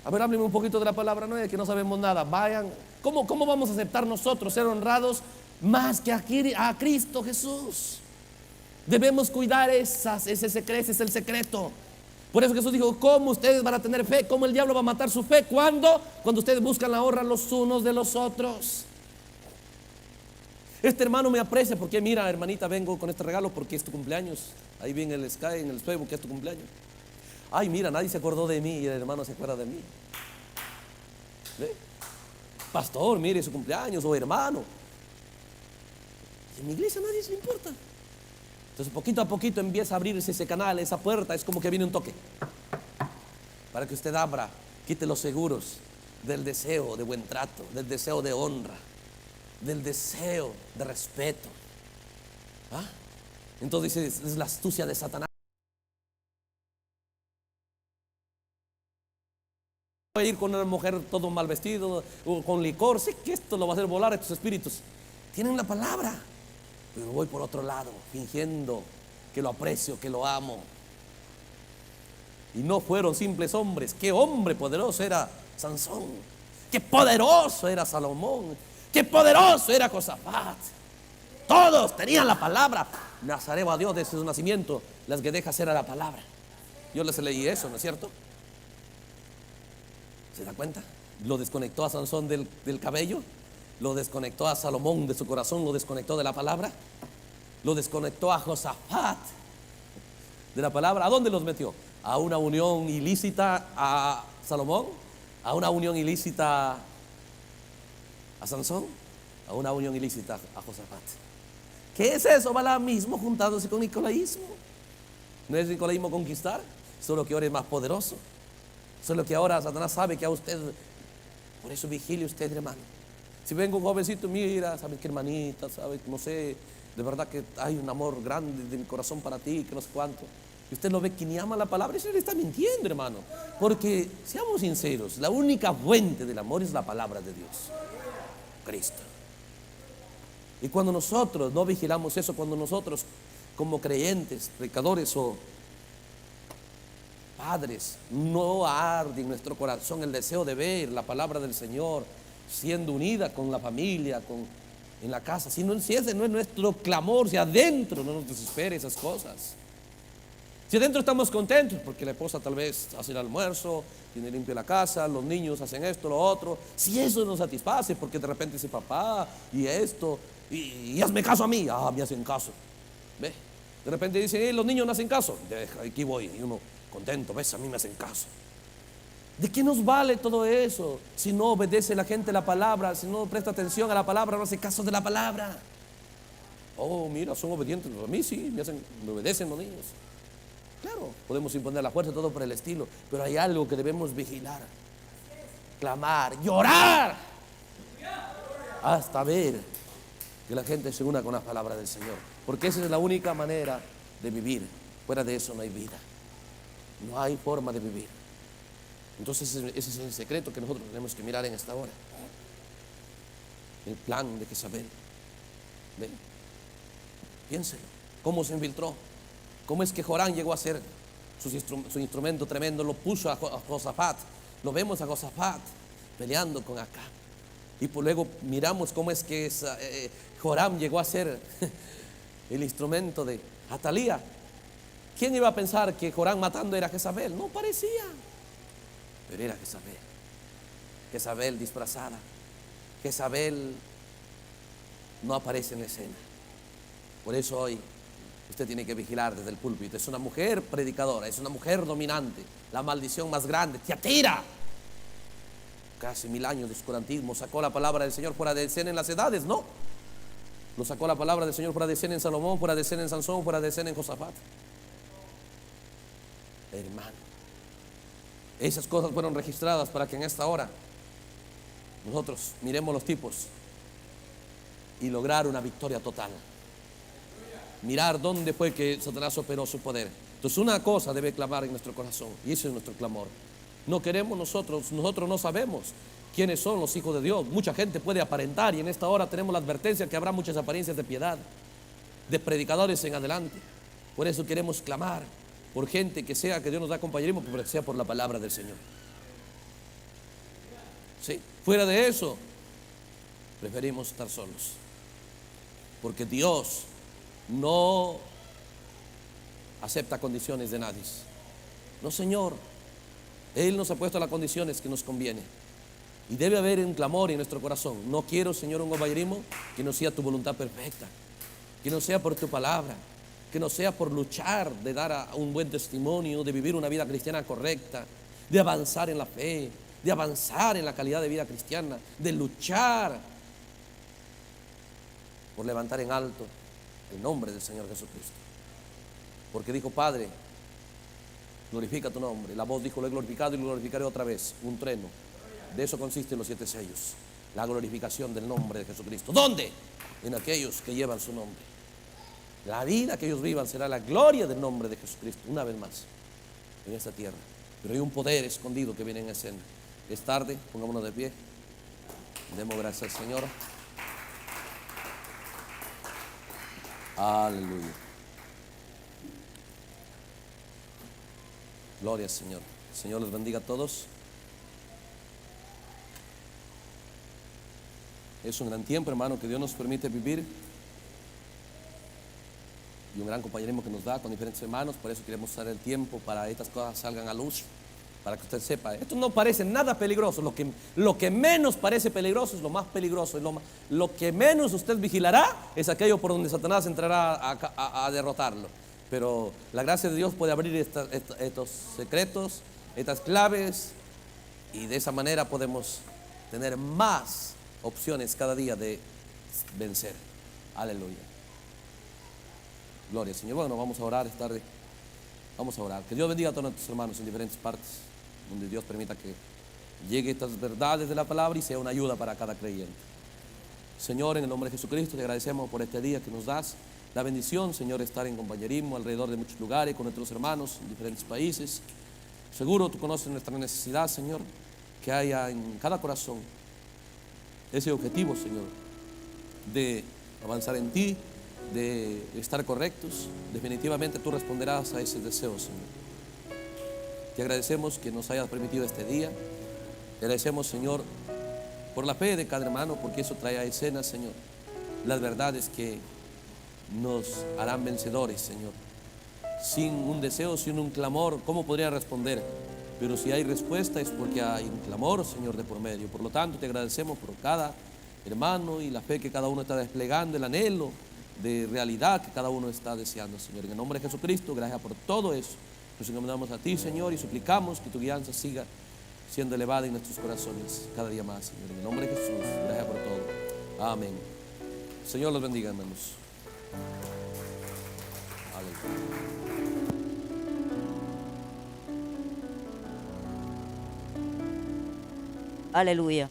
A ver, hábleme un poquito de la palabra nueva, que no sabemos nada. Vayan, ¿cómo vamos a aceptar nosotros ser honrados más que a Cristo Jesús? Debemos cuidar ese secreto, ese es el secreto. Por eso Jesús dijo, ¿cómo ustedes van a tener fe? ¿Cómo el diablo va a matar su fe? ¿Cuándo? Cuando ustedes buscan la honra los unos de los otros. Este hermano me aprecia porque mira, hermanita, vengo con este regalo porque es tu cumpleaños. Ahí vi en el Sky, en el Facebook, que es tu cumpleaños. Ay, mira, nadie se acordó de mí y el hermano se acuerda de mí. ¿Ve? Pastor, mire su cumpleaños, o hermano. Y en mi iglesia a nadie se le importa. Entonces poquito a poquito empieza a abrirse ese canal, esa puerta. Es como que viene un toque para que usted abra, quite los seguros del deseo de buen trato, del deseo de honra, del deseo de respeto. Entonces es la astucia de Satanás. Voy a ir con una mujer todo mal vestido o con licor. Sé que esto lo va a hacer volar a estos espíritus. Tienen la palabra, pero voy por otro lado, fingiendo que lo aprecio, que lo amo. Y no fueron simples hombres. Qué hombre poderoso era Sansón, qué poderoso era Salomón, qué poderoso era Josafat. Todos tenían la palabra. Nazareo a Dios desde su nacimiento, las que deja ser a la palabra. Yo les leí eso, ¿no es cierto? ¿Se da cuenta? Lo desconectó a Sansón del cabello, lo desconectó a Salomón de su corazón, lo desconectó de la palabra, lo desconectó a Josafat de la palabra. ¿A dónde los metió? A una unión ilícita a Salomón, a una unión ilícita a Sansón, a una unión ilícita a Josafat. ¿Qué es eso? Balaam mismo juntándose con Nicolaísmo. ¿No es Nicolaísmo conquistar? Solo que ahora es más poderoso. Solo que ahora Satanás sabe que a usted, por eso vigile usted, hermano. Si vengo un jovencito, mira, sabe que hermanita, sabe, no sé, de verdad que hay un amor grande de mi corazón para ti, que no sé cuánto. Y usted lo ve que ni ama la palabra, eso le está mintiendo, hermano. Porque, seamos sinceros, la única fuente del amor es la palabra de Dios, Cristo. Y cuando nosotros no vigilamos eso, cuando nosotros como creyentes, predicadores o padres, no arde en nuestro corazón el deseo de ver la palabra del Señor siendo unida con la familia, en la casa, si ese no es nuestro clamor, si adentro no nos desespere esas cosas. Si adentro estamos contentos porque la esposa tal vez hace el almuerzo, tiene limpia la casa, los niños hacen esto, lo otro, si eso nos satisface, porque de repente dice papá y esto, y hazme caso a mí, me hacen caso. ¿Ve? De repente dice, los niños no hacen caso, deja, aquí voy, y uno contento, ves, a mí me hacen caso. ¿De qué nos vale todo eso si no obedece la gente la palabra, si no presta atención a la palabra, no hace caso de la palabra? Oh, mira, son obedientes, a mí sí, me obedecen los niños. Claro, podemos imponer la fuerza, todo por el estilo, pero hay algo que debemos vigilar, clamar, llorar, hasta ver que la gente se una con la palabra del Señor, porque esa es la única manera de vivir. Fuera de eso no hay vida, no hay forma de vivir. Entonces ese es el secreto que nosotros tenemos que mirar en esta hora, el plan de Jezabel. ¿Ven? Piénselo, cómo se infiltró, cómo es que Jorán llegó a ser su instrumento tremendo lo puso a Josafat. Lo vemos a Josafat peleando con Acab. Y pues luego miramos cómo es que Joram llegó a ser el instrumento de Atalía. ¿Quién iba a pensar que Joram matando era Jezabel? No parecía, pero era Jezabel. Jezabel disfrazada. Jezabel no aparece en la escena. Por eso hoy usted tiene que vigilar desde el púlpito. Es una mujer predicadora, es una mujer dominante. La maldición más grande, Tiatira, casi 1000 años de oscurantismo, sacó la palabra del Señor fuera de escena en las edades, ¿no? Lo sacó la palabra del Señor fuera de escena en Salomón, fuera de escena en Sansón, fuera de escena en Josafat. Hermano, esas cosas fueron registradas para que en esta hora nosotros miremos los tipos y lograr una victoria total. Mirar dónde fue que Satanás operó su poder. Entonces una cosa debe clamar en nuestro corazón, y ese es nuestro clamor. No queremos nosotros no sabemos quiénes son los hijos de Dios. Mucha gente puede aparentar, y en esta hora tenemos la advertencia que habrá muchas apariencias de piedad, de predicadores en adelante. Por eso queremos clamar por gente que sea, que Dios nos da compañerismo, pero que sea por la palabra del Señor. Sí, fuera de eso preferimos estar solos, porque Dios no acepta condiciones de nadie. No, Señor, Él nos ha puesto las condiciones que nos conviene, y debe haber un clamor en nuestro corazón. No quiero, Señor, un compañerismo que no sea tu voluntad perfecta, que no sea por tu palabra, que no sea por luchar de dar un buen testimonio, de vivir una vida cristiana correcta, de avanzar en la fe, de avanzar en la calidad de vida cristiana, de luchar por levantar en alto el nombre del Señor Jesucristo. Porque dijo: Padre, glorifica tu nombre. La voz dijo: lo he glorificado y lo glorificaré otra vez. Un trueno. De eso consisten los 7 sellos. La glorificación del nombre de Jesucristo. ¿Dónde? En aquellos que llevan su nombre. La vida que ellos vivan será la gloria del nombre de Jesucristo, una vez más, en esta tierra. Pero hay un poder escondido que viene en escena. Es tarde, pongámonos de pie. Demos gracias al Señor. Aleluya. Gloria al Señor. El Señor les bendiga a todos. Es un gran tiempo, hermano, que Dios nos permite vivir, y un gran compañerismo que nos da con diferentes hermanos. Por eso queremos usar el tiempo para que estas cosas salgan a luz, para que usted sepa. Esto no parece nada peligroso. Lo que menos parece peligroso es lo más peligroso. Lo que menos usted vigilará es aquello por donde Satanás entrará a derrotarlo. Pero la gracia de Dios puede abrir estos secretos, estas claves, y de esa manera podemos tener más opciones cada día de vencer. Aleluya. Gloria al Señor. Bueno, vamos a orar esta tarde. Vamos a orar. Que Dios bendiga a todos nuestros hermanos en diferentes partes, donde Dios permita que llegue estas verdades de la palabra y sea una ayuda para cada creyente. Señor, en el nombre de Jesucristo, te agradecemos por este día que nos das. La bendición, Señor, estar en compañerismo alrededor de muchos lugares con nuestros hermanos en diferentes países. Seguro tú conoces nuestra necesidad, Señor, que haya en cada corazón ese objetivo, Señor, de avanzar en ti, de estar correctos. Definitivamente tú responderás a ese deseo, Señor. Te agradecemos que nos hayas permitido este día. Te agradecemos, Señor, por la fe de cada hermano, porque eso trae a escena, Señor, las verdades que nos harán vencedores, Señor. Sin un deseo, sin un clamor, ¿cómo podría responder? Pero si hay respuesta es porque hay un clamor, Señor, de por medio. Por lo tanto, te agradecemos por cada hermano y la fe que cada uno está desplegando, el anhelo de realidad que cada uno está deseando, Señor. En el nombre de Jesucristo, gracias por todo eso. Nos encomendamos a ti, Señor, y suplicamos que tu guianza siga siendo elevada en nuestros corazones cada día más, Señor. En el nombre de Jesús, gracias por todo. Amén. Señor los bendiga, hermanos. Aleluya.